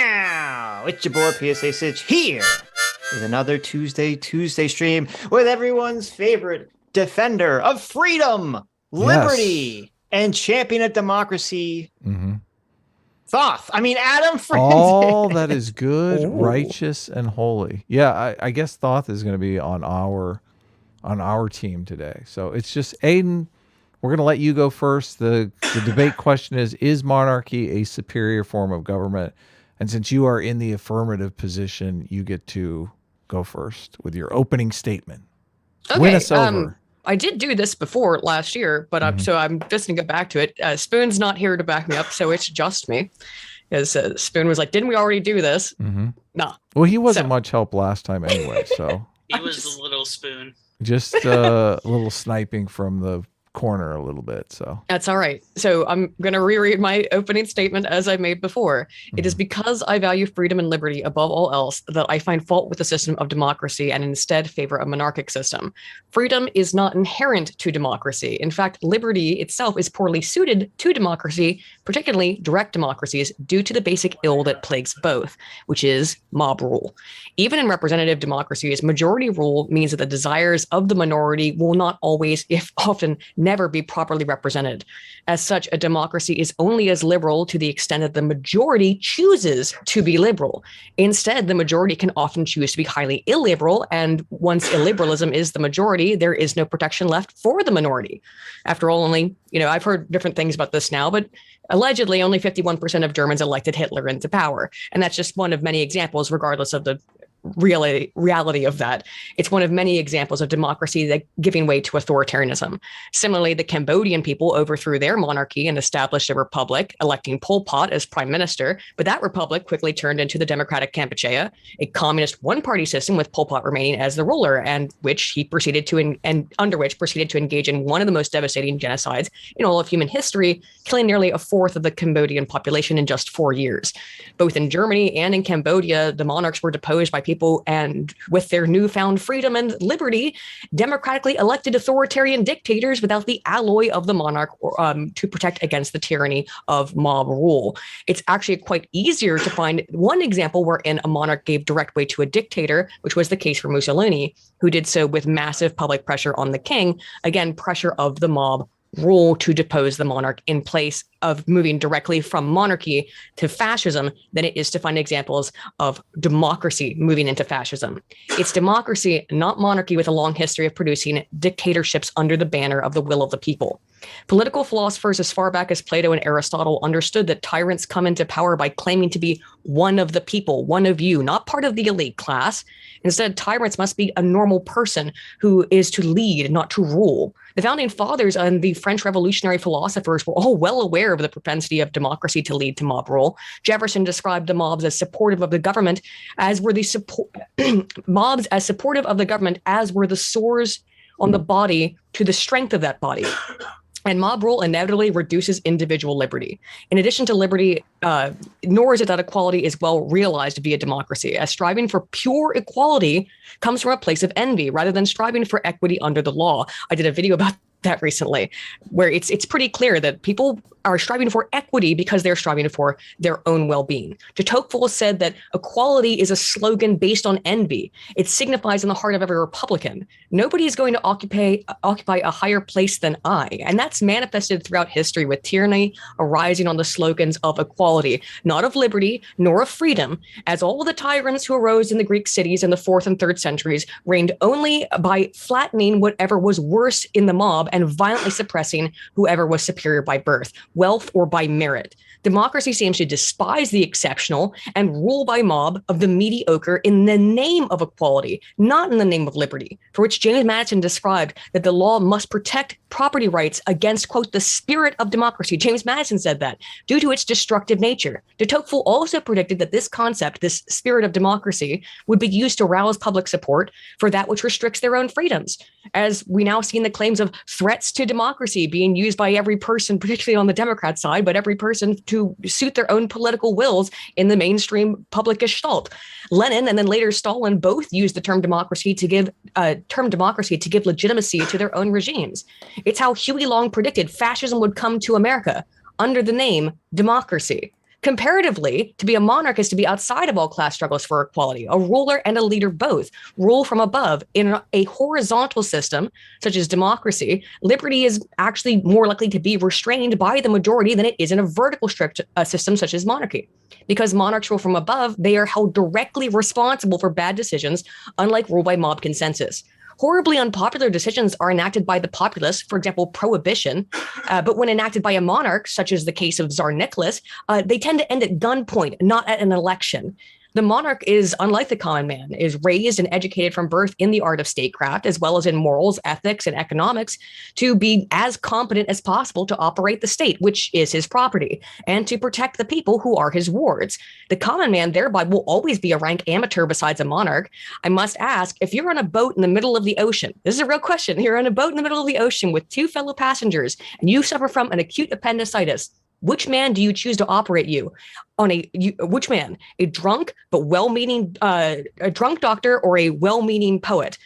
Yeah, it's your boy PSA Sitch here with another Tuesday stream with everyone's favorite defender of freedom, liberty, and champion of democracy, Thoth. Adam Friends. All that is good, Ooh. righteous, and holy. Yeah, I guess Thoth is going to be on our team today. So it's just Aiden. We're going to let you go first. The debate question is monarchy a superior form of government? And since you are in the affirmative position, you get to go first with your opening statement. Okay, Win us over. I did do this before last year, but I'm just going to go back to it. Spoon's not here to back me up, so it's just me. As Spoon was like, didn't we already do this? Nah. Well, he wasn't much help last time anyway, so. He was a little Spoon. Just a little sniping from the corner a little bit, so that's all right. So I'm going to reread my opening statement as I made before. It is because I value freedom and liberty above all else that I find fault with the system of democracy and instead favor a monarchic system. Freedom is not inherent to democracy. In fact, liberty itself is poorly suited to democracy, particularly direct democracies, due to the basic ill that plagues both, which is mob rule. Even in representative democracies, majority rule means that the desires of the minority will not always, if often, never be properly represented. As such, a democracy is only as liberal to the extent that the majority chooses to be liberal. Instead, the majority can often choose to be highly illiberal, and once illiberalism is the majority, there is no protection left for the minority. After all, only, I've heard different things about this now, but allegedly only 51% of Germans elected Hitler into power. And that's just one of many examples, regardless of the reality of that. It's one of many examples of democracy that giving way to authoritarianism. Similarly, the Cambodian people overthrew their monarchy and established a republic, electing Pol Pot as prime minister. But that republic quickly turned into the Democratic Kampuchea, a communist one-party system with Pol Pot remaining as the ruler, and under which proceeded to engage in one of the most devastating genocides in all of human history, killing nearly a fourth of the Cambodian population in just 4 years. Both in Germany and in Cambodia, the monarchs were deposed by people, and with their newfound freedom and liberty, democratically elected authoritarian dictators without the alloy of the monarch to protect against the tyranny of mob rule. It's actually quite easier to find one example wherein a monarch gave direct way to a dictator, which was the case for Mussolini, who did so with massive public pressure on the king, again, pressure of the mob rule to depose the monarch in place of moving directly from monarchy to fascism than it is to find examples of democracy moving into fascism. It's democracy, not monarchy, with a long history of producing dictatorships under the banner of the will of the people. Political philosophers as far back as Plato and Aristotle understood that tyrants come into power by claiming to be one of the people, one of you, not part of the elite class. Instead, tyrants must be a normal person who is to lead, not to rule. The founding fathers and the French revolutionary philosophers were all well aware of the propensity of democracy to lead to mob rule. Jefferson described the mobs as supportive of the government, as were the mobs as supportive of the government as were the sores on the body to the strength of that body. And mob rule inevitably reduces individual liberty. In addition to liberty, nor is it that equality is well realized via democracy, as striving for pure equality comes from a place of envy rather than striving for equity under the law. I did a video about that recently, where it's pretty clear that people are striving for equity because they're striving for their own well-being. De Tocqueville said that equality is a slogan based on envy. It signifies in the heart of every Republican, nobody is going to occupy a higher place than I. And that's manifested throughout history with tyranny arising on the slogans of equality, not of liberty, nor of freedom, as all the tyrants who arose in the Greek cities in the 4th and 3rd centuries reigned only by flattening whatever was worse in the mob and violently suppressing whoever was superior by birth, wealth, or by merit. Democracy seems to despise the exceptional and rule by mob of the mediocre in the name of equality, not in the name of liberty, for which James Madison described that the law must protect property rights against, quote, the spirit of democracy. James Madison said that due to its destructive nature. De Tocqueville also predicted that this concept, this spirit of democracy, would be used to rouse public support for that which restricts their own freedoms, as we now see in the claims of threats to democracy being used by every person, particularly on the Democrat side, but every person to suit their own political wills in the mainstream public gestalt. Lenin and then later Stalin both used the term democracy to give legitimacy to their own regimes. It's how Huey Long predicted fascism would come to America under the name democracy. Comparatively, to be a monarch is to be outside of all class struggles for equality, a ruler and a leader both, rule from above. In a horizontal system, such as democracy, liberty is actually more likely to be restrained by the majority than it is in a vertical system such as monarchy. Because monarchs rule from above, they are held directly responsible for bad decisions, unlike rule by mob consensus. Horribly unpopular decisions are enacted by the populace, for example, prohibition. But when enacted by a monarch, such as the case of Tsar Nicholas, they tend to end at gunpoint, not at an election. The monarch is, unlike the common man, is raised and educated from birth in the art of statecraft, as well as in morals, ethics, and economics, to be as competent as possible to operate the state, which is his property, and to protect the people who are his wards. The common man thereby will always be a rank amateur besides a monarch. I must ask, if you're on a boat in the middle of the ocean, this is a real question, you're on a boat in the middle of the ocean with two fellow passengers, and you suffer from an acute appendicitis, which man do you choose to operate you? Which man? A drunk but well-meaning, a drunk doctor or a well-meaning poet?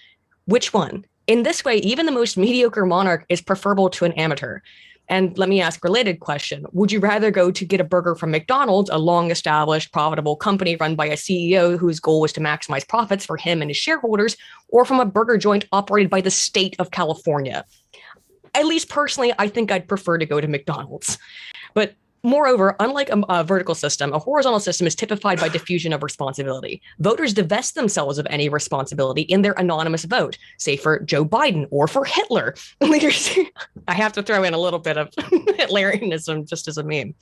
Which one? In this way, even the most mediocre monarch is preferable to an amateur. And let me ask a related question. Would you rather go to get a burger from McDonald's, a long-established, profitable company run by a CEO whose goal was to maximize profits for him and his shareholders, or from a burger joint operated by the state of California? At least personally, I think I'd prefer to go to McDonald's. But moreover, unlike a vertical system, a horizontal system is typified by diffusion of responsibility. Voters divest themselves of any responsibility in their anonymous vote, say for Joe Biden or for Hitler. Leaders, I have to throw in a little bit of Hitlerianism just as a meme.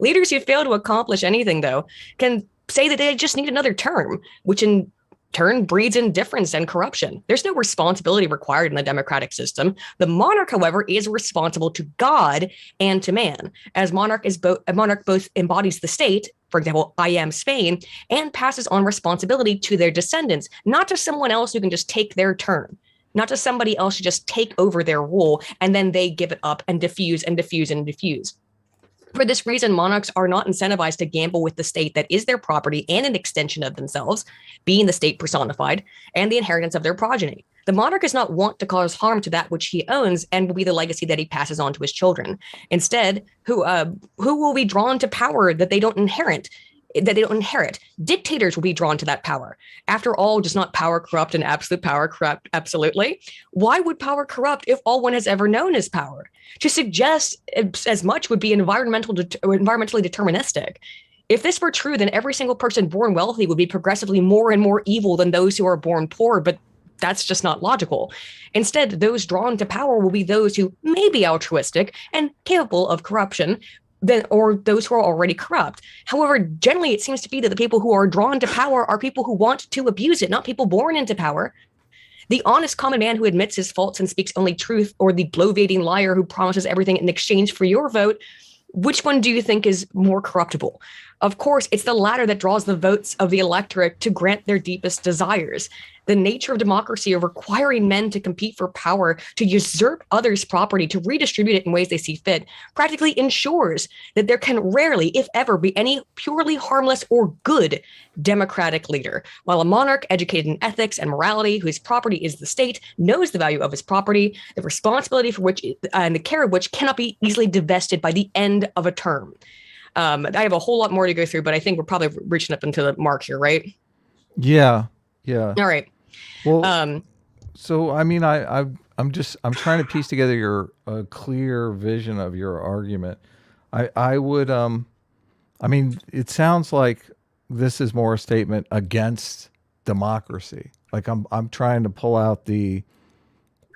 Leaders who fail to accomplish anything, though, can say that they just need another term, which in turn breeds indifference and corruption. There's no responsibility required in the democratic system. The monarch, however, is responsible to God and to man, as a monarch both embodies the state, for example, I am Spain, and passes on responsibility to their descendants, not to someone else who can just take their turn, not to somebody else who just take over their rule and then they give it up and diffuse and diffuse and diffuse. For this reason, monarchs are not incentivized to gamble with the state that is their property and an extension of themselves, being the state personified, and the inheritance of their progeny. The monarch is not wont to cause harm to that which he owns and will be the legacy that he passes on to his children. Instead, who will be drawn to power that they don't inherit? Dictators will be drawn to that power. After all, does not power corrupt and absolute power corrupt absolutely? Why would power corrupt if all one has ever known is power? To suggest as much would be environmentally deterministic. If this were true, then every single person born wealthy would be progressively more and more evil than those who are born poor, but that's just not logical. Instead, those drawn to power will be those who may be altruistic and capable of corruption, or those who are already corrupt. However, generally, it seems to be that the people who are drawn to power are people who want to abuse it, not people born into power. The honest common man who admits his faults and speaks only truth, or the bloviating liar who promises everything in exchange for your vote, which one do you think is more corruptible? Of course, it's the latter that draws the votes of the electorate to grant their deepest desires. The nature of democracy of requiring men to compete for power, to usurp others' property, to redistribute it in ways they see fit, practically ensures that there can rarely, if ever, be any purely harmless or good democratic leader. While a monarch educated in ethics and morality, whose property is the state, knows the value of his property, the responsibility for which and the care of which cannot be easily divested by the end of a term. I have a whole lot more to go through, but I think we're probably reaching up into the mark here, right? Yeah. All right. Well, so I mean, I'm trying to piece together your clear vision of your argument. I would I mean, it sounds like this is more a statement against democracy. Like I'm trying to pull out the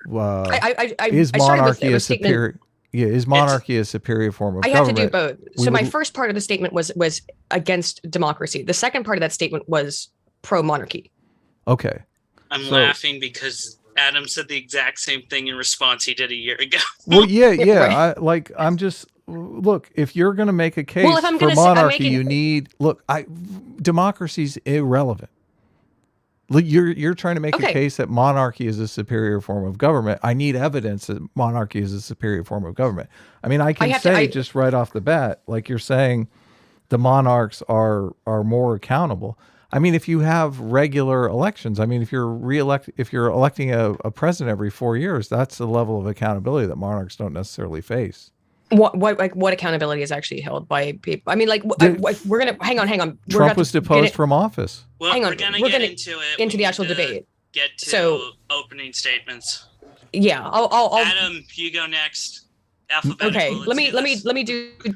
is monarchy a superior? Yeah, is monarchy a superior form of government? I have to do both. So my first part of the statement was against democracy. The second part of that statement was pro-monarchy. Okay. I'm laughing because Adam said the exact same thing in response he did a year ago. Well, yeah. Right. I'm just look. If you're going to make a case for monarchy, you need democracy's irrelevant. Look, you're trying to make a case that monarchy is a superior form of government. I need evidence that monarchy is a superior form of government. I mean, I can say just right off the bat, like you're saying, the monarchs are more accountable. I mean, if you have regular elections, I mean, if you're electing a president every 4 years, that's the level of accountability that monarchs don't necessarily face. what accountability is actually held by people? I mean, like, we're gonna hang on. Trump was deposed from office. Well, hang on, we're gonna we're get gonna into it. into We the need actual to debate. Get to So- opening statements. Yeah, I'll Adam, you go next. Alphabetical. okay. let's Let me do this. do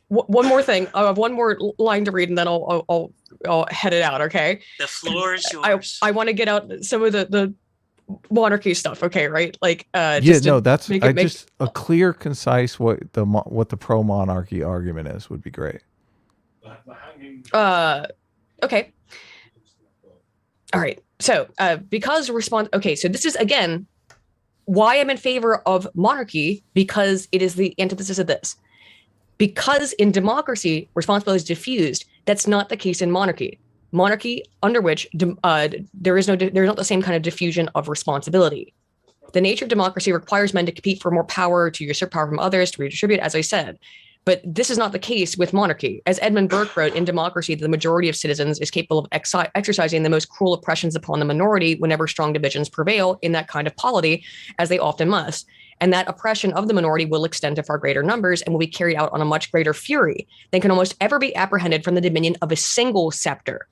one more thing. I have one more line to read, and then I'll head it out. Okay. The floor is yours. I want to get out some of the monarchy stuff. Okay, right? Like, Yeah, just to no, that's make it make just a clear, concise what the pro monarchy argument is would be great. okay. All right. So, because okay, so this is again why I'm in favor of monarchy, because it is the antithesis of this. Because in democracy, responsibility is diffused. That's not the case in monarchy. Monarchy, under which there's not the same kind of diffusion of responsibility. The nature of democracy requires men to compete for more power, to usurp power from others, to redistribute, as I said. But this is not the case with monarchy. As Edmund Burke wrote, in democracy, the majority of citizens is capable of exercising the most cruel oppressions upon the minority whenever strong divisions prevail in that kind of polity, as they often must. And that oppression of the minority will extend to far greater numbers and will be carried out on a much greater fury than can almost ever be apprehended from the dominion of a single scepter.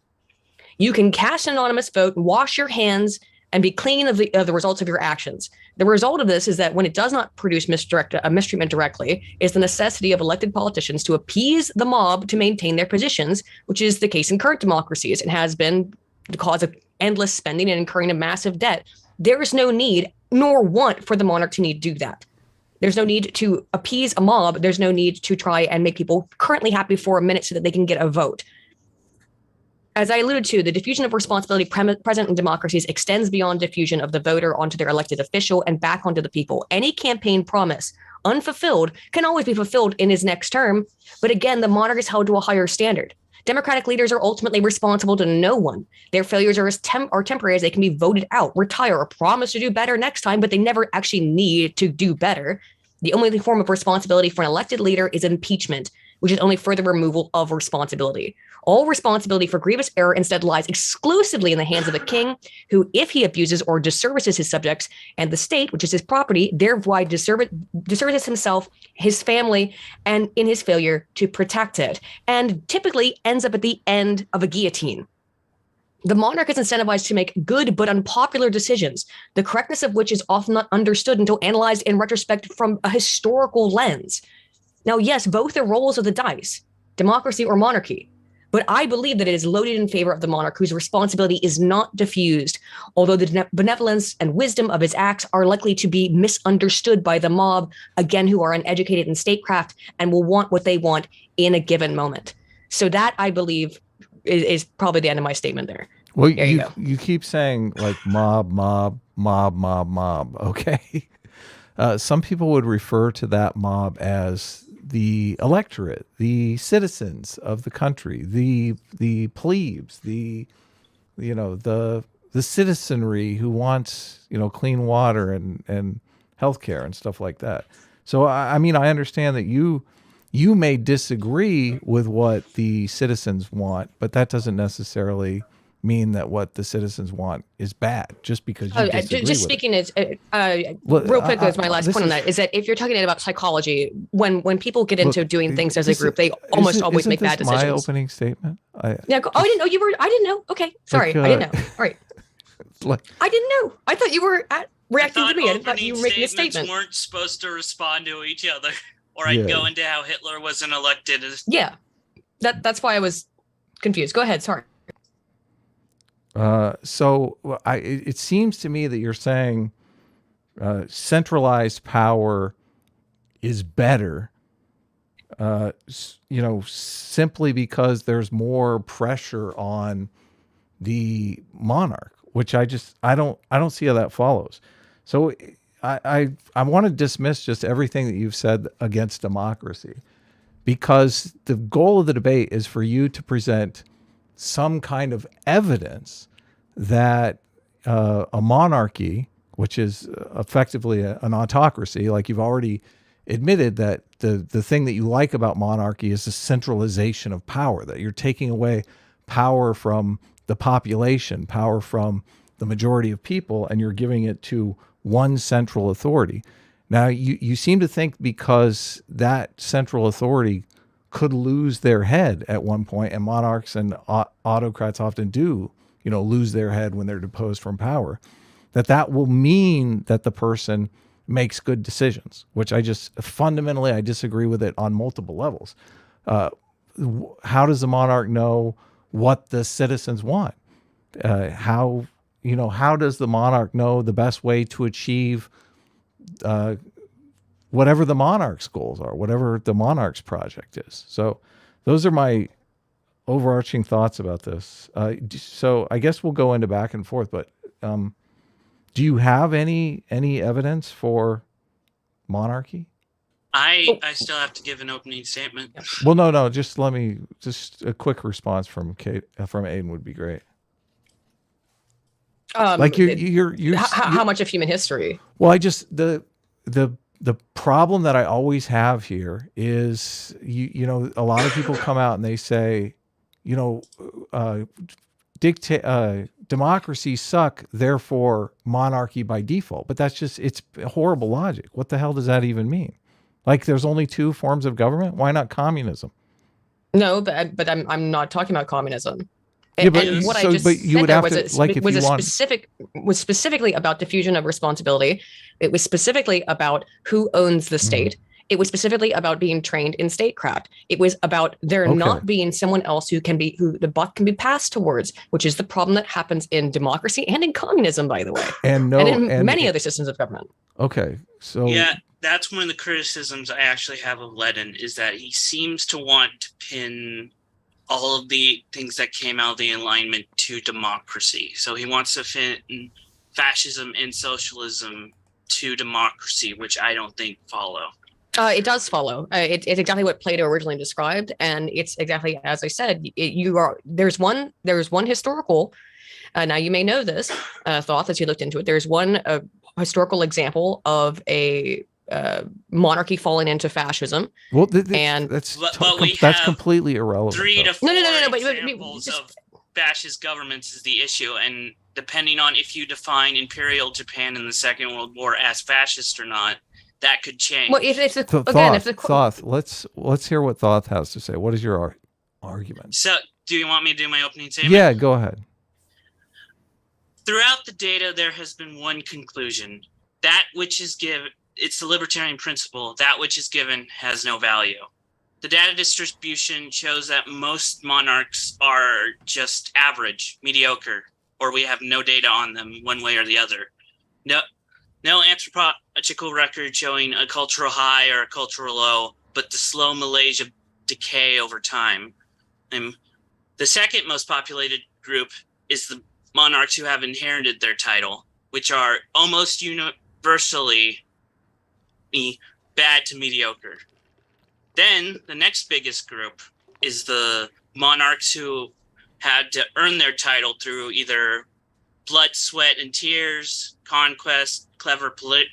You can cast an anonymous vote, wash your hands, and be clean of the results of your actions. The result of this is that when it does not produce mistreatment directly, is the necessity of elected politicians to appease the mob to maintain their positions, which is the case in current democracies and has been the cause of endless spending and incurring a massive debt. There is no need nor want for the monarch to need to do that. There's no need to appease a mob. There's no need to try and make people currently happy for a minute so that they can get a vote. As I alluded to, the diffusion of responsibility present in democracies extends beyond diffusion of the voter onto their elected official and back onto the people. Any campaign promise, unfulfilled, can always be fulfilled in his next term. But again, the monarch is held to a higher standard. Democratic leaders are ultimately responsible to no one. Their failures are temporary as they can be voted out, retire, or promise to do better next time, but they never actually need to do better. The only form of responsibility for an elected leader is impeachment, which is only further removal of responsibility. All responsibility for grievous error instead lies exclusively in the hands of the king, who, if he abuses or disservices his subjects and the state, which is his property, thereby disservices himself, his family, and in his failure to protect it, and typically ends up at the end of a guillotine. The monarch is incentivized to make good but unpopular decisions, the correctness of which is often not understood until analyzed in retrospect from a historical lens. Now, yes, both are rolls of the dice, democracy or monarchy. But I believe that it is loaded in favor of the monarch, whose responsibility is not diffused, although the benevolence and wisdom of his acts are likely to be misunderstood by the mob, again, who are uneducated in statecraft and will want what they want in a given moment. So that, I believe, is probably the end of my statement there. Well, there you go. You keep saying like mob, okay? Some people would refer to that mob as the electorate, the citizens of the country, the plebes, the citizenry who wants, clean water and healthcare and stuff like that. So I mean, I understand that you may disagree with what the citizens want, but that doesn't necessarily mean that what the citizens want is bad just because you disagree just with speaking it. Real quick, as my last point on that is that if you're talking about psychology, when people get into doing things as a group, they almost always make bad decisions. My opening statement. I didn't know you were. I didn't know. Okay, sorry, I didn't know. All right, I didn't know. I thought you were reacting to me. I thought you were making a statement. Weren't supposed to respond to each other, or I'd go into how Hitler wasn't elected. Yeah, that's why I was confused. Go ahead. Sorry. So it seems to me that you're saying centralized power is better, simply because there's more pressure on the monarch, which I don't see how that follows. So I want to dismiss just everything that you've said against democracy, because the goal of the debate is for you to present some kind of evidence that a monarchy, which is effectively an autocracy, like you've already admitted that the thing that you like about monarchy is the centralization of power, that you're taking away power from the population, power from the majority of people, and you're giving it to one central authority. Now, you seem to think because that central authority could lose their head at one point, and monarchs and autocrats often do, lose their head when they're deposed from power, that will mean that the person makes good decisions, which I disagree with it on multiple levels. How does the monarch know what the citizens want? How does the monarch know the best way to achieve whatever the monarch's goals are, whatever the monarch's project is? So those are my overarching thoughts about this. So I guess we'll go into back and forth, but do you have any evidence for monarchy? I still have to give an opening statement. Well, no, just a quick response from Aiden would be great. Like how much of human history? Well, the problem that I always have here is a lot of people come out and they say, democracies suck, therefore monarchy by default. But it's horrible logic. What the hell does that even mean? Like, there's only two forms of government. Why not communism? No, but I'm not talking about communism. Yeah, and what I just said was specifically about diffusion of responsibility. It was specifically about who owns the state. Mm-hmm. It was specifically about being trained in statecraft. It was about there not being someone else who the buck can be passed towards, which is the problem that happens in democracy and in communism, by the way, and in many other systems of government. Okay, so yeah, that's one of the criticisms I actually have of Lenin, is that he seems to want to pin all of the things that came out of the Enlightenment to democracy. So he wants to fit fascism and socialism to democracy, which I don't think follow. It does follow. It's exactly what Plato originally described, and it's exactly as I said. There's one historical. Now you may know this, Thoth, as you looked into it. There's one historical example of a monarchy falling into fascism. Well, that's completely irrelevant. 3 to 4 No. examples of fascist governments is the issue, and depending on if you define Imperial Japan in the Second World War as fascist or not, that could change. Well, Thoth, let's hear what Thoth has to say. What is your argument? So, do you want me to do my opening statement? Yeah, go ahead. Throughout the data, there has been one conclusion: that which is given. It's the libertarian principle. That which is given has no value. The data distribution shows that most monarchs are just average, mediocre, or we have no data on them one way or the other. No anthropological record showing a cultural high or a cultural low, but the slow Malaysia decay over time. The second most populated group is the monarchs who have inherited their title, which are almost universally bad to mediocre. Then the next biggest group is the monarchs who had to earn their title through either blood, sweat, and tears, conquest, clever political.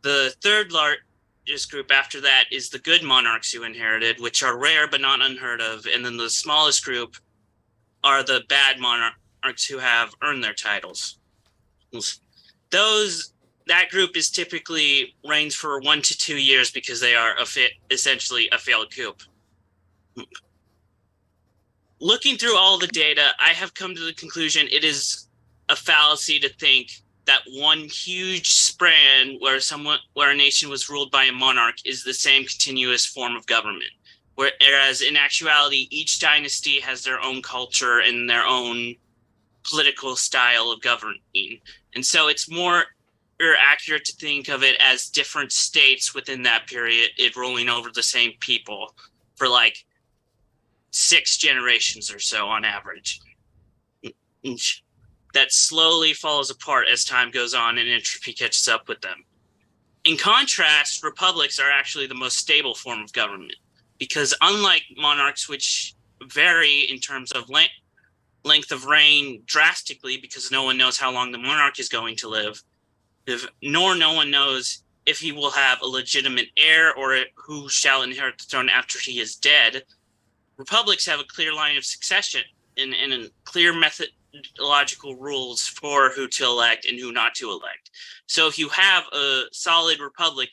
The third largest group after that is the good monarchs who inherited, which are rare but not unheard of. And then the smallest group are the bad monarchs who have earned their titles. That group is typically reigns for 1 to 2 years because they are essentially a failed coup. Looking through all the data, I have come to the conclusion it is a fallacy to think that one huge span where a nation was ruled by a monarch is the same continuous form of government. Whereas in actuality, each dynasty has their own culture and their own political style of governing. And so it's more accurate to think of it as different states within that period, it ruling over the same people for like 6 generations or so on average. That slowly falls apart as time goes on and entropy catches up with them. In contrast, republics are actually the most stable form of government because unlike monarchs, which vary in terms of length of reign drastically because no one knows how long the monarch is going to live, nor no one knows if he will have a legitimate heir or who shall inherit the throne after he is dead. Republics have a clear line of succession and a clear method ideological rules for who to elect and who not to elect. So if you have a solid republic,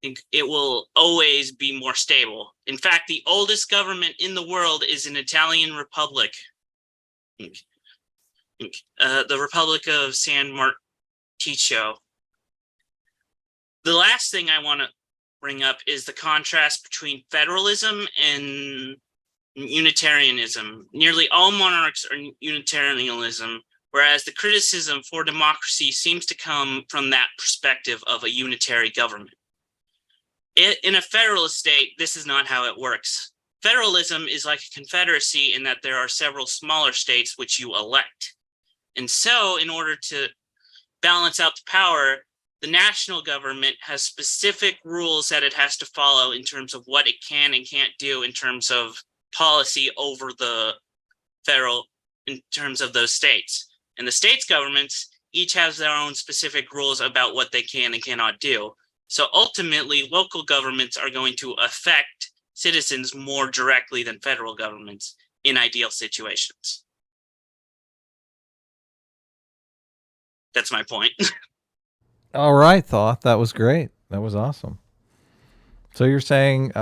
it will always be more stable. In fact, the oldest government in the world is an Italian republic, the Republic of San Martino. The last thing I want to bring up is the contrast between federalism and Unitarianism. Nearly all monarchs are Unitarianism, whereas the criticism for democracy seems to come from that perspective of a unitary government. In a federalist state, this is not how it works. Federalism is like a confederacy in that there are several smaller states which you elect. And so, in order to balance out the power, the national government has specific rules that it has to follow in terms of what it can and can't do in terms of policy over the federal, in terms of those states. And the states' governments each has their own specific rules about what they can and cannot do. So ultimately, local governments are going to affect citizens more directly than federal governments in ideal situations. That's my point. All right, Thoth. That was great. That was awesome. So you're saying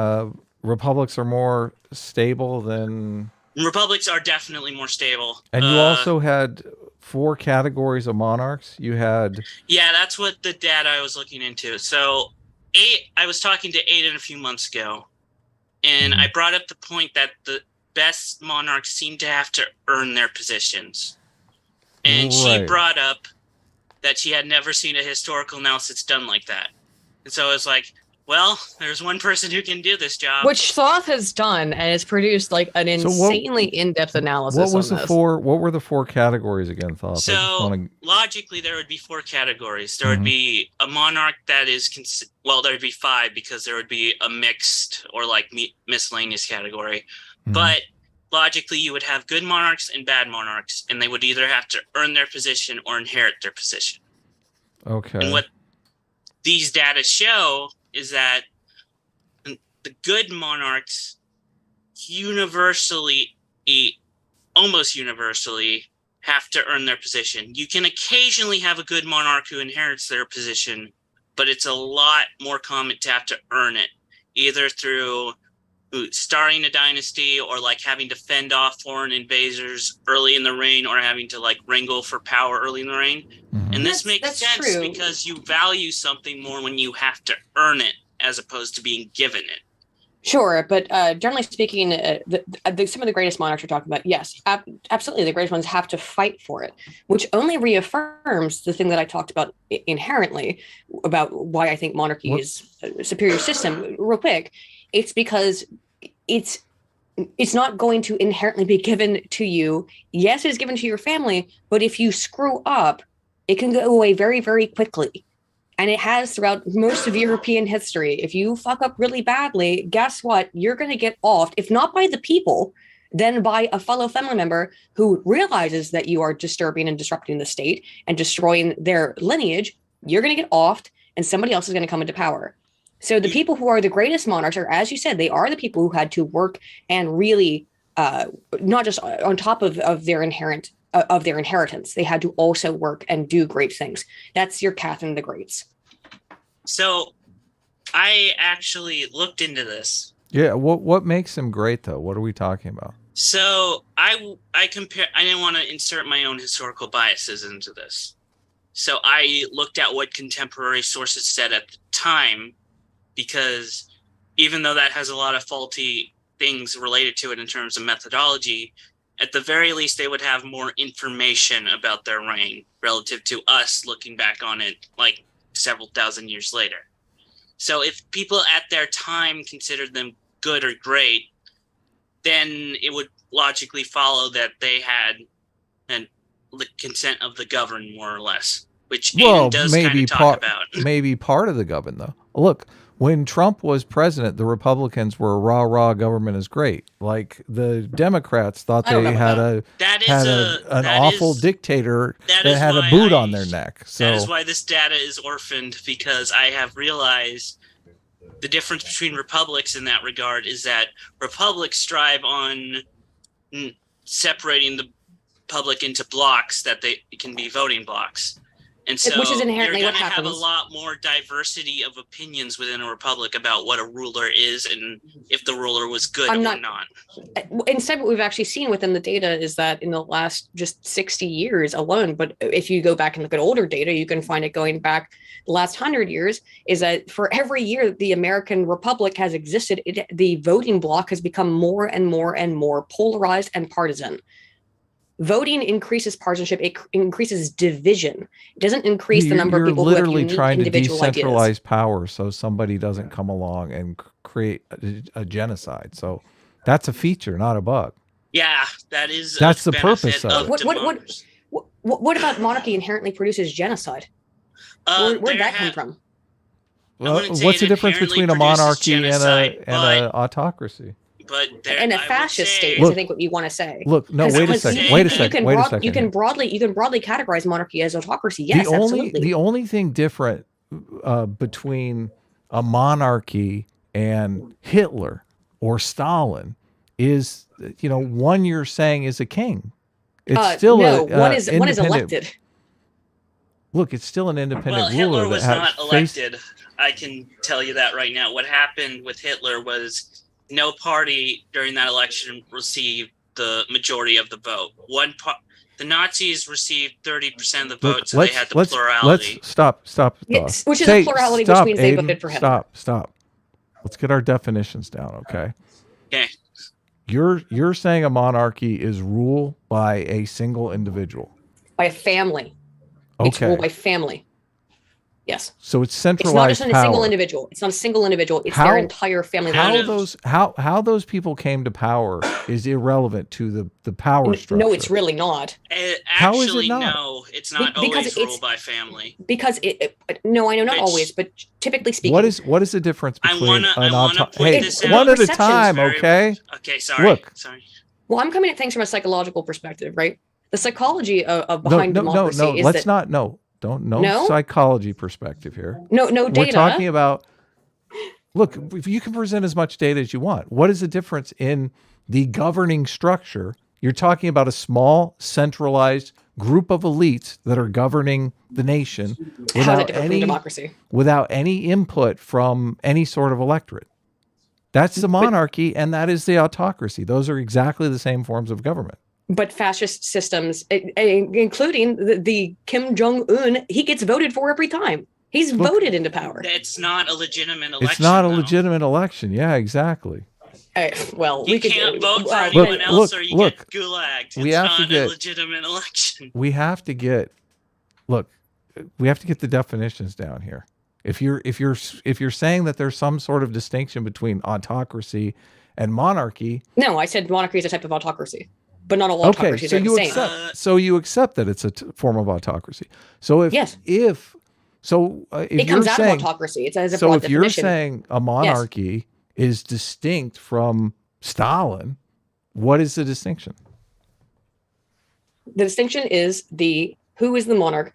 republics are more stable than... Republics are definitely more stable. And you also had 4 categories of monarchs. You had... Yeah, that's what the data I was looking into. So I was talking to Aiden a few months ago, and I brought up the point that the best monarchs seem to have to earn their positions. And she brought up that she had never seen a historical analysis done like that. And so I was like, well, there's one person who can do this job. Which Thoth has done and has produced like an insanely in-depth analysis. What were the 4 categories again, Thoth? So logically, there would be 4 categories. There would be a monarch that is, there would be 5 because there would be a mixed or like miscellaneous category. But logically, you would have good monarchs and bad monarchs, and they would either have to earn their position or inherit their position. Okay. And what these data show is that the good monarchs almost universally have to earn their position. You can occasionally have a good monarch who inherits their position, but it's a lot more common to have to earn it, either through starting a dynasty or like having to fend off foreign invaders early in the reign or having to like wrangle for power early in the reign. And this makes sense because you value something more when you have to earn it as opposed to being given it. Sure, but generally speaking, some of the greatest monarchs we're talking about, yes, absolutely, the greatest ones have to fight for it, which only reaffirms the thing that I talked about inherently about why I think monarchy is a superior system. Real quick, it's because it's not going to inherently be given to you. Yes, it is given to your family, but if you screw up, it can go away very, very quickly. And it has throughout most of European history. If you fuck up really badly, guess what? You're going to get offed, if not by the people, then by a fellow family member who realizes that you are disturbing and disrupting the state and destroying their lineage. You're going to get offed, and somebody else is going to come into power. So the people who are the greatest monarchs are, as you said, they are the people who had to work and really not just on top of their inheritance. They had to also work and do great things. That's your Catherine the Greats. So I actually looked into this. Yeah. What makes them great, though? What are we talking about? So I didn't want to insert my own historical biases into this. So I looked at what contemporary sources said at the time, because even though that has a lot of faulty things related to it in terms of methodology, at the very least, they would have more information about their reign relative to us looking back on it like several thousand years later. So if people at their time considered them good or great, then it would logically follow that they had the consent of the governed, more or less, which Aiden does kind of talk about. Maybe part of the governed, though. Look, when Trump was president, the Republicans were rah government is great. Like the Democrats thought they had an awful dictator that had a boot on their neck. So that is why this data is orphaned, because I have realized the difference between republics in that regard is that republics strive on separating the republic into blocks that they can be voting blocks. And so which is inherently you're what going to have a happens. lot more diversity of opinions within a republic about what a ruler is and if the ruler was good or not. Instead, what we've actually seen within the data is that in the last just 60 years alone, but if you go back and look at older data, you can find it going back the last 100 years, is that for every year the American Republic has existed, the voting bloc has become more and more and more polarized and partisan. Voting increases partisanship. It increases division. It doesn't increase the number of people who have literally unique trying to individual decentralize ideas. power so somebody doesn't come along and create a genocide. So that's a feature, not a bug. Yeah, that's the purpose of it. What about monarchy inherently produces genocide? Where'd that come from? Well, what's the difference between a monarchy and an autocracy? And a fascist state is, I think, what you want to say. Look, no, wait a second. You can broadly categorize monarchy as autocracy. Yes, absolutely. The only thing different between a monarchy and Hitler or Stalin is, one you're saying is a king. It's still one is elected. Look, it's still an independent ruler. Hitler was not elected. I can tell you that right now. What happened with Hitler was no party during that election received the majority of the vote. The Nazis received 30% of the vote, so they had the plurality. Let's stop. Yes, which is a plurality, which means they voted for him. Stop. Let's get our definitions down, okay? Okay. You're saying a monarchy is ruled by a single individual. By a family. Okay. It's ruled by family. Yes. So it's centralized. It's not just a single individual. It's not a single individual. It's their entire family. How those people came to power is irrelevant to the power structure. No, it's really not. How is it not? No, it's not always ruled by family. Because no, I know not always, but typically speaking. What is the difference between Hey, one at a time, okay? Okay, sorry. Look. Sorry. Well, I'm coming at things from a psychological perspective, right? The psychology of behind democracy is let's not psychology perspective here. No data. We're talking about, look, you can present as much data as you want. What is the difference in the governing structure? You're talking about a small, centralized group of elites that are governing the nation without any input from any sort of electorate. That's the monarchy, and that is the autocracy. Those are exactly the same forms of government. But fascist systems, including the Kim Jong-un, he gets voted for every time. He's voted into power. It's not a legitimate election. It's not a legitimate election. Yeah, exactly. You can't vote for anyone else or you get gulagged. It's not a legitimate election. We have to get the definitions down here. If you're saying that there's some sort of distinction between autocracy and monarchy. No, I said monarchy is a type of autocracy. But not all autocracies are the same. So you accept that it's a form of autocracy. So if it comes out of autocracy, it's as a broad definition. You're saying a monarchy is distinct from Stalin, what is the distinction? The distinction is who is the monarch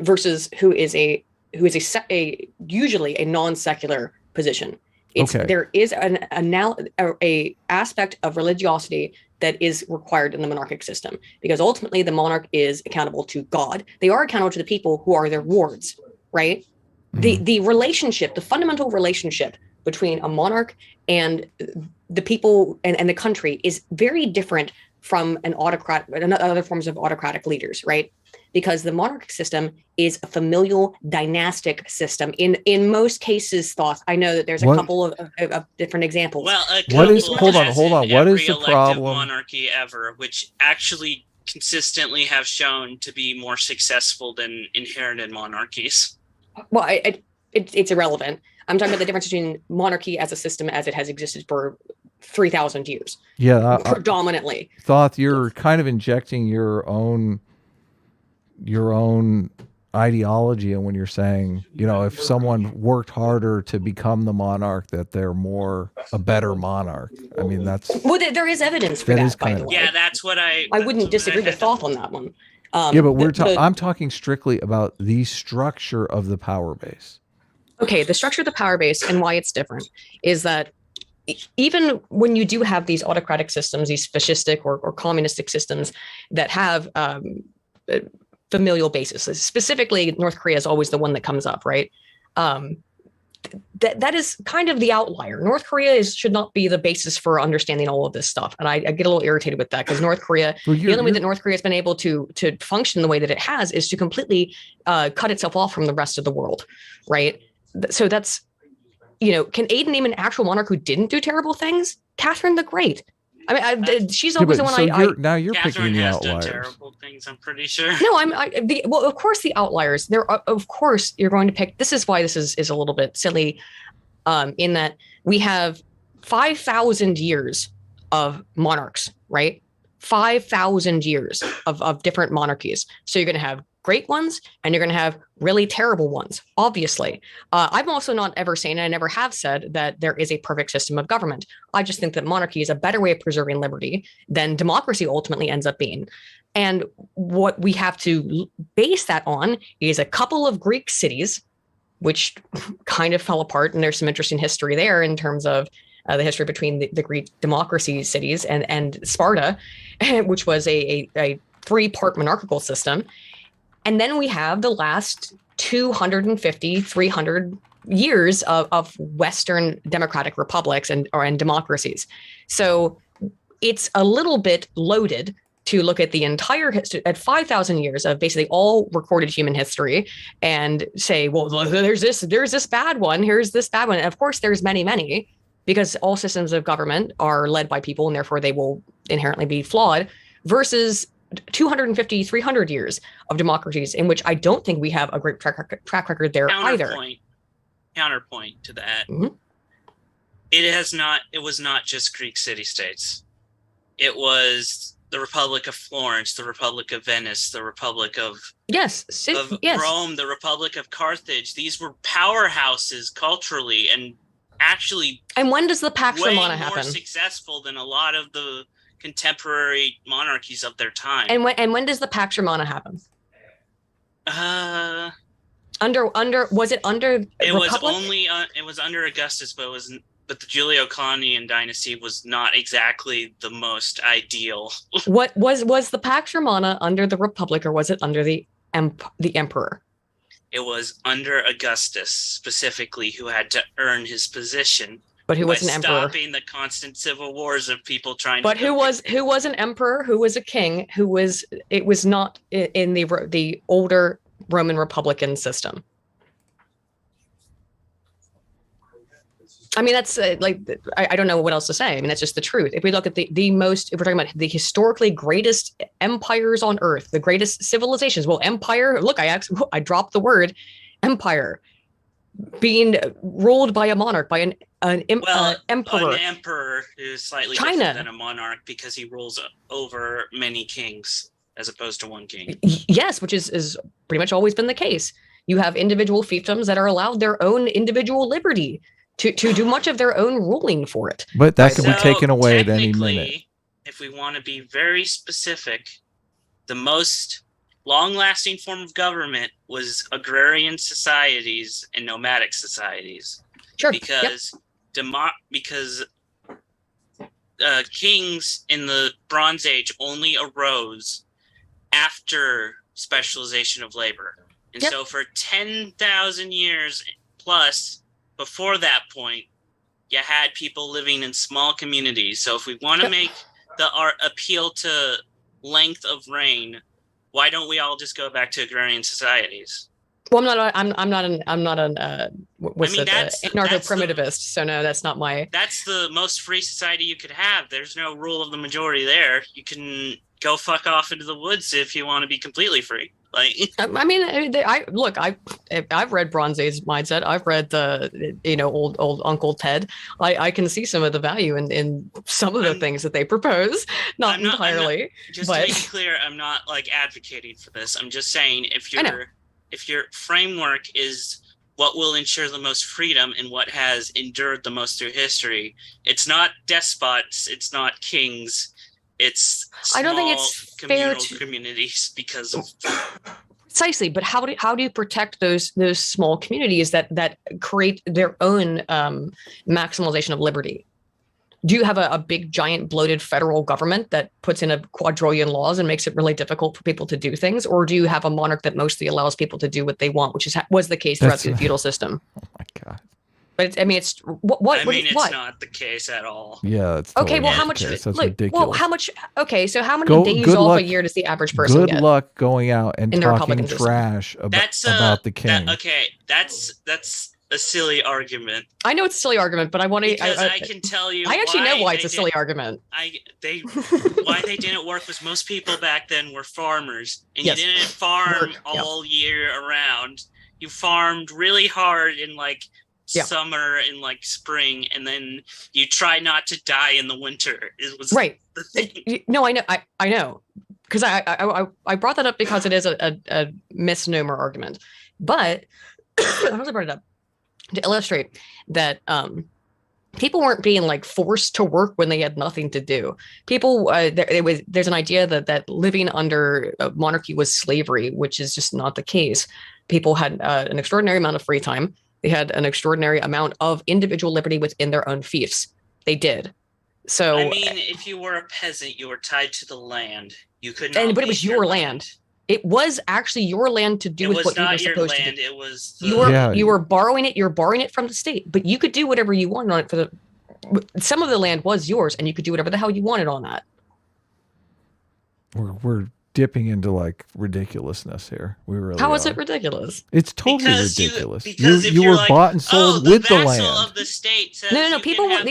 versus who is a usually a non-secular position. There is an aspect of religiosity that is required in the monarchic system, because ultimately the monarch is accountable to God. They are accountable to the people who are their wards, right? Mm-hmm. The relationship, the fundamental relationship between a monarch and the people and the country is very different from an autocrat and other forms of autocratic leaders, right? Because the monarchic system is a familial dynastic system in most cases. I know that there's a couple of different examples. Well, hold on. What is the problem? Monarchy ever, which actually consistently have shown to be more successful than inherited monarchies. Well, it's irrelevant. I'm talking about the difference between monarchy as a system as it has existed for 3,000 years. Yeah, predominantly. Thoth, you're kind of injecting your own ideology, and when you're saying, if someone worked harder to become the monarch, that they're a better monarch. I mean, there is evidence for that, by the way. Yeah, that's what I wouldn't disagree with Thoth on that one. But I'm talking strictly about the structure of the power base. Okay, the structure of the power base and why it's different is that even when you do have these autocratic systems, these fascistic or communistic systems that have familial basis, specifically North Korea is always the one that comes up, right? That is kind of the outlier. North Korea should not be the basis for understanding all of this stuff. And I get a little irritated with that because North Korea, the only way that North Korea has been able to function the way that it has is to completely cut itself off from the rest of the world, right? So that's, can Aiden name an actual monarch who didn't do terrible things? Catherine the Great. I mean, she's always the one now you're Catherine picking the has outliers. done terrible things, I'm pretty sure. No, well, of course the outliers. There are, of course, you're going to pick. This is why this is a little bit silly, in that we have 5,000 years of monarchs, right? 5,000 years of different monarchies. So you're going to have great ones and you're going to have really terrible ones, obviously. I'm also not ever saying, and I never have said, that there is a perfect system of government. I just think that monarchy is a better way of preserving liberty than democracy ultimately ends up being. And what we have to base that on is a couple of Greek cities, which kind of fell apart. And there's some interesting history there in terms of the history between the Greek democracy cities and Sparta, which was a 3-part monarchical system. And then we have the last 250, 300 years of Western democratic republics and democracies. So it's a little bit loaded to look at the entire history at 5,000 years of basically all recorded human history and say, well, there's this bad one. Here's this bad one. And of course, there's many, because all systems of government are led by people and therefore they will inherently be flawed, versus 250, 300 years of democracies in which I don't think we have a great track record there either. Counterpoint to that. Mm-hmm. It was not just Greek city-states. It was the Republic of Florence, the Republic of Venice, the Republic of Rome, the Republic of Carthage. These were powerhouses culturally and actually. And when does the Pax Romana happen? More successful than a lot of the contemporary monarchies of their time. And when does the Pax Romana happen? Was it under it Republic? It was under Augustus, but the Julio-Claudian dynasty was not exactly the most ideal. What was the Pax Romana under the Republic, or was it under the emperor? It was under Augustus specifically, who had to earn his position. But who was an emperor? Stopping the constant civil wars of people trying. But who was an emperor? Who was a king? It was not in the older Roman Republican system. I mean, that's I don't know what else to say. I mean, that's just the truth. If we look at the most, if we're talking about the historically greatest empires on earth, the greatest civilizations, well, empire. Look, I dropped the word empire, being ruled by a monarch, by an emperor. An emperor is slightly different than a monarch because he rules over many kings as opposed to one king. Yes, which is pretty much always been the case. You have individual fiefdoms that are allowed their own individual liberty to do much of their own ruling for it. But that can be taken away at any minute. If we want to be very specific, the most long-lasting form of government was agrarian societies and nomadic societies. Sure. Because kings in the Bronze Age only arose after specialization of labor. And so for 10,000 years plus before that point, you had people living in small communities. So if we want to make our appeal to length of reign, why don't we all just go back to agrarian societies? Well, I'm not an anarcho-primitivist. So no, that's not my. That's the most free society you could have. There's no rule of the majority there. You can go fuck off into the woods if you want to be completely free. Like, I mean, I've read Bronze Age Mindset. I've read the old Uncle Ted. I can see some of the value in some of the things that they propose. Not entirely. Just to make it clear, I'm not like advocating for this. I'm just saying if your framework is what will ensure the most freedom and what has endured the most through history, it's not despots, it's not kings. It's small, I don't think it's fair to communities because of precisely. But how do you protect those small communities that create their own maximalization of liberty? Do you have a big, giant, bloated federal government that puts in a quadrillion laws and makes it really difficult for people to do things? Or do you have a monarch that mostly allows people to do what they want, which was the case throughout the feudal system? Oh my God. But it's it's not the case at all. Yeah. It's okay. totally Well, how not much? the case. That's Look, ridiculous. well, how much? Okay, so how many days off a year does the average person Good get? luck going out and in the talking Republican system? trash about the king. That's a silly argument. I know it's a silly argument, but I want to. Because I can tell you. I actually know why it's a silly argument. Why they didn't work was most people back then were farmers, and Yes. you didn't farm all year around. You farmed really hard in like summer and like spring, and then you try not to die in the winter. It was right. The thing. No, I know. I know, because I brought that up because it is a misnomer argument, but I also brought it up to illustrate that people weren't being like forced to work when they had nothing to do. People, there's an idea that living under a monarchy was slavery, which is just not the case. People had an extraordinary amount of free time. They had an extraordinary amount of individual liberty within their own fiefs. They did. So I mean, if you were a peasant, you were tied to the land. You could not. But it was your land. It was actually your land to do with what you were supposed to do. It was you were borrowing it. You're borrowing it from the state, but you could do whatever you wanted on it. Some of the land was yours, and you could do whatever the hell you wanted on that. We're dipping into like ridiculousness here. We really How is are. it ridiculous? It's totally ridiculous. Because you were like, bought and sold with the land. Of the state says no. These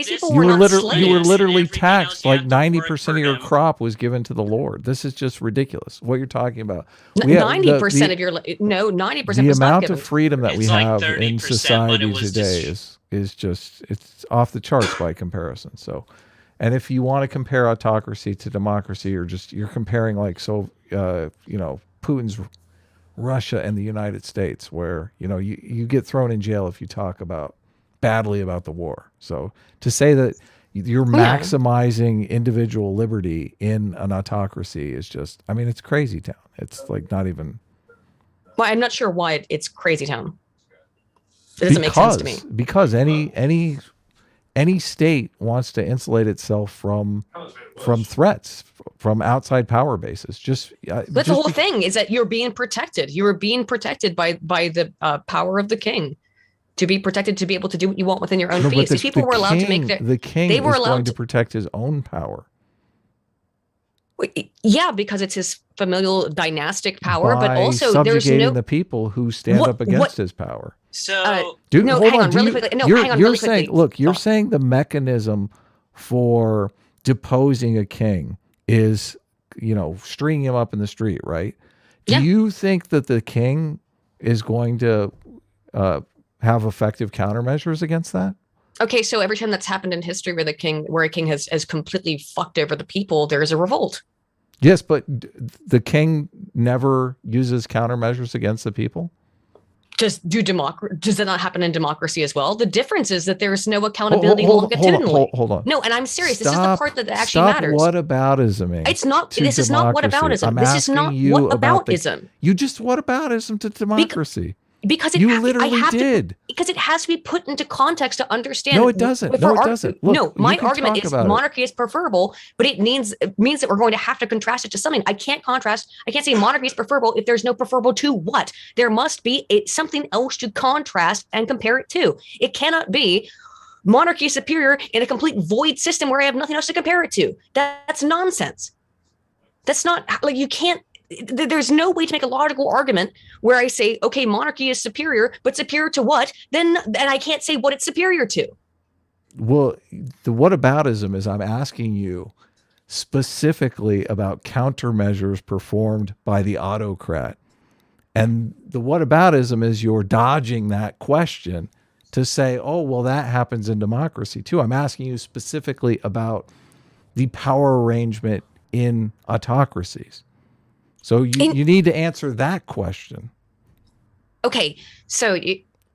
people were not slaves. You were literally taxed. Like 90% of your crop was given to the Lord. This is just ridiculous. What you're talking about. 90% of your 90%. The amount of freedom that we like have in 30%, society today is just it's off the charts by comparison. So. And if you want to compare autocracy to democracy, you're comparing like Putin's Russia and the United States, where you get thrown in jail if you talk badly about the war. So to say that you're maximizing individual liberty in an autocracy is just, I mean, it's crazy town. It's like not even. Well, I'm not sure why it's crazy town. It doesn't make sense to me. Because any state wants to insulate itself from threats from outside power bases. That's the whole thing, is that you're being protected. You are being protected by the power of the king, to be protected, to be able to do what you want within your own fiefs. These people were allowed to make the king is going to protect his own power. Yeah, because it's his familial dynastic power, but also subjugating the people who stand up against his power. So, dude, no, hold hang on. really quickly. No, hang on you're really saying, quickly. look, you're saying the mechanism for deposing a king is, stringing him up in the street, right? Do you think that the king is going to have effective countermeasures against that? Okay, so every time that's happened in history where a king has completely fucked over the people, there is a revolt. Yes, but the king never uses countermeasures against the people. Does that not happen in democracy as well? The difference is that there is no accountability longitudinally. Hold on. No, and I'm serious. This is the part that actually matters. Stop whataboutisming. It's not. This is not whataboutism. This is not whataboutism. You just whataboutism to democracy. Because you literally did. Because it has to be put into context to understand. No, it doesn't. No, it doesn't. Look, my argument is monarchy is preferable, but it means that we're going to have to contrast it to something. I can't say monarchy is preferable if there's no preferable to what. There must be something else to contrast and compare it to. It cannot be monarchy is superior in a complete void system where I have nothing else to compare it to. That's nonsense. That's not like you can't. There's no way to make a logical argument where I say, okay, monarchy is superior, but superior to what? Then I can't say what it's superior to. Well, the whataboutism is I'm asking you specifically about countermeasures performed by the autocrat. And the whataboutism is you're dodging that question to say, oh, well, that happens in democracy too. I'm asking you specifically about the power arrangement in autocracies. So you need to answer that question. Okay, so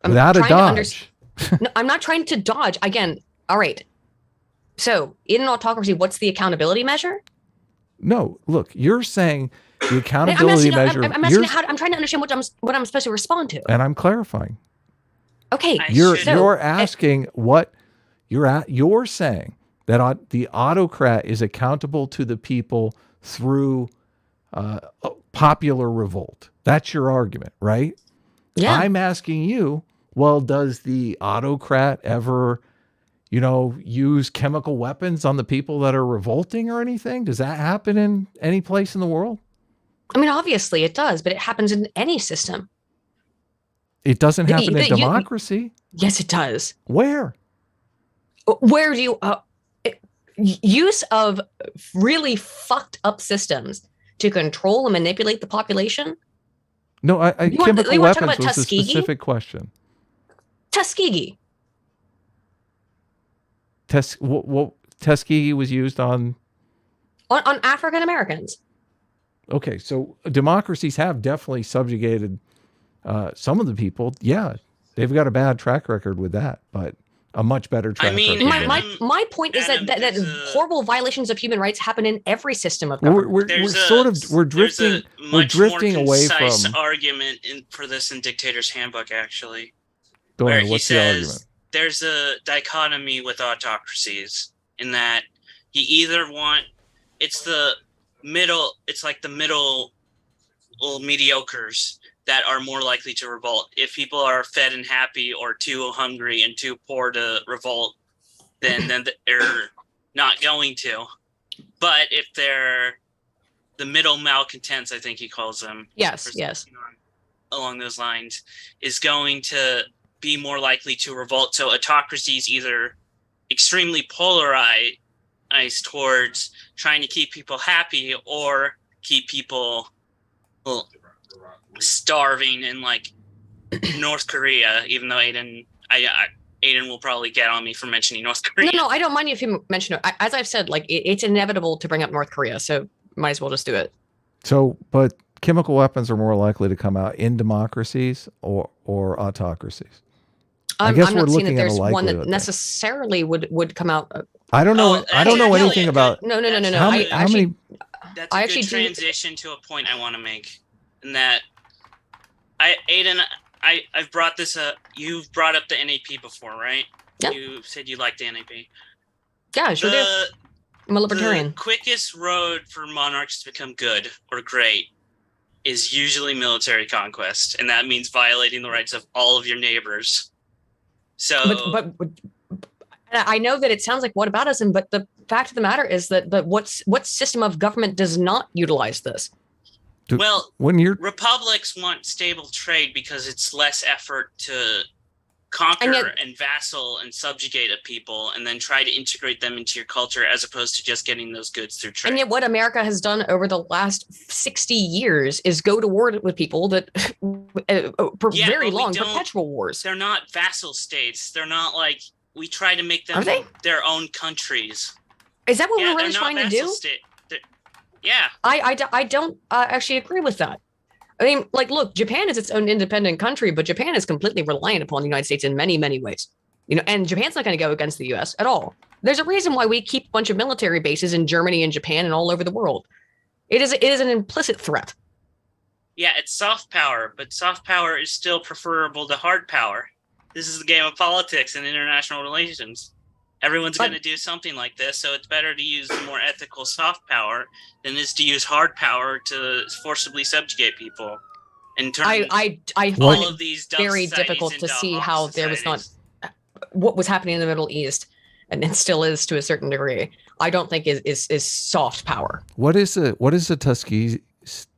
without a dodge. No, I'm not trying to dodge. Again, all right. So in an autocracy, what's the accountability measure? No, look, you're saying the accountability measure. I'm trying to understand what I'm supposed to respond to. And I'm clarifying. Okay, you're asking what you're saying that the autocrat is accountable to the people through popular revolt. That's your argument, right? Yeah. I'm asking you, well, does the autocrat ever, use chemical weapons on the people that are revolting or anything? Does that happen in any place in the world? I mean, obviously it does, but it happens in any system. It doesn't happen in democracy. Yes, it does. Where? Where do you use of really fucked up systems to control and manipulate the population? No, chemical weapons was a specific question. Tuskegee. Tuskegee was used on African Americans. Okay, so democracies have definitely subjugated some of the people. Yeah, they've got a bad track record with that, but a much better track record. My point is that horrible violations of human rights happen in every system of government. We're drifting away from argument for this in Dictator's Handbook, actually. Go ahead. What's the argument? There's a dichotomy with autocracies in that you either want it's like the middle mediocres that are more likely to revolt. If people are fed and happy or too hungry and too poor to revolt, then they're not going to. But if they're the middle malcontents, I think he calls them. Yes. Along those lines, is going to be more likely to revolt. So autocracies either extremely polarized towards trying to keep people happy or keep people starving in like North Korea, even though Aiden will probably get on me for mentioning North Korea. No, I don't mind if you mention it. As I've said, like it's inevitable to bring up North Korea, so might as well just do it. So, but chemical weapons are more likely to come out in democracies or autocracies. I guess I'm we're not saying that looking at there's a one that likelihood necessarily would come out. I don't know. I don't know anything about. No. How many? That's a good transition to a point I want to make, and that I've brought this up. You've brought up the NAP before, right? Yeah. You said you liked the NAP. Yeah, I sure do. I'm a libertarian. The quickest road for monarchs to become good or great is usually military conquest, and that means violating the rights of all of your neighbors. So, but I know that it sounds like whataboutism, but the fact of the matter is that what system of government does not utilize this? Well, when republics want stable trade because it's less effort to conquer and vassal and subjugate a people and then try to integrate them into your culture as opposed to just getting those goods through trade. And yet what America has done over the last 60 years is go to war with people that for very long perpetual wars. They're not vassal states. They're not like we try to make them their own countries. Is that what we're really trying to do? Yeah. I don't actually agree with that. I mean, like, look, Japan is its own independent country, but Japan is completely reliant upon the United States in many, many ways. And Japan's not going to go against the U.S. at all. There's a reason why we keep a bunch of military bases in Germany and Japan and all over the world. It is an implicit threat. Yeah, it's soft power, but soft power is still preferable to hard power. This is the game of politics and international relations. Everyone's going to do something like this, so it's better to use the more ethical soft power than it is to use hard power to forcibly subjugate people. And turn I find all of these very difficult to see how there was not what was happening in the Middle East, and it still is to a certain degree. I don't think is soft power. What is the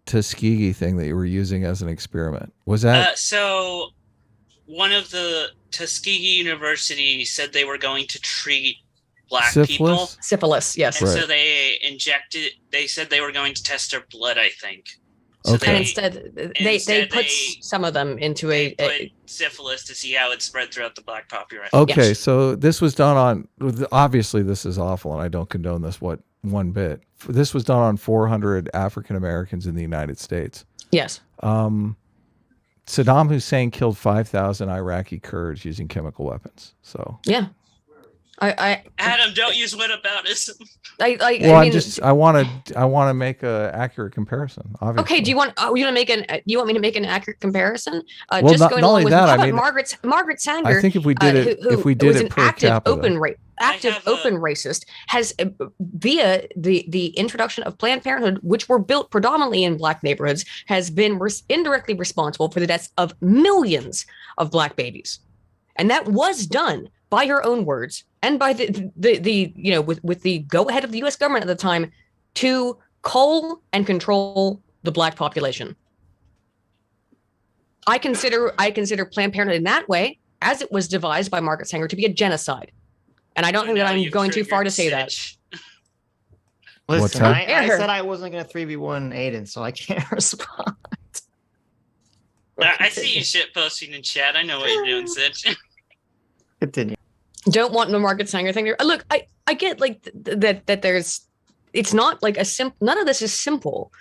Tuskegee thing that you were using as an experiment? Was that so? One of the Tuskegee University said they were going to treat black people. Syphilis, yes. And so they said they were going to test their blood, I think. So okay. And instead they put some of them into a syphilis to see how it spread throughout the black population. Okay, yes. So this was done on, obviously this is awful and I don't condone this one bit. This was done on 400 African Americans in the United States. Yes. Saddam Hussein killed 5,000 Iraqi Kurds using chemical weapons. So yeah, Adam, don't use whataboutism. I want to make an accurate comparison. Obviously. Okay. Do you want me to make an accurate comparison? Well, just not only that. Margaret Sanger. I think if we did it, was per an active capita. open active, open racist, has via the introduction of Planned Parenthood, which were built predominantly in Black neighborhoods, has been indirectly responsible for the deaths of millions of Black babies, and that was done by her own words and by the you know, with the go ahead of the U.S. government at the time to cull and control the Black population. I consider Planned Parenthood in that way, as it was devised by Margaret Sanger, to be a genocide. And I don't think that I'm going too far to say that. Listen, I said I wasn't going to 3v1 Aiden, so I can't respond. I see you shit posting in chat. I know what you're doing, Sitch. Continue. Don't want the Margaret Sanger thing. Look, I get like that there's, it's not like a simple, none of this is simple.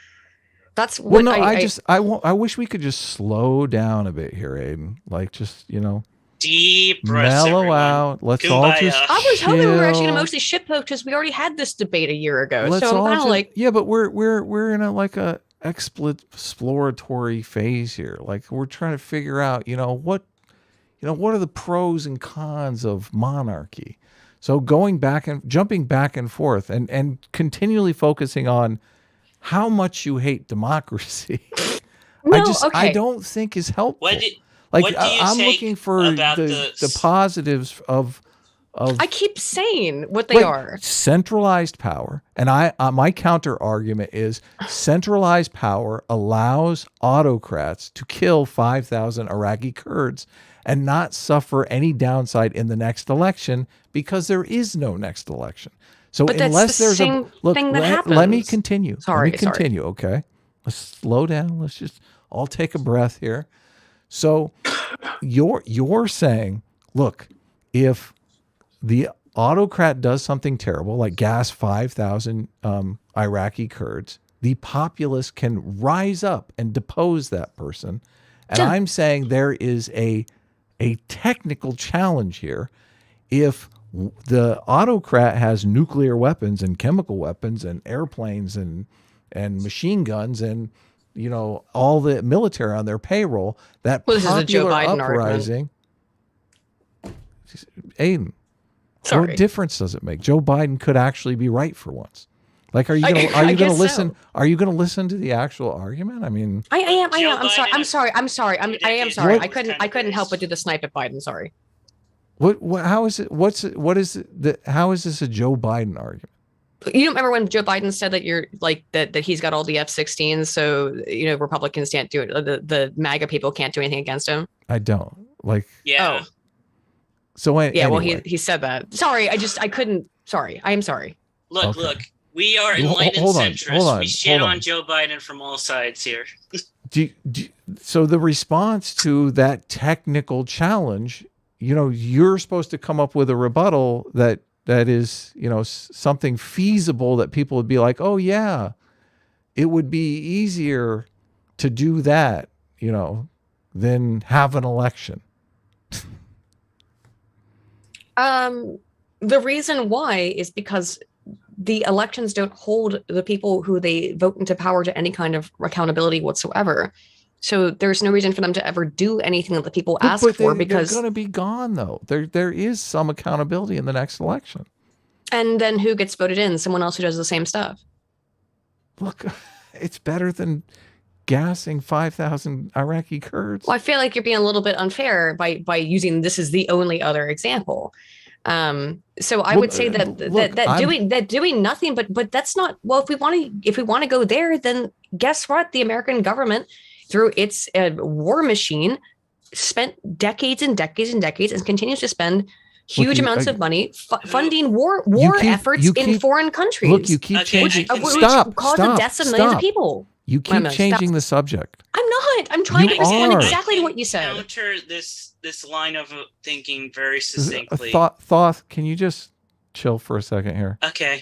That's what I wish we could just slow down a bit here, Aiden. Like, just, you know, deep breaths, mellow everyone. out. Let's Kumbaya. all just I was hoping we were actually chill. gonna mostly shitpost because we already had this debate a year ago. Let's so all I'm kind of just, like, yeah, but we're in a like a exploratory phase here. Like, we're trying to figure out, what are the pros and cons of monarchy. So jumping back and forth and continually focusing on how much you hate democracy. no, I don't think is helpful. What do you I'm take looking for about the positives of I keep saying what they are. Centralized power. And my counter argument is centralized power allows autocrats to kill 5,000 Iraqi Kurds and not suffer any downside in the next election, because there is no next election. So But unless that's the there's same thing that happens. let me continue. Sorry, okay? Let's slow down. Let's just all take a breath here. So you're saying, look, if the autocrat does something terrible, like gas 5,000 Iraqi Kurds, the populace can rise up and depose that person. And I'm saying there is a technical challenge here. If the autocrat has nuclear weapons and chemical weapons and airplanes and machine guns and all the military on their payroll, that Well, this is a Joe popular Biden uprising. Aiden, Sorry. what difference does it make? Joe Biden could actually be right for once. Like, are you going to listen? So. Are you going to listen to the actual argument? I mean, I am. I'm sorry. I couldn't help but do the snipe at Biden. Sorry. How is it? How is this a Joe Biden argument? You don't remember when Joe Biden said that you're like that he's got all the F-16s, so Republicans can't do it. The MAGA people can't do anything against him. I don't like. Yeah. Oh. So yeah. anyway. Well, he said that. Sorry. I couldn't. Sorry. I am sorry. Look. We are enlightened centrists. We shit on Joe Biden from all sides here. So the response to that technical challenge, you're supposed to come up with a rebuttal that is, something feasible that people would be like, oh yeah, it would be easier to do that, than have an election. The reason why is because the elections don't hold the people who they vote into power to any kind of accountability whatsoever. So there's no reason for them to ever do anything that the people ask for, because they're going to be gone though. There is some accountability in the next election. And then who gets voted in? Someone else who does the same stuff. Look, it's better than gassing 5,000 Iraqi Kurds. Well, I feel like you're being a little bit unfair by using this as the only other example. So I would say that doing nothing, but that's not, well, if we want to go there, then guess what? The American government, through its war machine, spent decades and decades and decades and continues to spend huge amounts of money funding war efforts in foreign countries. Look, you keep changing. Stop. Cause the deaths of millions of people. You keep changing the subject. I'm not. I'm trying to respond exactly to what you said. Counter this line of thinking very succinctly. Thoth, can you just chill for a second here? Okay.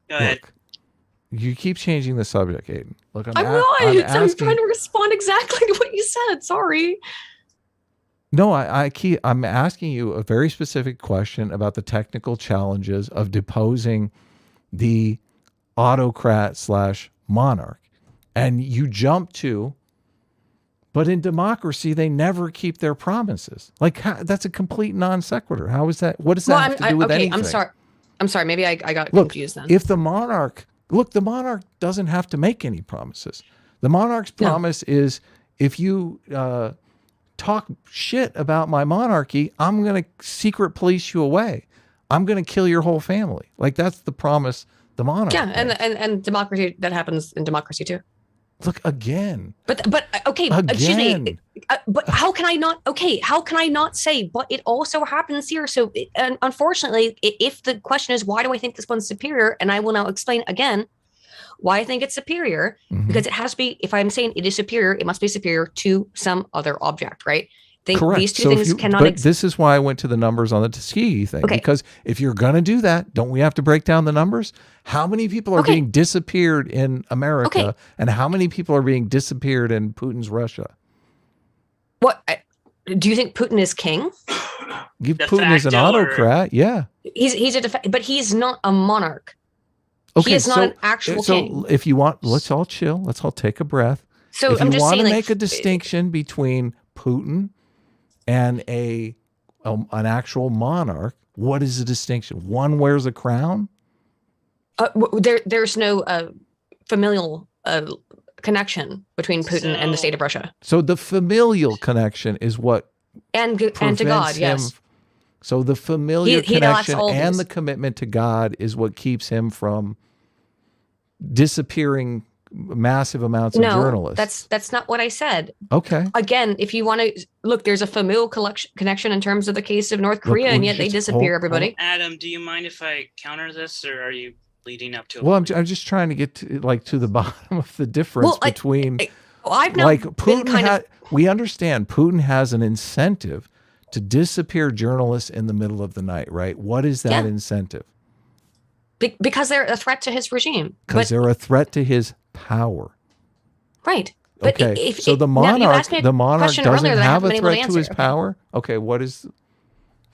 Go ahead. You keep changing the subject, Aiden. Look, I'm trying to respond exactly to what you said. Sorry. No, I'm asking you a very specific question about the technical challenges of deposing the autocrat / monarch. And you jump to But in democracy, they never keep their promises. Like that's a complete non sequitur. How is that? What does that have to do with anything? I'm sorry. Maybe I got Look, confused then. If the monarch doesn't have to make any promises. The monarch's promise is if you talk shit about my monarchy, I'm going to secret police you away. I'm going to kill your whole family. Like that's the promise the monarch. Yeah, and democracy, that happens in democracy too. Look again. But okay, excuse me. But how can I not? Okay, how can I not say? But it also happens here. So unfortunately, if the question is why do I think this one's superior, and I will now explain again why I think it's superior, because it has to be. If I'm saying it is superior, it must be superior to some other object, right? Correct. These two things cannot. But this is why I went to the numbers on the Tuskegee thing. Okay. Because if you're going to do that, don't we have to break down the numbers? How many people are being disappeared in America, and how many people are being disappeared in Putin's Russia? What do you think Putin is king? Putin is an autocrat. Yeah, he's but he's not a monarch. Okay, he is not an actual king. So if you want, let's all chill. Let's all take a breath. So if you want to make a distinction between Putin and an actual monarch, what is the distinction? One wears a crown? There's no familial connection between Putin and the state of Russia. So the familial connection is what and to God, yes. So the familial connection and the commitment to God is what keeps him from disappearing massive amounts of journalists. That's not what I said. Okay. Again, if you want to look, there's a familial connection in terms of the case of North Korea, and yet they disappear everybody. Adam, do you mind if I counter this, or are you leading up to it? Well, I'm just trying to get to the bottom of the difference between Putin. We understand Putin has an incentive to disappear journalists in the middle of the night, right? What is that incentive? Because they're a threat to his regime. Because they're a threat to his power. Right. But so the monarch doesn't have a threat to his power? Okay, what is...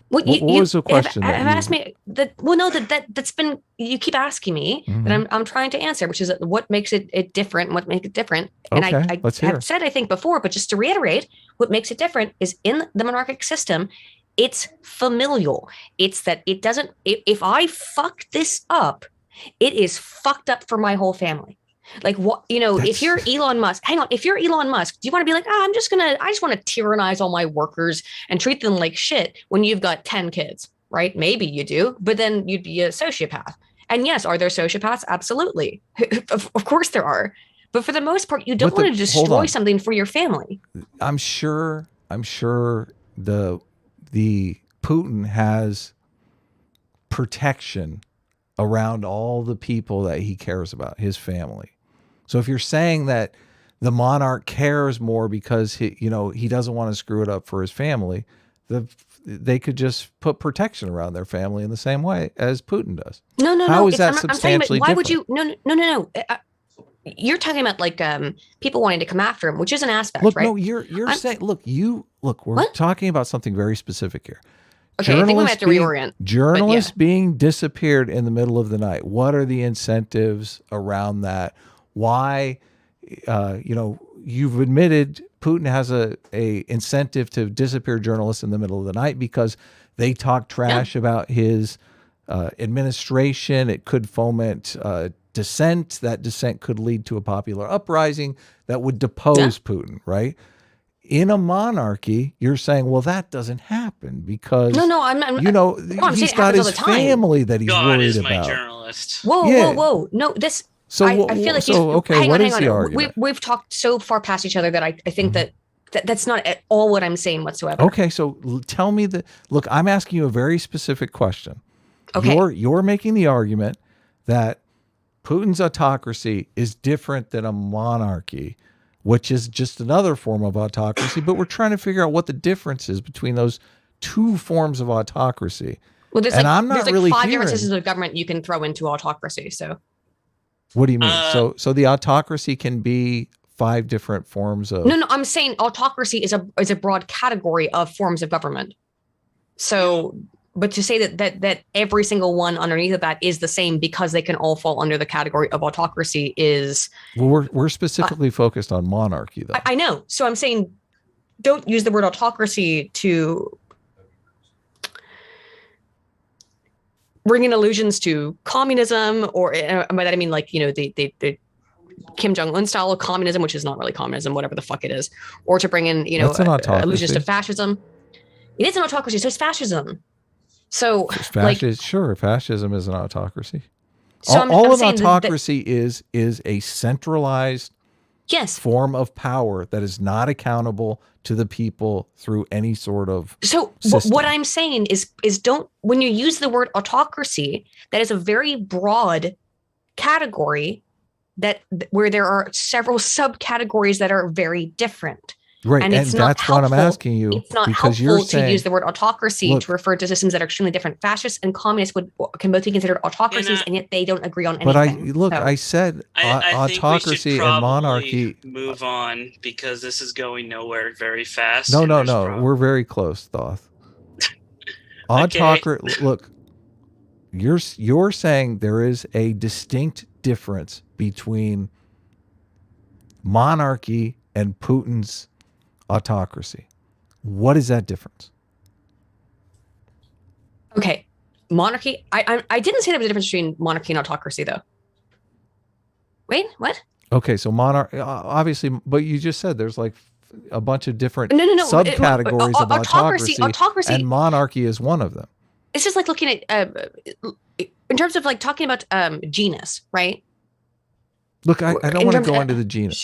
What was the question? Have asked me that. Well, no, that's been. You keep asking me, and I'm trying to answer, which is what makes it different, and what makes it different. And I have said I think before, but just to reiterate, what makes it different is in the monarchic system, it's familial. It's that it doesn't. If I fuck this up, it is fucked up for my whole family. Like what, if you're Elon Musk, if you're Elon Musk, do you want to be like, I just want to tyrannize all my workers and treat them like shit when you've got 10 kids, right? Maybe you do, but then you'd be a sociopath. And yes, are there sociopaths? Absolutely. Of course there are. But for the most part, you don't want to destroy something for your family. I'm sure the Putin has protection around all the people that he cares about, his family. So if you're saying that the monarch cares more because he doesn't want to screw it up for his family, they could just put protection around their family in the same way as Putin does. No. How is that substantially different? Why would you? No. You're talking about like people wanting to come after him, which is an aspect, look, right? No, you're saying. We're talking about something very specific here. Okay, I think we have to reorient. Journalists being disappeared in the middle of the night. What are the incentives around that? Why, you've admitted Putin has a incentive to disappear journalists in the middle of the night because they talk trash about his administration. It could foment dissent. That dissent could lead to a popular uprising that would depose Putin, right? In a monarchy, you're saying, well, that doesn't happen because he's got his family that he's worried about. God is my journalist. Whoa! No, this. So I feel like what is the argument? We've talked so far past each other that I think that's not at all what I'm saying whatsoever. Okay, so tell me look, I'm asking you a very specific question. Okay. You're making the argument that Putin's autocracy is different than a monarchy, which is just another form of autocracy, but we're trying to figure out what the difference is between those two forms of autocracy. Well, there's I'm not really 5 different systems of government you can throw into autocracy. So, what do you mean? So the autocracy can be 5 different forms of. No. I'm saying autocracy is a broad category of forms of government. So but to say that every single one underneath of that is the same because they can all fall under the category of autocracy is. Well, we're specifically focused on monarchy, though. I know. So I'm saying, don't use the word autocracy to bring in allusions to communism, or by that I mean like, you know, the Kim Jong-un style of communism, which is not really communism, whatever the fuck it is, or to bring in, you know, allusions to fascism. It is an autocracy, so it's fascism. So sure, fascism is an autocracy. So all an autocracy is a centralized form of power that is not accountable to the people through any sort of system. What I'm saying is don't, when you use the word autocracy, that is a very broad category where there are several subcategories that are very different. Right, and that's helpful. What I'm asking you. It's not helpful to use the word autocracy to refer to systems that are extremely different. Fascists and communists can both be considered autocracies, and yet they don't agree on anything. But I said autocracy and monarchy. Move on, because this is going nowhere very fast. No, we're very close, Thoth. Autocracy. Look, you're saying there is a distinct difference between monarchy and Putin's autocracy. What is that difference? Okay, monarchy. I didn't say there was a difference between monarchy and autocracy, though. Wait, what? Okay, so monarchy, obviously, but you just said there's like a bunch of different subcategories of autocracy, and monarchy is one of them. It's just like looking at, in terms of like talking about genus, right? Look, I don't want to go into the genus.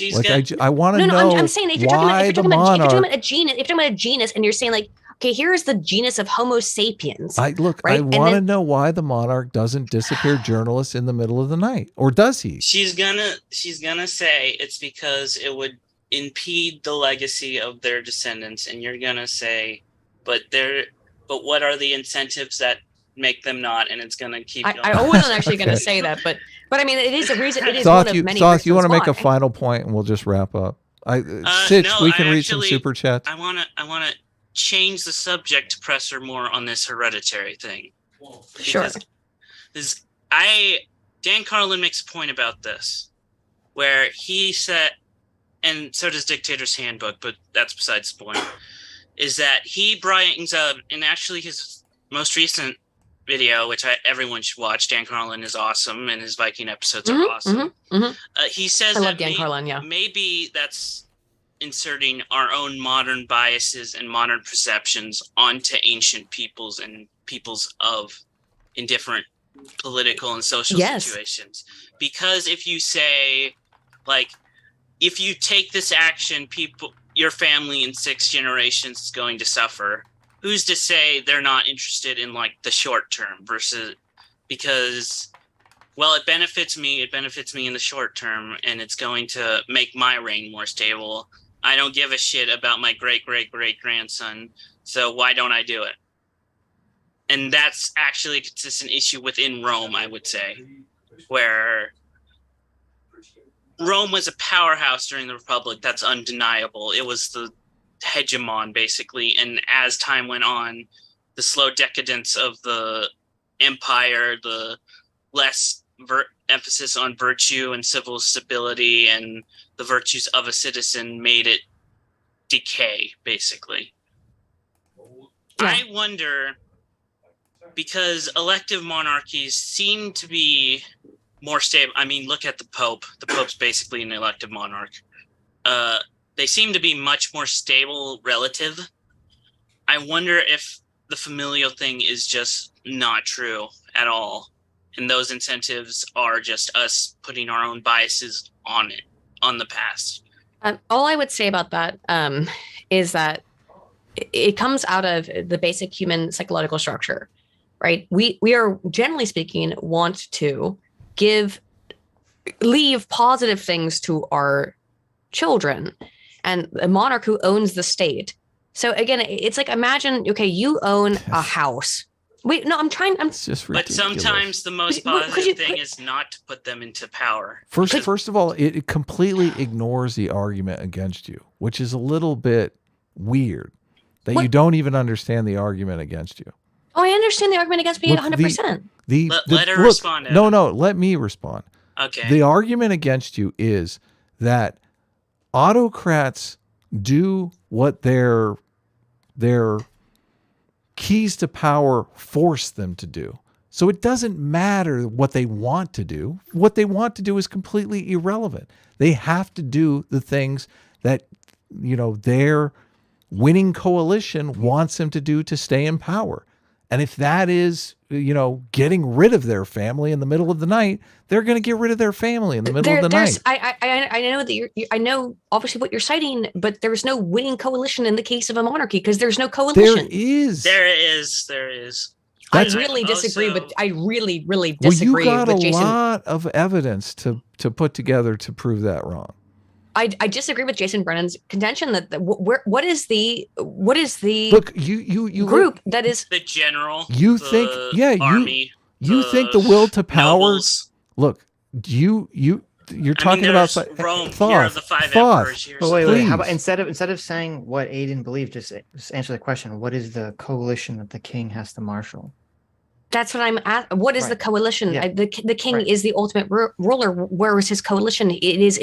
I want to know I'm saying if you're talking about a genus, if you're talking about a genus, and you're saying like, okay, here is the genus of Homo sapiens. I want to know why the monarch doesn't disappear journalists in the middle of the night, or does he? She's gonna say it's because it would impede the legacy of their descendants, and you're gonna say, but what are the incentives that make them not? And it's gonna keep going. I wasn't actually gonna say that, but I mean, it is a reason. It is Thoth, one of many Thoth, you want to make a why. final point, and we'll just wrap up. Sitch, we can read some super chats. I wanna change the subject to press her more on this hereditary thing. Sure. Dan Carlin makes a point about this, where he said, and so does Dictator's Handbook, but that's besides the point, is that he brings up, and actually his most recent video, which everyone should watch. Dan Carlin is awesome, and his Viking episodes are awesome. He says I love Dan Carlin, yeah. Maybe that's inserting our own modern biases and modern perceptions onto ancient peoples and peoples in different political and social situations. Because if you say, like, if you take this action, your family in 6 generations is going to suffer. Who's to say they're not interested in like the short term because, well, it benefits me in the short term, and it's going to make my reign more stable. I don't give a shit about my great grandson, so why don't I do it? And that's actually a consistent issue within Rome, I would say, where Rome was a powerhouse during the Republic. That's undeniable. It was the hegemon, basically, and as time went on, the slow decadence of the empire, the less emphasis on virtue and civil stability and the virtues of a citizen made it decay, basically. I wonder, because elective monarchies seem to be more stable. I mean, look at the Pope. The Pope's basically an elective monarch. They seem to be much more stable relative. I wonder if the familial thing is just not true at all. And those incentives are just us putting our own biases on the past. All I would say about that is that it comes out of the basic human psychological structure, right? We are, generally speaking, want to leave positive things to our children. And a monarch who owns the state. So again, it's like, imagine, okay, you own a house. Wait, no, it's just ridiculous. But sometimes the most positive thing is not to put them into power. First of all, it completely ignores the argument against you, which is a little bit weird that you don't even understand the argument against you. Oh, I understand the argument against being Look, 100%. Let her look, respond, No, Evan. no, let me respond. Okay. The argument against you is that autocrats do what their keys to power force them to do. So it doesn't matter what they want to do. What they want to do is completely irrelevant. They have to do the things that, their winning coalition wants them to do to stay in power. And if that is, getting rid of their family in the middle of the night, they're going to get rid of their family in the middle of the night. I know that I know obviously what you're citing, but there's no winning coalition in the case of a monarchy because there's no coalition. There is. I really disagree with. I really disagree you got with Jason. A lot of evidence to put together to prove that wrong. I disagree with Jason Brennan's contention that what is the look you group that is the general army you think the will to power nobles. Look you're talking about Rome thought, here are the five thought. emperors here. But wait, how about instead of saying what Aiden believed, just answer the question: what is the coalition that the king has to marshal? That's what I'm at. What is the coalition? Yeah. The king is the ultimate ruler. Where is his coalition? It is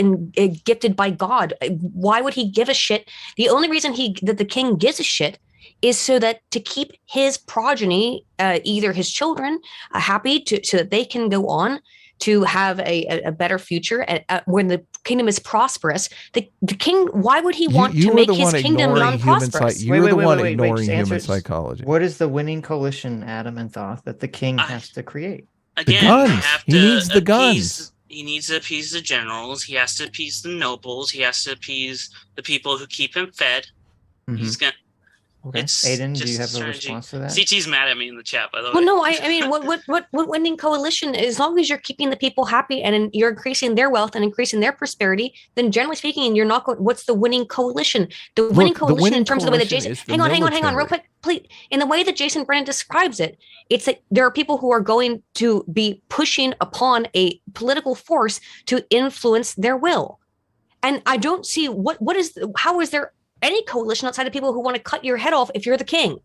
gifted by God. Why would he give a shit? The only reason that the king gives a shit is so that to keep his progeny, either his children, happy, so that they can go on to have a better future when the kingdom is prosperous. The king, why would he want to make his kingdom non-prosperous? You're the one ignoring human psychology. What is the winning coalition, Adam and Thoth, that the king has to create? Again, the guns. He needs the guns. He needs to appease the generals. He has to appease the nobles. He has to appease the people who keep him fed. Mm-hmm. He's gonna. Okay. Aiden, do you have a response to that? CT's mad at me in the chat, by the way. Well, no, I mean, what winning coalition? As long as you're keeping the people happy and you're increasing their wealth and increasing their prosperity, then generally speaking, you're not going. What's the winning coalition? The winning coalition in terms of the way that Jason. Hang on, real quick, please. In the way that Jason Brennan describes it, it's that there are people who are going to be pushing upon a political force to influence their will, and I don't see how is there any coalition outside of people who want to cut your head off if you're the king.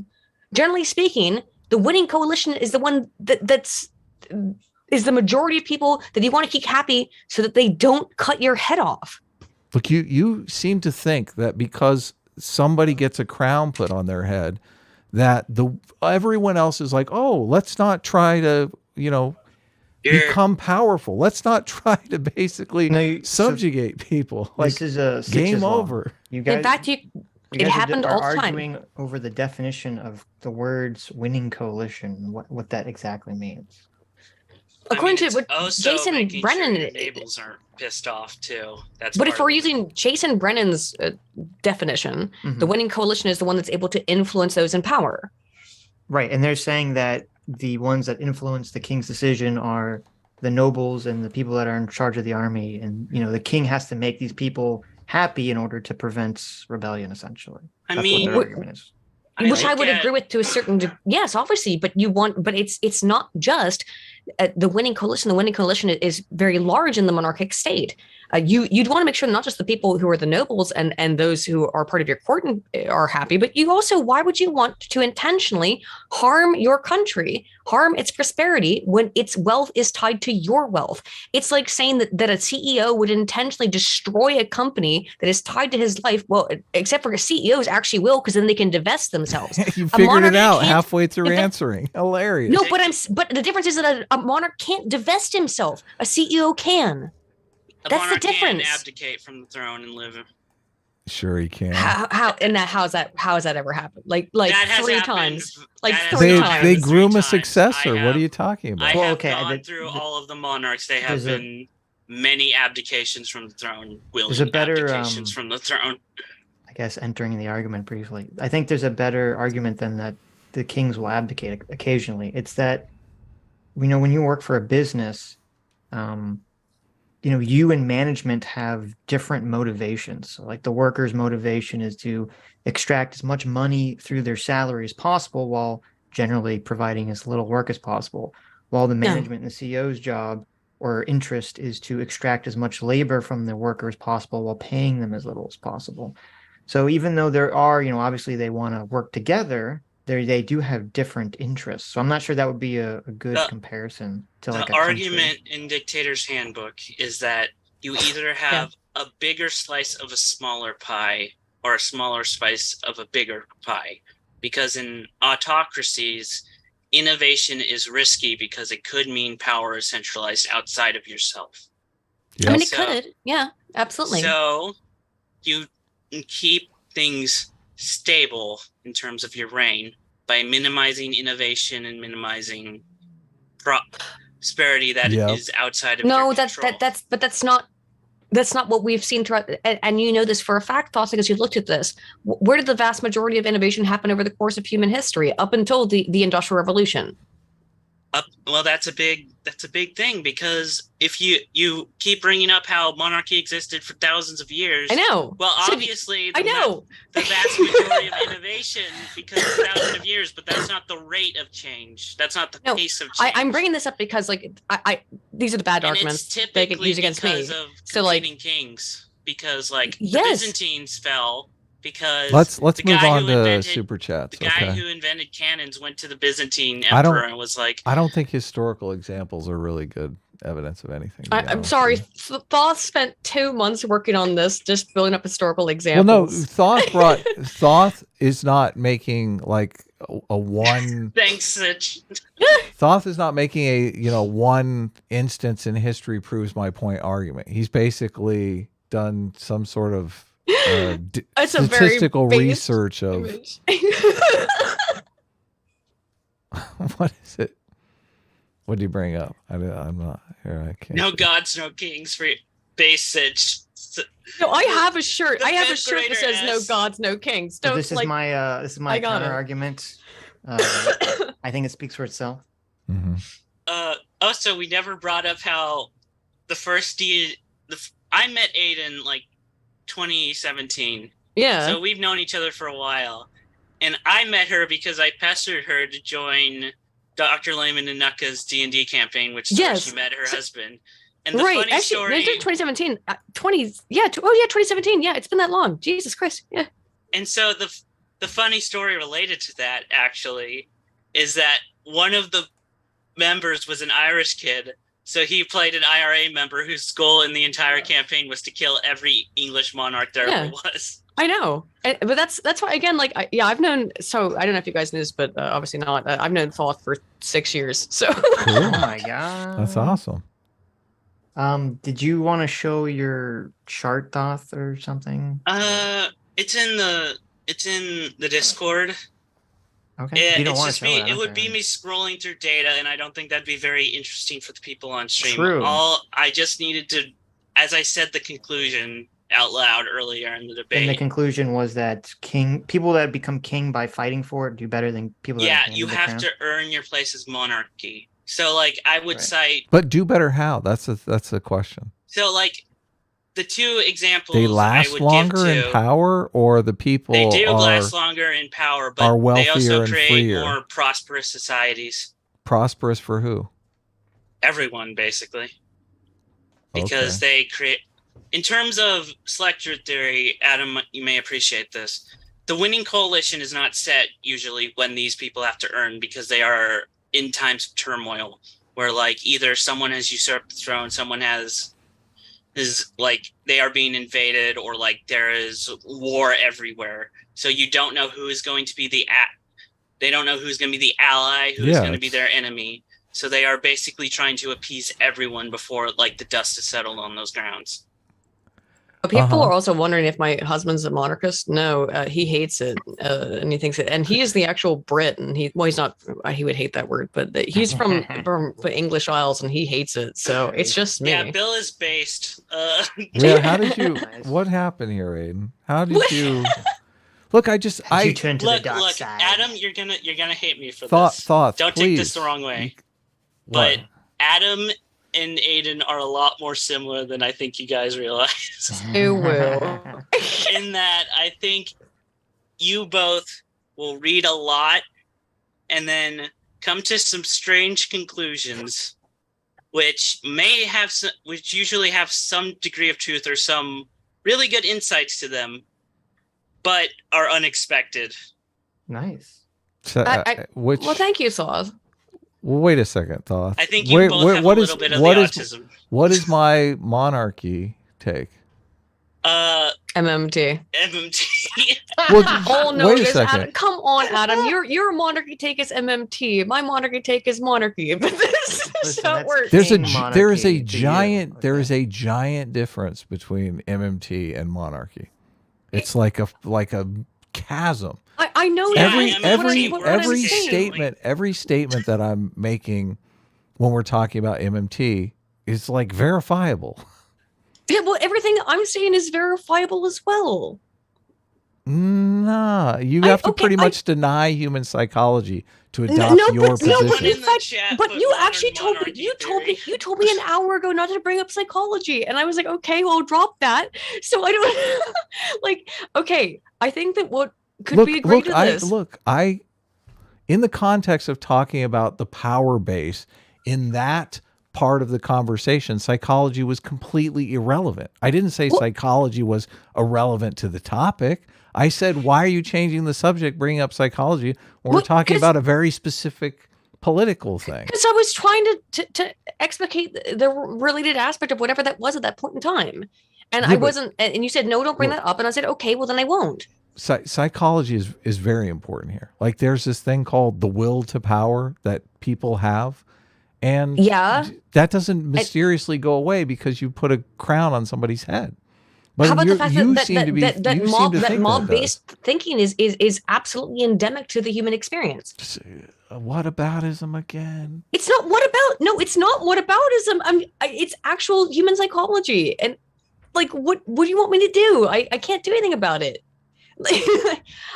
Generally speaking, the winning coalition is the one that's the majority of people that you want to keep happy so that they don't cut your head off. Look, you seem to think that because somebody gets a crown put on their head, that everyone else is like, oh, let's not try to, become powerful. Let's not try to basically subjugate people. Like, this is a game over. You guys, in fact, it happened all the time. Arguing over the definition of the words "winning coalition," what that exactly means. According to what Jason Brennan, sure nobles aren't pissed off too. But if we're using Jason Brennan's definition, the winning coalition is the one that's able to influence those in power. Right, and they're saying that the ones that influence the king's decision are the nobles and the people that are in charge of the army, and the king has to make these people happy in order to prevent rebellion. Essentially, that's what their argument is. Which I would agree with to a certain yes, obviously, but it's not just the winning coalition. The winning coalition is very large in the monarchic state. You'd want to make sure not just the people who are the nobles and those who are part of your court are happy, but you also, why would you want to intentionally harm your country, harm its prosperity when its wealth is tied to your wealth? It's like saying that a CEO would intentionally destroy a company that is tied to his life. Well, except for CEOs actually will, because then they can divest themselves. You figured it out halfway through answering. Hilarious. No, but the difference is that a monarch can't divest himself. A CEO can. That's the difference. Can abdicate from the throne and live. Sure, he can. How has that ever happened? Like that 3 times. Like they groom a successor. What are you talking about? I have gone through all of the monarchs. They have been many abdications from the throne. Willing abdications from the throne. I guess entering the argument briefly, I think there's a better argument than that the kings will abdicate occasionally. It's that, when you work for a business, you and management have different motivations. So like the workers' motivation is to extract as much money through their salary as possible while generally providing as little work as possible, while the management and the CEO's job or interest is to extract as much labor from the worker as possible while paying them as little as possible. So even though there are, obviously they want to work together, they do have different interests. So I'm not sure that would be a good comparison to like the a argument country. in Dictator's Handbook is that you either have a bigger slice of a smaller pie or a smaller slice of a bigger pie, because in autocracies, innovation is risky because it could mean power is centralized outside of yourself. I mean, it could. Yeah, absolutely. So you keep things stable in terms of your reign by minimizing innovation and minimizing prosperity that is outside of your control. That's not what we've seen throughout, and you know this for a fact, Thoughts, because you've looked at this. Where did the vast majority of innovation happen over the course of human history, up until the Industrial Revolution? Well, that's a big thing, because if you keep bringing up how monarchy existed for thousands of years, I know. Well, obviously, I know the vast majority of innovation because of thousands of years, but that's not the rate of change. That's not the pace of change. I'm bringing this up because, like, I these are the bad arguments they get used against me. So, like, kings, because like the Byzantines fell. Because let's move on to super chats. The guy who invented cannons went to the Byzantine emperor and was like, I don't think historical examples are really good evidence of anything. I'm sorry. Thoth spent 2 months working on this, just building up historical examples. Well, no, Thoth is not making like a one. Thanks, Sitch. Thoth is not making a one instance in history proves my point argument. He's basically done some sort of statistical research of what is it? What did you bring up? I'm not here. I can't. No gods, no kings for base Sitch. No, I have a shirt. I have a shirt that says "No gods, no kings." So this is my counter argument. I think it speaks for itself. Mm-hmm. Also, we never brought up how the first I met Aiden like 2017. Yeah. So we've known each other for a while. And I met her because I pestered her to join Dr. Layman and Nuka's D&D campaign, which is where she met her husband. And the funny story... 2017. 2017. Yeah, it's been that long. Jesus Christ. Yeah. And so the funny story related to that, actually, is that one of the members was an Irish kid. So he played an IRA member whose goal in the entire campaign was to kill every English monarch there ever was. I know, but that's why, again, like, I've known. So I don't know if you guys knew this, but obviously not. I've known Thoth for 6 years. So. Cool. Oh my god, that's awesome. Did you want to show your chart, Thoth, or something? It's in the Discord. Okay. You don't want to show it would be me scrolling through data, and I don't think that'd be very interesting for the people on stream. True. I just needed to, as I said, the conclusion out loud earlier in the debate. And the conclusion was that people that become king by fighting for it do better than people. Yeah, you have to earn your place as monarchy. So, like, I would cite. But do better how? That's a question. So, like, the two examples they last I would longer give in power, or the people they do last longer in power, but are wealthier they also and create freer. more prosperous societies. Prosperous for who? Everyone, basically, because they create. In terms of selector theory, Adam, you may appreciate this. The winning coalition is not set usually when these people have to earn, because they are in times of turmoil where, like, either someone has usurped the throne, someone is like they are being invaded, or like there is war everywhere. So you don't know who is going to be they don't know who's going to be the ally, who's going to be their enemy. So they are basically trying to appease everyone before, like, the dust is settled on those grounds. People are also wondering if my husband's a monarchist. No, he hates it, and he thinks it. And he is the actual Brit, and he's not. He would hate that word, but he's from the English Isles, and he hates it. So it's just me. Yeah, Bill is based. Yeah, how did you? What happened here, Aiden? How did you? Look, you turn to the dark side. Adam, you're gonna hate me for this. Don't take this the wrong way. But Adam and Aiden are a lot more similar than I think you guys realize. You will. In that, I think you both will read a lot and then come to some strange conclusions, which usually have some degree of truth or some really good insights to them, but are unexpected. Nice. Which? Well, thank you, Sauce. Well, wait a second, Thoth. I think you both have a little bit of the autism. What is my monarchy take? MMT. Well, Oh no! wait a second. Adam, come on, Adam. Your monarchy take is MMT. My monarchy take is monarchy. But this is how it works. There is a giant difference between MMT and monarchy. It's like a chasm. I know every statement that I'm making when we're talking about MMT is like verifiable. Yeah, well, everything I'm saying is verifiable as well. Nah, you have to pretty much deny human psychology to adopt your position. But you actually told me you told me an hour ago not to bring up psychology, and I was like, okay, well, drop that. So I don't like. Okay, I think that what could be agreed to this. In the context of talking about the power base, in that part of the conversation, psychology was completely irrelevant. I didn't say psychology was irrelevant to the topic. I said, why are you changing the subject, bringing up psychology when we're talking about a very specific political thing? Because I was trying to explicate the related aspect of whatever that was at that point in time. And I wasn't, and you said, no, don't bring that up. And I said, okay, well, then I won't. Psychology is very important here. Like there's this thing called the will to power that people have. And that doesn't mysteriously go away because you put a crown on somebody's head. But how about the fact that mob-based thinking is absolutely endemic to the human experience? Whataboutism again? It's not it's not whataboutism. It's actual human psychology. And like, what do you want me to do? I can't do anything about it.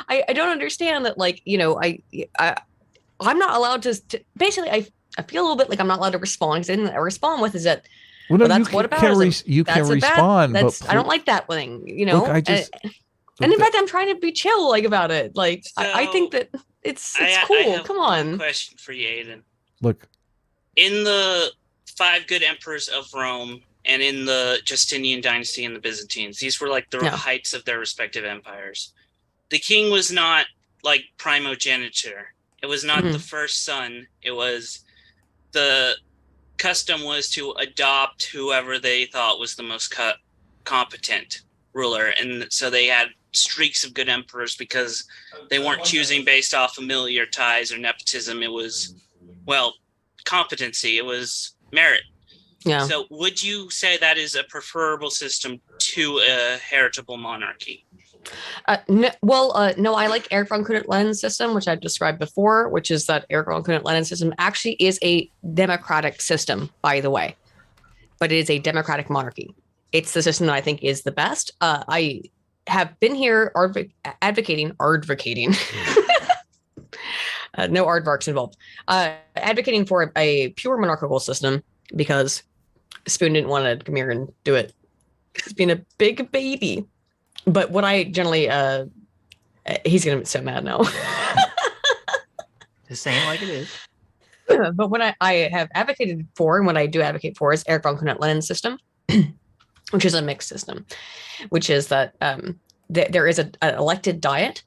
I don't understand that. Like, you know, I'm not allowed to basically. I feel a little bit like I'm not allowed to respond because anything that I respond with is that. Well, that's what about you can respond. But I don't like that thing, you know. Look, and in fact, I'm trying to be chill like about it. Like I think that it's cool. I have Come on. One question for you, Aiden. Look, in the 5 good emperors of Rome and in the Justinian dynasty and the Byzantines, these were like the heights of their respective empires. The king was not like primogeniture. It was not the first son. It was the custom was to adopt whoever they thought was the most competent ruler. And so they had streaks of good emperors because they weren't choosing based off familiar ties or nepotism. It was, competency. It was merit. Yeah. So would you say that is a preferable system to a heritable monarchy? No, I like Eric von Kunert-Lenin's system, which I've described before, which is that Eric von Kunert-Lenin's system actually is a democratic system, by the way, but it is a democratic monarchy. It's the system that I think is the best. I have been here advocating, no aardvarks involved, advocating for a pure monarchical system because Spoon didn't want to come here and do it. He's being a big baby. But what I generally, he's going to be so mad now. Just saying like it is. But what I have advocated for, and what I do advocate for, is Eric von Kunert-Lenin's system, which is a mixed system, which is that there is an elected diet.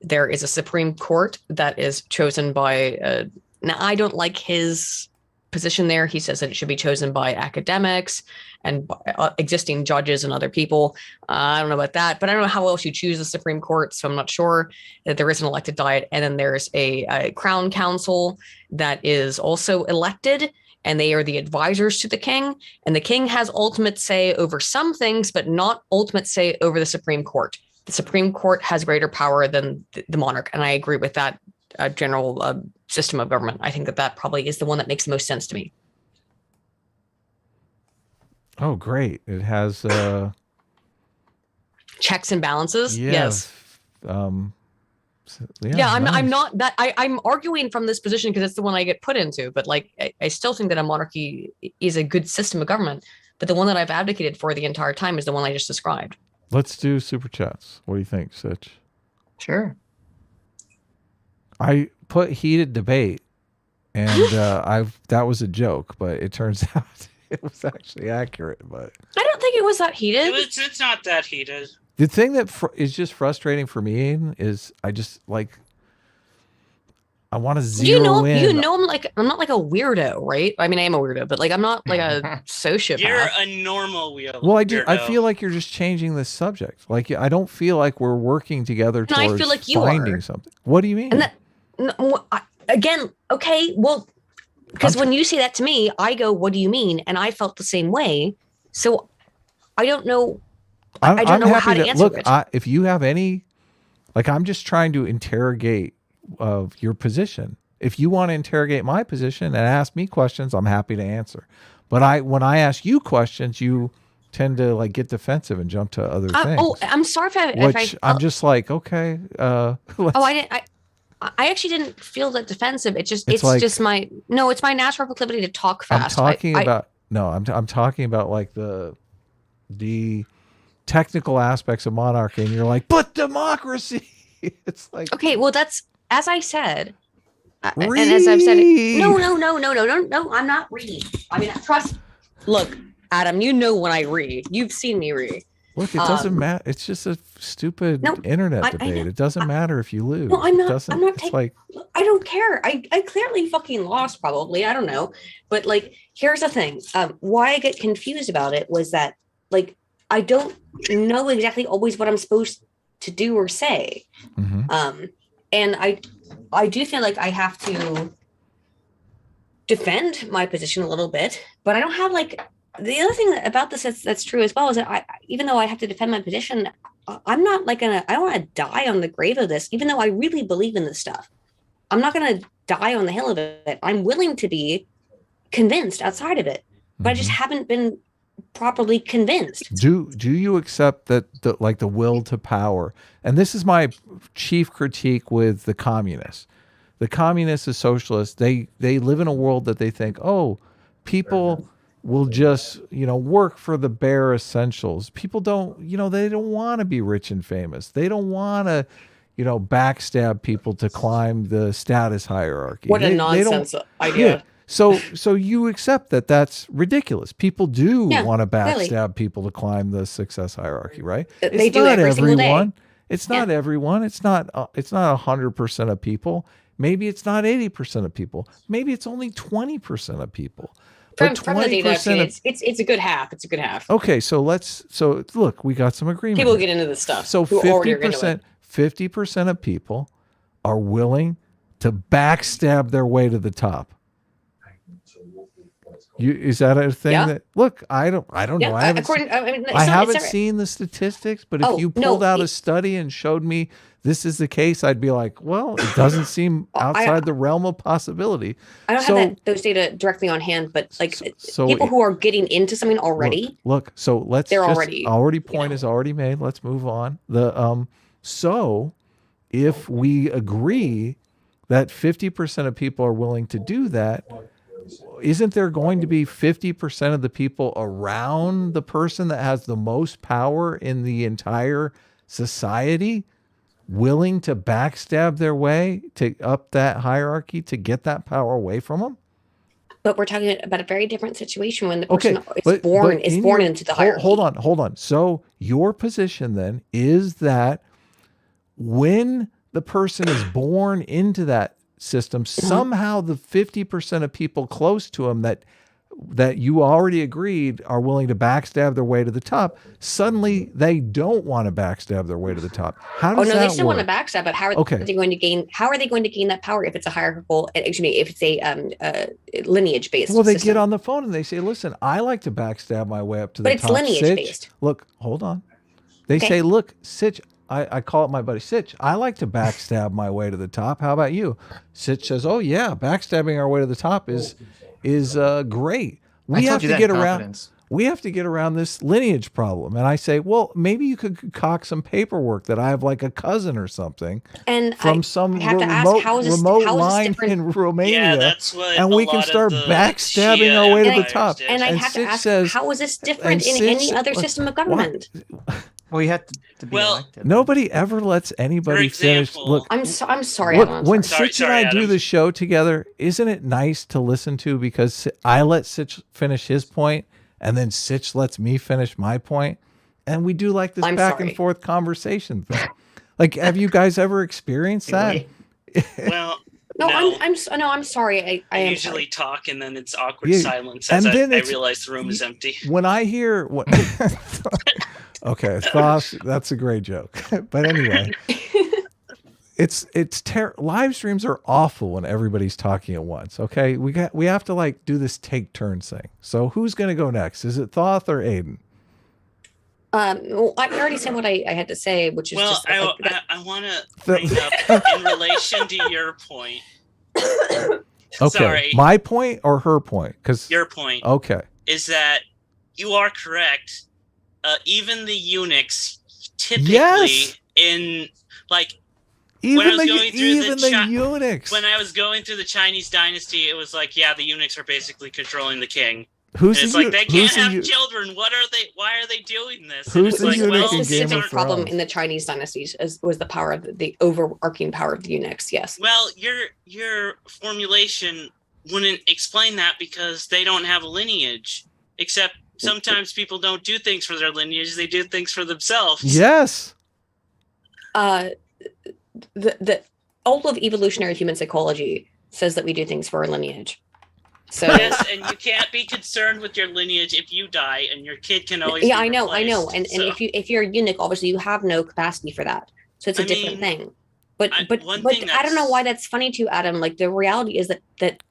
There is a Supreme Court that is chosen by, now I don't like his position there. He says that it should be chosen by academics and existing judges and other people. I don't know about that, but I don't know how else you choose the Supreme Court, so I'm not sure. That there is an elected diet, and then there's a Crown Council that is also elected, and they are the advisors to the king, and the king has ultimate say over some things, but not ultimate say over the Supreme Court. The Supreme Court has greater power than the monarch, and I agree with that general system of government. I think that probably is the one that makes the most sense to me. Oh, great. It has checks and balances. Yes. I'm not that I'm arguing from this position because it's the one I get put into, but like I still think that a monarchy is a good system of government, but the one that I've advocated for the entire time is the one I just described. Let's do super chats. What do you think, Sitch? Sure. I put heated debate, and that was a joke, but it turns out it was actually accurate. But I don't think it was that heated. It's not that heated. The thing that is just frustrating for me is I just like I want to zero in. You know, I'm not like a weirdo, right? I mean, I am a weirdo, but like I'm not like a sociopath. You're a normal weirdo. Well, I feel like you're just changing the subject. Like I don't feel like we're working together towards I feel like you finding are. something. What do you mean? And again, okay, well, because when you say that to me, I go, "What do you mean?" And I felt the same way. So I don't know. I don't know how to answer it. If you have any, like, I'm just trying to interrogate your position. If you want to interrogate my position and ask me questions, I'm happy to answer. But when I ask you questions, you tend to like get defensive and jump to other things. Oh, I'm sorry I'm just like, okay. I actually didn't feel that defensive. It's like, just my natural proclivity to talk fast. I'm talking about like the technical aspects of monarchy, and you're like, but democracy. It's like, okay, well, that's as I said, and as I've said, no, I'm not reading. I mean, trust. Look, Adam, you know when I read. You've seen me read. Look, it doesn't matter. It's just a stupid internet debate. It doesn't matter if you lose. No, I'm not. I'm not taking. I don't care. I clearly fucking lost. Probably. I don't know. But like, here's the thing. Why I get confused about it was that like I don't know exactly always what I'm supposed to do or say. Mm-hmm. And I do feel like I have to defend my position a little bit, but I don't have like. The other thing about this that's true as well is that even though I have to defend my position, I'm not like I don't want to die on the grave of this, even though I really believe in this stuff. I'm not going to die on the hill of it. I'm willing to be convinced outside of it, but I just haven't been properly convinced. Do you accept that the will to power? And this is my chief critique with the communists. The communists, the socialists, they live in a world that they think, oh, people will just, work for the bare essentials. People don't, they don't want to be rich and famous. They don't want to, backstab people to climb the status hierarchy. What a nonsense idea. Yeah. So you accept that that's ridiculous. People do want to backstab people to climb the success hierarchy, right? They do every single day. It's not everyone. It's not 100% of people. Maybe it's not 80% of people. Maybe it's only 20% of people. From the data I've seen, it's a good half. It's a good half. Okay, so look, we got some agreement. People get into this stuff. So 50% of people are willing to backstab their way to the top. Is that a thing that look, I don't know. I haven't seen the statistics, but if you pulled out a study and showed me this is the case, I'd be like, well, it doesn't seem outside the realm of possibility. I don't have those data directly on hand, but like people who are getting into something already. Look, so let's point is already made. Let's move on. So if we agree that 50% of people are willing to do that, isn't there going to be 50% of the people around the person that has the most power in the entire society willing to backstab their way to up that hierarchy to get that power away from them? But we're talking about a very different situation when the person is born into the hierarchy. Hold on. So your position then is that when the person is born into that system, somehow the 50% of people close to him that you already agreed are willing to backstab their way to the top, suddenly they don't want to backstab their way to the top. How does that work? They still want to backstab, but how are they going to gain that power if it's a hierarchical, if it's a lineage based Well, they system? get on the phone and they say, listen, I like to backstab my way up to the top. But it's lineage based. Look, hold on. They say, look, Sitch, I call it my buddy Sitch. I like to backstab my way to the top. How about you? Sitch says, oh yeah, backstabbing our way to the top is great. We have to get around this lineage problem. And I say, well, maybe you could concoct some paperwork that I have like a cousin or something from some remote line in Romania. Yeah, that's what and we can start backstabbing our way to the top. And I have to ask, how is this different in any other system of government? Well, you have to be elected. Nobody ever lets anybody finish. Look, I'm sorry. Look, when Sitch and I do the show together, isn't it nice to listen to? Because I let Sitch finish his point, and then Sitch lets me finish my point, and we do like this and forth conversation thing. Like, have you guys ever experienced that? Well, No, No. I'm sorry. I I am usually sorry. talk and then it's awkward Yeah, silence and as then I it's- realize the room is empty. When I hear what, okay, Thoth, that's a great joke. But anyway, live streams are awful when everybody's talking at once. Okay, we have to like do this take turns thing. So who's gonna go next? Is it Thoth or Aiden? Well, I already said what I had to say, which is Well, just that, I want to bring up in relation to your point. Okay, Sorry, my point or her point? Because your point okay, is that you are correct. Even the eunuchs typically Yes. in like even was going through the eunuchs. when I was going through the Chinese dynasty, it was like, yeah, the eunuchs are basically controlling the king. Who's And it's the like they can't who's the have children. What are they? Why are they doing this? Who's And it's the like, eunuch well, in this Game is a of problem Thrones? in the Chinese dynasties was the power of the overarching power of the eunuchs. Yes. well, your formulation wouldn't explain that because they don't have a lineage. Except sometimes people don't do things for their lineage; they do things for themselves. Yes. The all of evolutionary human psychology says that we do things for our lineage. So Yes, and you can't be concerned with your lineage if you die, and your kid can always. yeah, be I know, replaced. and So, if you're a eunuch, obviously you have no capacity for that, so it's a I different mean, thing. But one but thing I don't know that's- why that's funny to you, Adam. Like the reality is that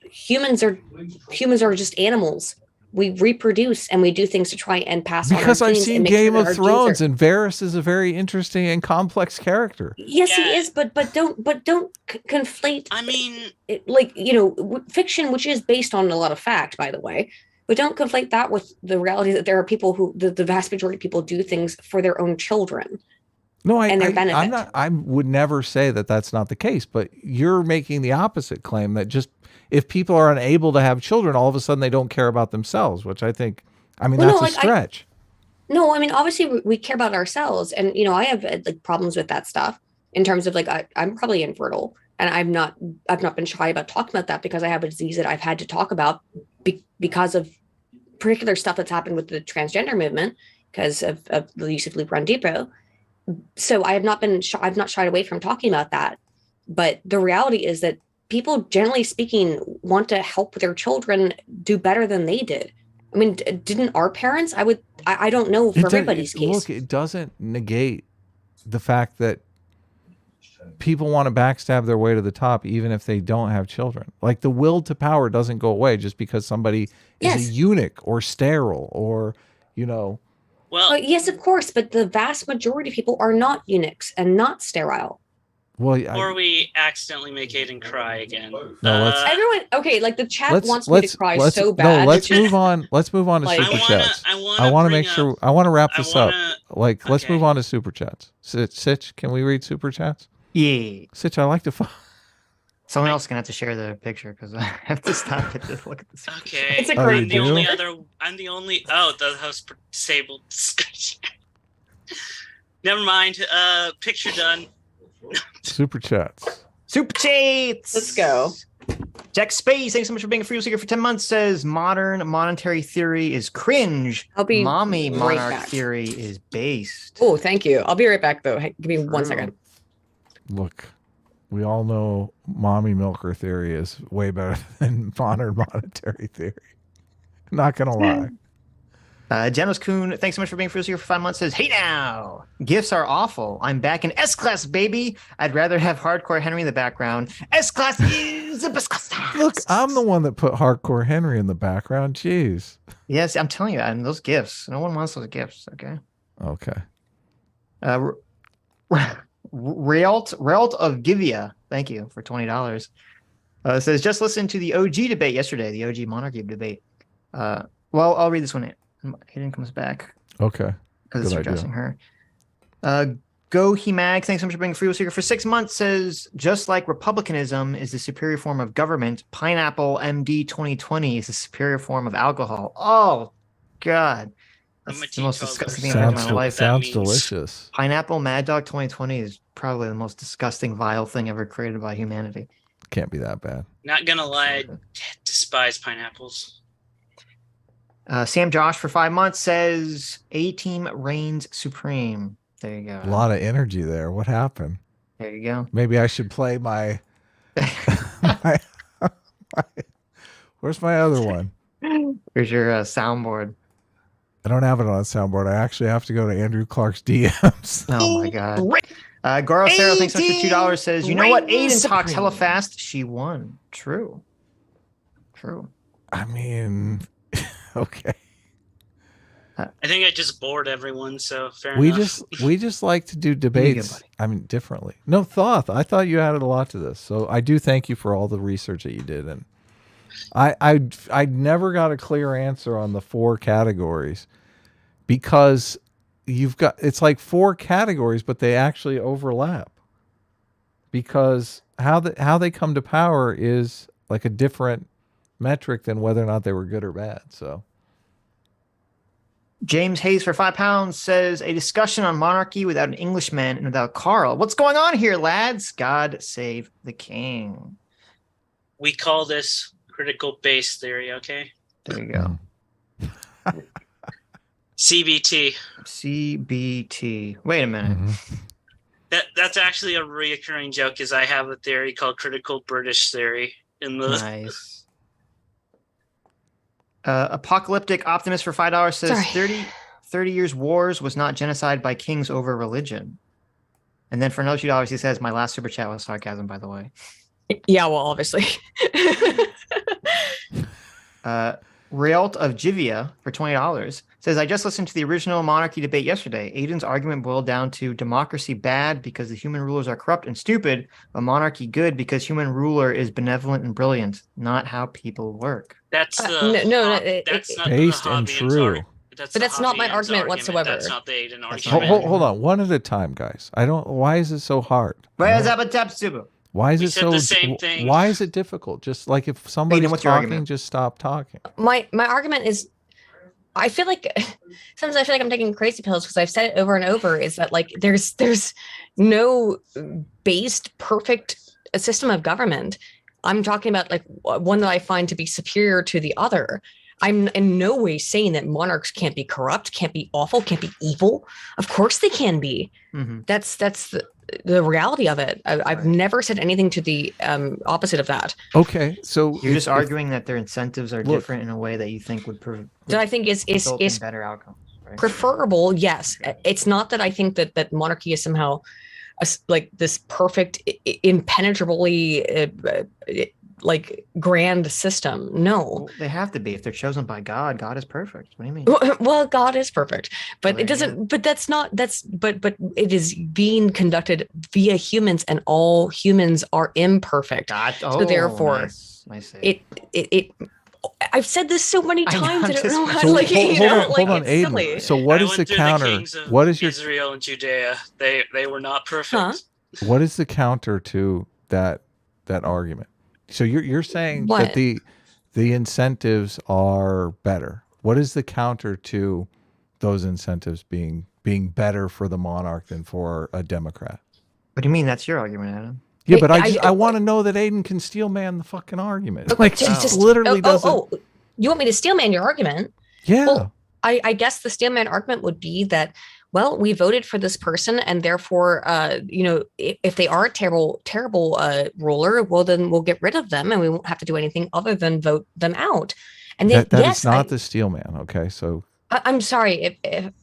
humans are just animals. We reproduce and we do things to try and pass on. Because our I've genes seen and make sure Game that of our genes Thrones, are- and Varys is a very interesting and complex character. Yes, he Yeah. is, but don't conflate I mean, like fiction, which is based on a lot of fact, by the way, but don't conflate that with the reality that there are people who the vast majority of people do things for their own children. No, And their I'm benefit. not. I would never say that that's not the case. But you're making the opposite claim that just if people are unable to have children, all of a sudden they don't care about themselves, which I think. I mean, Well, that's no, a stretch. No, I mean, obviously we care about ourselves, and I have like problems with that stuff in terms of like I'm probably infertile, and I've not been shy about talking about that because I have a disease that I've had to talk about because of particular stuff that's happened with the transgender movement because of the use of Lupron Depot. So I have not been I've not shied away from talking about that, but the reality is that people, generally speaking, want to help their children do better than they did. I mean, didn't our parents? I don't know for everybody's case. Look, it doesn't negate the fact that people want to backstab their way to the top, even if they don't have children. Like the will to power doesn't go away just because somebody is Yes. a eunuch or sterile or, well, Yes, of course, but the vast majority of people are not eunuchs and not sterile. well, or we accidentally make Aiden cry again. No, let's- Everyone, okay, like the chat wants me to cry so bad. No, let's move on. Let's move on to Like- super chats. I I want to make sure. I want to wrap this up. Like, let's okay. move on to super chats. Sitch, can we read super chats? Yeah. Sitch, I like to. Someone else is gonna have to share the picture because I have to stop it to look at this. Okay, It's a Oh, great you do? I'm the only. Oh, the host disabled. Never mind. Picture done. Super chats. Super chats. Let's go. Jack Space, thanks so much for being a free seeker for 10 months. Says modern monetary theory is cringe. I'll be Mommy right monarch back. theory is based. Oh, thank you. I'll be right back though. Hey, give me 1 True. second. Look, we all know mommy milker theory is way better than modern monetary theory. Not gonna lie. Janos Kuhn, thanks so much for being a free seeker for 5 months. Says, hey now, gifts are awful. I'm back in S-Class, baby. I'd rather have Hardcore Henry in the background. S-Class is the best class. Look, I'm the one that put Hardcore Henry in the background. Jeez. Yes, I'm telling you, and those gifts. No one wants those gifts, okay? Okay. Realt of Givia, thank you for $20. Says, just listen to the OG debate yesterday, the OG monarchy debate. Well, I'll read this one. Hayden comes back Okay. because it's Good idea. addressing her. Go He Mag, thanks so much for being a free seeker for 6 months. Says, just like republicanism is the superior form of government, Pineapple MD 2020 is the superior form of alcohol. Oh, God. I'm a That's the most teetotaler, disgusting thing I've had in Sounds, my life. That sounds means- delicious. Pineapple Mad Dog 2020 is probably the most disgusting, vile thing ever created by humanity. Can't be that bad. Not gonna lie, I despise pineapples. Sam Josh for 5 months says, A-Team reigns supreme. There you go. A lot of energy there. What happened? There you go. Maybe I should play my Where's my other one? Here's your soundboard. I don't have it on a soundboard. I actually have to go to Andrew Clark's DMs. Oh my god. Goro Sarah, thanks so much for $2. Says, you know what? Aiden talks hella fast. She won. True. I mean, okay. I think I just bored everyone, so fair enough. We just like to do debates. I mean, differently. No, Thoth, I thought you added a lot to this, so I do thank you for all the research that you did, and I never got a clear answer on the 4 categories because it's like 4 categories, but they actually overlap because how they come to power is like a different metric than whether or not they were good or bad. So. James Hayes for £5 says, a discussion on monarchy without an Englishman and without Carl. What's going on here, lads? God save the king. We call this critical base theory, okay? There you go. CBT. Wait a minute. Mm-hmm. That's actually a reoccurring joke, is I have a theory called critical British theory in the Nice. Apocalyptic Optimist for $5 says 30 years wars was not genocide by kings over religion. And then for another $2, he says, my last super chat was sarcasm, by the way. Yeah, well, obviously. Rialt of Jivia for $20 says, I just listened to the original monarchy debate yesterday. Aiden's argument boiled down to democracy bad because the human rulers are corrupt and stupid, but monarchy good because human ruler is benevolent and brilliant, not how people work. That's it's based and true. But that's not my argument whatsoever. That's not the Aiden argument. Hold on, one at a time, guys. Why is it so hard? Why is it so? The same thing. Why is it difficult? Just like if somebody's talking, just stop talking. My argument is, I feel like sometimes I feel like I'm taking crazy pills because I've said it over and over. Is that like there's no based perfect system of government. I'm talking about like one that I find to be superior to the other. I'm in no way saying that monarchs can't be corrupt, can't be awful, can't be evil. Of course they can be. Mm-hmm. That's the reality of it. I've never said anything to the opposite of that. Okay, so you're just arguing that their incentives are different in a way that you think would that I think is better outcomes. Right? Preferable, yes. It's not that I think that monarchy is somehow like this perfect, impenetrably like grand system. No, well, they have to be. If they're chosen by God, God is perfect. What do you mean? Well, God is perfect, but it doesn't. But that's not. But it is being conducted via humans, and all humans are imperfect. So therefore, nice. It. I've said this so many times. I don't know how hold on, it's Aiden. silly. So what is the counter? What is your Israel and Judea? They were not perfect. Huh? What is the counter to that argument? So you're saying that the incentives are better. What is the counter to those incentives being better for the monarch than for a Democrat? What do you mean? That's your argument, Adam. Yeah, but I want to know that Aiden can steel man the fucking argument. Like just literally doesn't. Oh, you want me to steel man your argument? Yeah. Well, I guess the steel man argument would be that, well, we voted for this person, and therefore, if they are a terrible ruler, well, then we'll get rid of them, and we won't have to do anything other than vote them out. And then, that is not the steel man. Okay, so I'm sorry if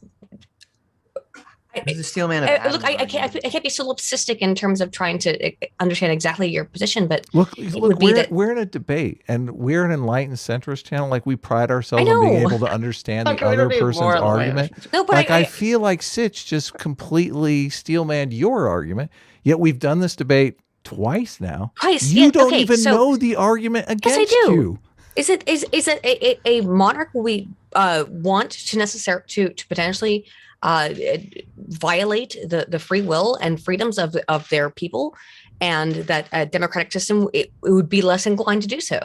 the steel man. Look, I can't be so solipsistic in terms of trying to understand exactly your position, but look, we're in a debate, and we're an enlightened centrist channel. Like we pride ourselves on being able to understand the other person's argument. No, but like I feel like Sitch just completely steelmanned your argument. Yet we've done this debate twice now. You don't even know the argument against you. Is it a monarch we want to potentially violate the free will and freedoms of their people, and that a democratic system it would be less inclined to do so?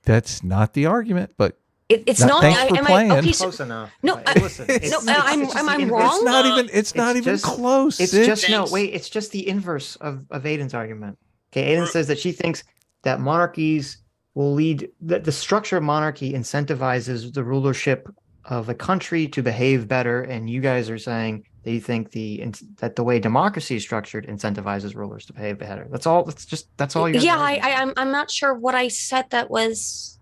That's not the argument, but it's not. Thanks for playing. Okay, close enough. No, listen. Am I wrong? It's not even close. It's just no. Wait, it's just the inverse of Aiden's argument. Okay, Aiden says that she thinks that monarchies will lead that the structure of monarchy incentivizes the rulership of a country to behave better, and you guys are saying They think that the way democracy is structured incentivizes rulers to pay better. That's all. That's all you. Yeah, I'm not sure what I said that was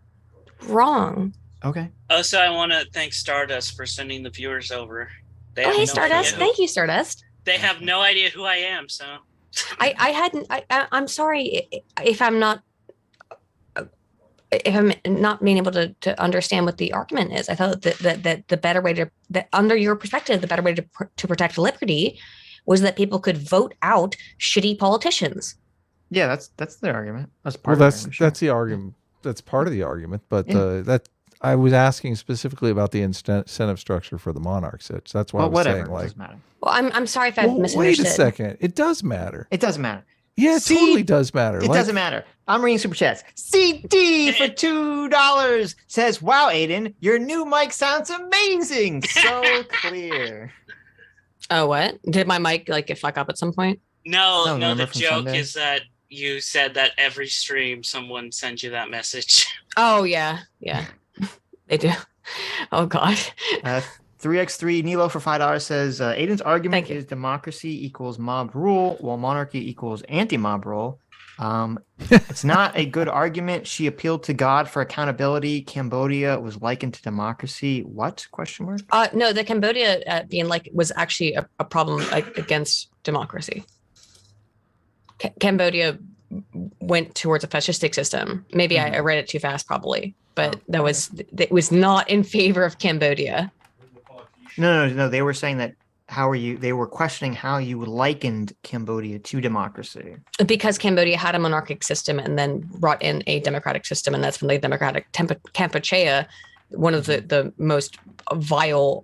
wrong. Okay. Also, I want to thank Stardust for sending the viewers over. Oh, hey, Stardust. Thank you, Stardust. They have no idea who I am, so. I'm sorry if I'm not being able to understand what the argument is. I thought that the better way that under your perspective, the better way to protect liberty was that people could vote out shitty politicians. Yeah, that's the argument. That's part of the argument. That's the argument. That's part of the argument. But that I was asking specifically about the incentive structure for the monarchs. That's why I was saying, like, doesn't matter. Well, I'm sorry if I've misunderstood. Wait a second. It does matter. It doesn't matter. Yeah, it totally does matter. It doesn't matter. I'm reading super chats. CD for $2 says, "Wow, Aiden, your new mic sounds amazing. So clear." Oh, what? Did my mic like get fuck up at some point? No. The joke is that you said that every stream someone sends you that message. Oh yeah, they do. Oh god. 3x3 Nilo for $5 says, Aiden's argument is democracy equals mob rule, while monarchy equals anti-mob rule. It's not a good argument. She appealed to God for accountability. Cambodia was likened to democracy. What? Question mark? No, the Cambodia being like was actually a problem against democracy. Cambodia went towards a fascistic system. Maybe I read it too fast, probably, but it was not in favor of Cambodia. No. They were saying that they were questioning how you likened Cambodia to democracy. Because Cambodia had a monarchic system and then brought in a democratic system. And that's when the democratic Kampuchea, one of the most vile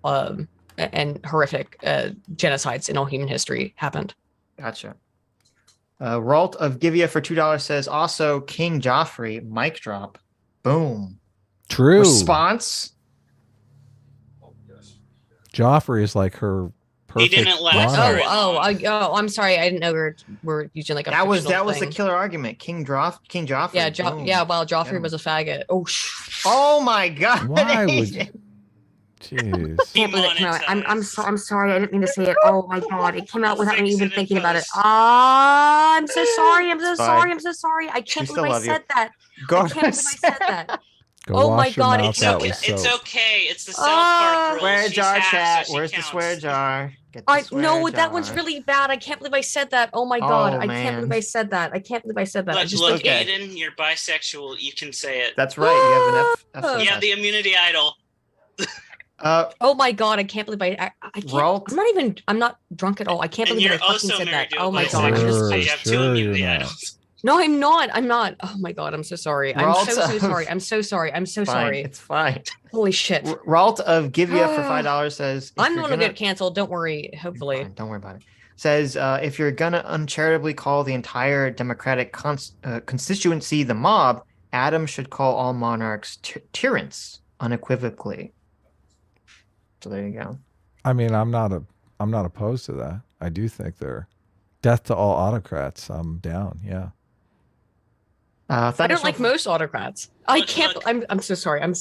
and horrific genocides in all human history, happened. Gotcha. Ralt of Givia for $2 says, also King Joffrey, mic drop. Boom. True. Response? Joffrey is like her perfect. He didn't last. I'm sorry. I didn't know we were using like a that was the killer argument. King Joffrey. Yeah, well, Joffrey was a faggot. Oh my god. Why would? Jeez. I'm sorry. I didn't mean to say it. Oh my god, it came out without me even thinking about it. I'm so sorry. I can't believe I said that. I can't believe I said that. Oh my god, it's okay. It's the South Park rules. Swear jar chat. Where's the swear jar? No, that one's really bad. I can't believe I said that. Oh my god, I can't believe I said that. Look, Aiden, you're bisexual. You can say it. That's right. You have an F. You have the immunity idol. Oh my god, I can't believe I can't. I'm not drunk at all. I can't believe I fucking said that. Oh my god. So you have two immunity idols. No, I'm not. Oh my god, I'm so sorry. I'm so sorry. It's fine. Holy shit. Ralt of Givia for $5 says, I'm going to get canceled. Don't worry. Hopefully. Don't worry about it. Says, if you're going to uncharitably call the entire Democratic constituency the mob, Adam should call all monarchs tyrants unequivocally. So there you go. I mean, I'm not opposed to that. I do think they're death to all autocrats. I'm down. Yeah. I don't like most autocrats. I'm so sorry. I'm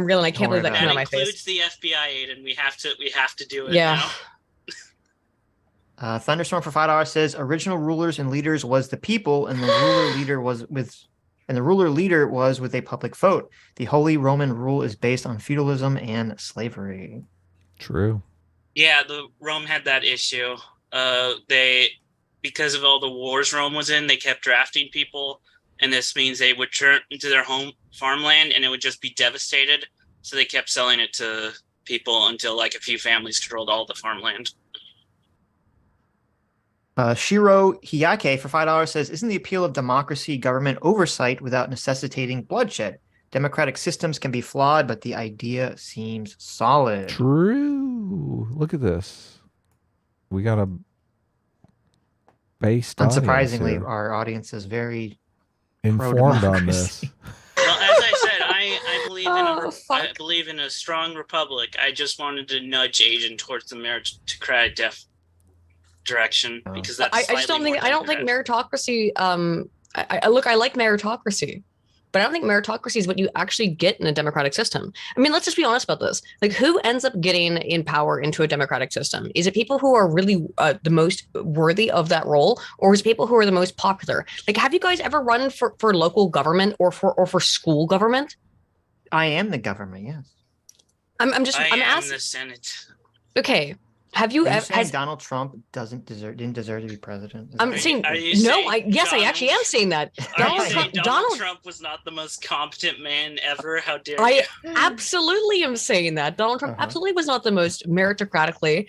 reeling. I can't believe that came out of my face. That includes the FBI, Aiden. We have to do it. Yeah. Now. Thunderstorm for $5 says, original rulers and leaders was the people, and the ruler leader was with a public vote. The Holy Roman rule is based on feudalism and slavery. True. Yeah, the Rome had that issue. Because of all the wars Rome was in, they kept drafting people, and this means they would turn into their home farmland and it would just be devastated. So they kept selling it to people until like a few families controlled all the farmland. Shiro Hiyake for $5 says, isn't the appeal of democracy government oversight without necessitating bloodshed? Democratic systems can be flawed, but the idea seems solid. True. Look at this. We got a based unsurprisingly, our audience is very informed on this. Well, as I said, I believe in a strong republic. I just wanted to nudge Aiden towards the meritocratic direction because that's I don't think meritocracy. I like meritocracy, but I don't think meritocracy is what you actually get in a democratic system. I mean, let's just be honest about this. Like, who ends up getting in power into a democratic system? Is it people who are really the most worthy of that role, or is it people who are the most popular? Like, have you guys ever run for local government or for school government? I am the government. Yes. I'm I'm asking the Senate. Okay. Have you Are you ever? saying Donald Trump didn't deserve to be president? Is I'm that- saying Are you no. saying Yes, I Donald- actually am saying that. Are you Donald saying Trump. Donald Trump was not the most competent man ever? How dare I you? absolutely am saying that Donald Trump Uh-huh. absolutely was not the most meritocratically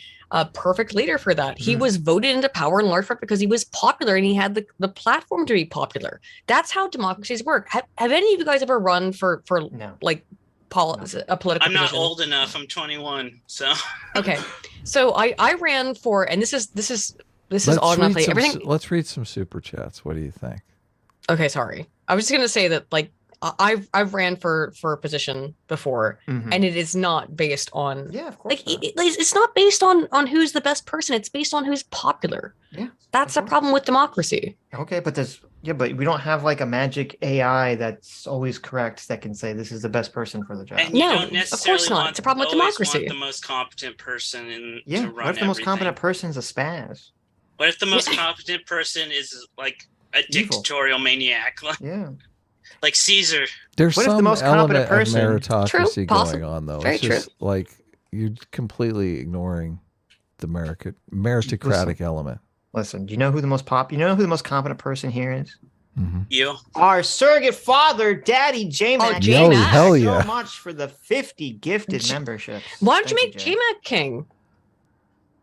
perfect leader for that. He Mhm. was voted into power in large part because he was popular and he had the platform to be popular. That's how democracies work. Have any of you guys ever run for No. like a political I'm not position? old enough. I'm 21. So Okay, so I ran for, and this is Let's automatically read some, everything. let's read some super chats. What do you think? Okay, sorry. I was just gonna say that like I've ran for a position before, Mhm. and it is not based on Yeah, of course. like not. it's not based on who's the best person. It's based on who's popular. Yeah, That's the of course. problem with democracy. Okay, but but we don't have like a magic AI that's always correct that can say this is the best person for the job. and you No, don't of necessarily course not. want It's a problem with always democracy. Want the most competent person to Yeah, run what if the most everything. competent person's a spaz? What if the most competent person is like a Evil. dictatorial maniac, Yeah. like Caesar? There's What if the some most competent element person- of meritocracy True, going possible. on, though. Very It's just like you're completely ignoring the meritocratic element. Listen, do you know who the most competent person here is? Mm-hmm. You. Our surrogate father, Daddy J-Mac. Oh, J-Mac. Yo, hell Thank you yeah. so much for the 50 gifted memberships. Why don't you Thank make Jay. J-Mac king?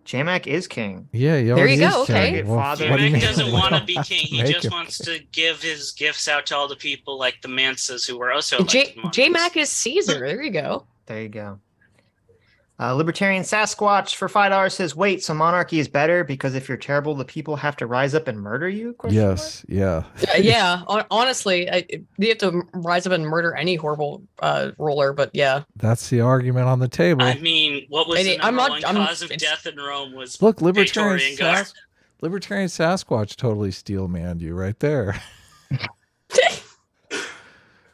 J-Mac is king. Yeah, he There already you is go, okay. king. Well, Father- what do you J-Mac mean? doesn't We want to don't be have king. He make just him wants king. to give his gifts out to all the people like the Mansas who were also elected monarchs. J-Mac is Caesar. There you go. There you go. Libertarian Sasquatch for $5 says, wait, so monarchy is better because if you're terrible, the people have to rise up and murder you? Question mark? Yes, yeah. Yeah, honestly, you have to rise up and murder any horrible ruler. But yeah, That's the argument on the table. I mean, what was the I'm number not- one I'm- cause of it's- death in Rome was Look, Libertarian Praetorian Guard. Sasquatch totally steel manned you right there.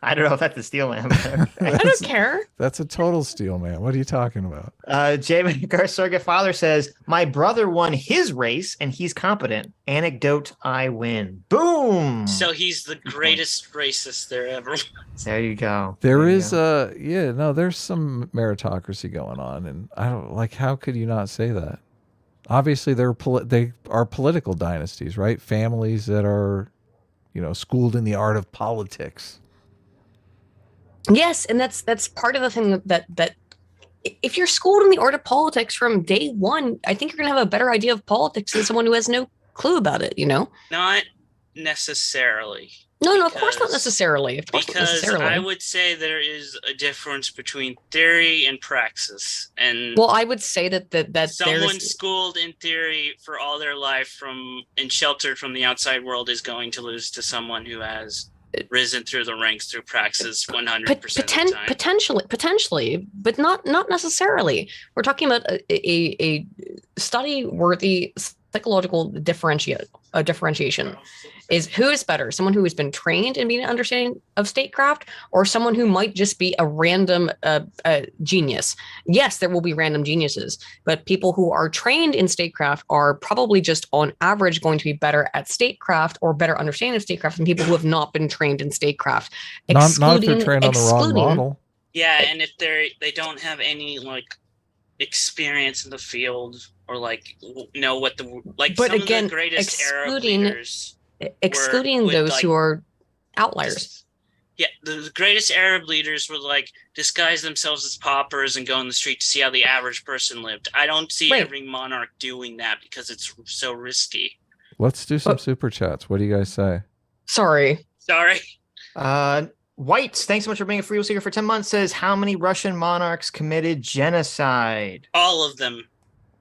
I don't know if that's a steel man. I don't care. That's a total steel man. What are you talking about? J-Mac, our surrogate father says, my brother won his race and he's competent. Anecdote, I win. Boom. So he's the greatest racist there ever. There you go. There you is there's some meritocracy going on, and I don't like. How could you not say that? Obviously, they are political dynasties, right? Families that are, schooled in the art of politics. Yes, and that's part of the thing that if you're schooled in the art of politics from day one, I think you're gonna have a better idea of politics than someone who has no clue about it. Not necessarily. No, of course not Because- necessarily. Of course not Because necessarily. I would say there is a difference between theory and praxis. And Well, I would say that someone there's schooled in theory for all their life and sheltered from the outside world is going to lose to someone who has risen through the ranks through praxis 100% of the time. potentially, but not necessarily. We're talking about a study-worthy psychological differentiation. Is who is better, someone who has been trained in being an understanding of statecraft, or someone who might just be a random genius? Yes, there will be random geniuses, but people who are trained in statecraft are probably just on average going to be better at statecraft or better understanding of statecraft than people who have not been trained in statecraft. Not if they're trained on the wrong model. Yeah, and if they don't have any like experience in the field or like know what the like But some again, of the greatest Arab excluding- leaders. Excluding would, those like, who are outliers. Yeah, the greatest Arab leaders would like disguise themselves as paupers and go on the street to see how the average person lived. I don't see Right. every monarch doing that because it's so risky. Let's do some super chats. What do you guys say? Sorry. Sorry. White, thanks so much for being a free seeker for 10 months, says, how many Russian monarchs committed genocide? All of them.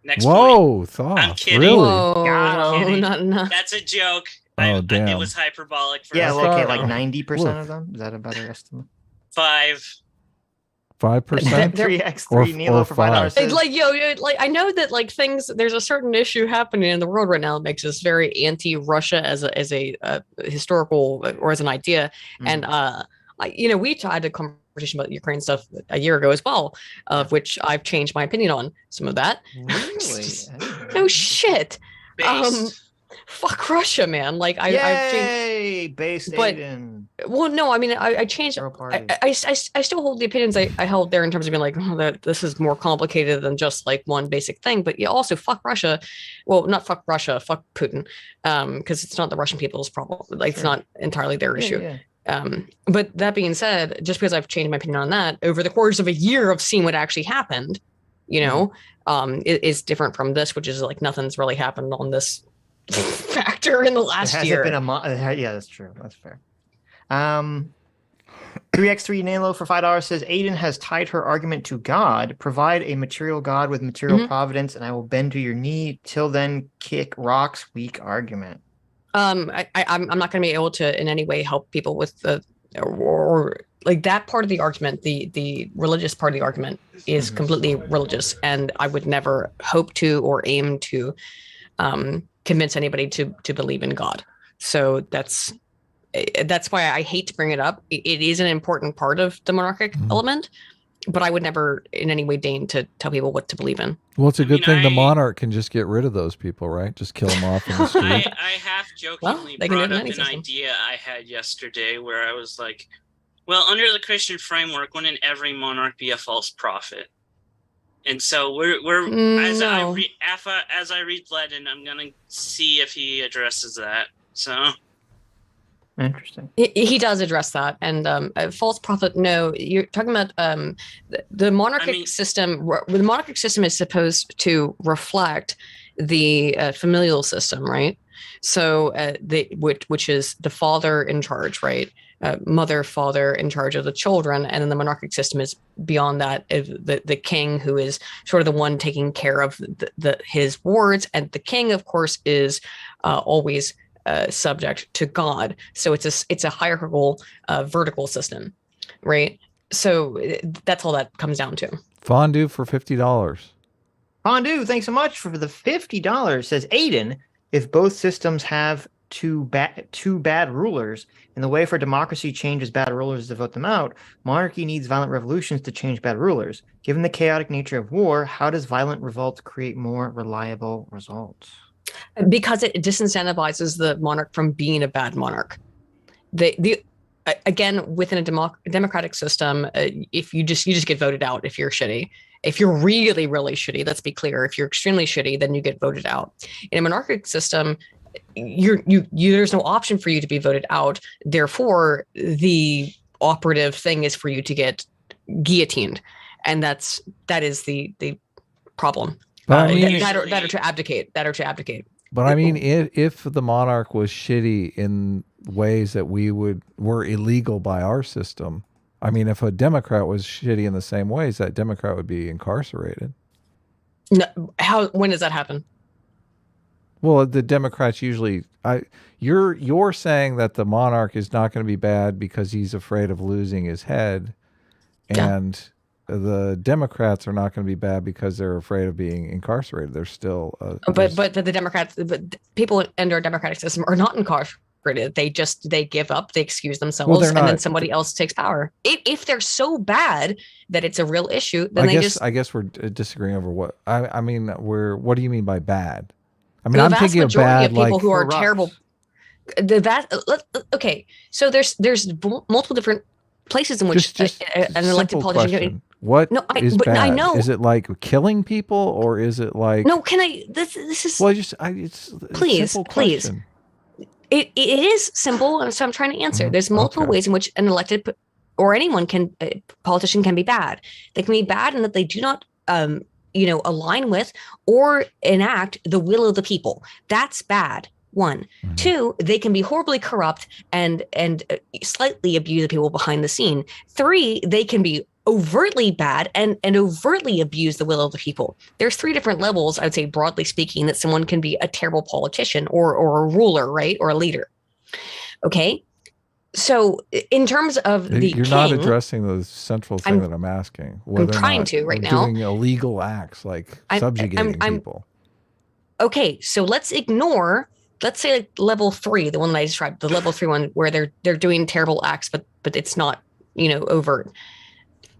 Next point. Whoa, Thoth. I'm kidding. Really? Whoa, God, no, kidding. not. That's a joke. Oh, damn. It was hyperbolic for Yeah, us. okay, thought- like 90% Look. of them? Is that a better estimate? 5. 5%? 3x3 Nilo or for $5 five. says, Like I know that like things there's a certain issue happening in the world right now that makes us very anti-Russia as a historical or as an idea, Mhm. and we had a conversation about Ukraine stuff a year ago as well, of which I've changed my opinion on some of that. Really? No shit. Based. Fuck Russia, man. Like I've changed. Yay, based But- Aiden. Well, no, I mean, I changed. Girl party. I still hold the opinions I held there in terms of being like, oh, that this is more complicated than just like one basic thing. But yeah, also fuck Russia. Well, not fuck Russia, fuck Putin, because it's not the Russian people's problem. Like it's Sure. not entirely their issue. Yeah. But that being said, just because I've changed my opinion on that over the course of a year of seeing what actually happened, it is different from this, which is like nothing's really happened on this factor in the It last hasn't year. been a month. Yeah, that's true. That's fair. 3x3 Nalo for $5 says Aiden has tied her argument to God. Provide a material God with material providence, and I will bend to your knee. Till then, kick rocks. Weak argument. I'm not going to be able to in any way help people with the or like that part of the argument. The religious part of the argument is completely religious, and I would never hope to or aim to convince anybody to believe in God. So that's why I hate to bring it up. It is an important part of the monarchic element, but I would never in any way deign to tell people what to believe in. Well, it's a good thing the I- monarch can just get rid of those people, right? Just kill them off in the street. I half jokingly they can do it brought in up any an system. idea I had yesterday where I was like, well, under the Christian framework, wouldn't every monarch be a false prophet? And so we're as I No. read Lenin, I'm gonna see if he addresses that. So Interesting. He does address that, and a false prophet. No, you're talking about the monarchic system. The monarchic system is supposed to reflect the familial system, right? So which is the father in charge, right? Mother, father in charge of the children, and then the monarchic system is beyond that. The king, who is sort of the one taking care of his wards, and the king, of course, is always subject to God. So it's a hierarchical, vertical system, right? So that's all that comes down to. Fondue for $50. Fondue, thanks so much for the $50. Says Aiden, if both systems have two bad rulers, and the way for democracy changes bad rulers is to vote them out, monarchy needs violent revolutions to change bad rulers. Given the chaotic nature of war, how does violent revolt create more reliable results? Because it disincentivizes the monarch from being a bad monarch. Again, within a democratic system, if you just get voted out if you're shitty. If you're really, really shitty, let's be clear. If you're extremely shitty, then you get voted out. In a monarchic system, there's no option for you to be voted out. Therefore, the operative thing is for you to get guillotined, and that is the problem. But I mean, that or to abdicate. But I mean, if the monarch was shitty in ways that were illegal by our system, I mean, if a Democrat was shitty in the same ways, that Democrat would be incarcerated. No, when does that happen? Well, the Democrats usually, you're saying that the monarch is not going to be bad because he's afraid of losing his head, and the Democrats are not going to be bad because they're afraid of being incarcerated. They're still, but the Democrats, but people under a democratic system are not incarcerated. They give up, they excuse themselves, and then somebody else takes power. If they're so bad that it's a real issue, then I guess we're disagreeing over what I mean. What do you mean by bad? I mean, the I'm vast thinking of majority bad, of people like who are corrupt. terrible. Okay, so there's multiple different places in which just an elected simple politician. question. What is but bad? I know. Is it like killing people, or is it like? No, can I? This is. Well, it's Please, a simple please. question. It is simple, and so I'm trying to answer. There's multiple ways in which an elected or anyone politician can be bad. They can be bad in that they do not, align with or enact the will of the people. That's bad. One. Mm-hmm. Two, they can be horribly corrupt and slightly abuse the people behind the scene. Three, they can be overtly bad and overtly abuse the will of the people. There's three different levels, I would say, broadly speaking, that someone can be a terrible politician or a ruler, right? Or a leader. Okay. So in terms of You're not addressing the central thing that I'm asking. I'm trying to right now. Doing illegal acts like subjugating people. Okay. So let's say like level 3, the one that I described, the level 3 one where they're doing terrible acts, but it's not overt.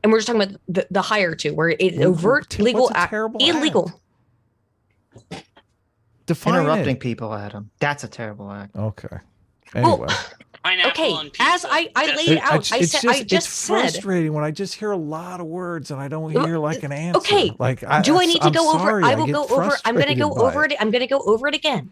And we're just talking about the higher two, where it's overt legal What's a act, terrible illegal. act? Define Interrupting it. people, Adam. That's a terrible act. Okay. Anyway. Pineapple Okay, on pizza. as I That's laid it. out, I just it's said. frustrating when I just hear a lot of words and I don't hear like an answer. Okay. Like, Do I need to I'm go over? sorry, I will get go over. I'm going to go frustrated by over it. I'm going to go over it again.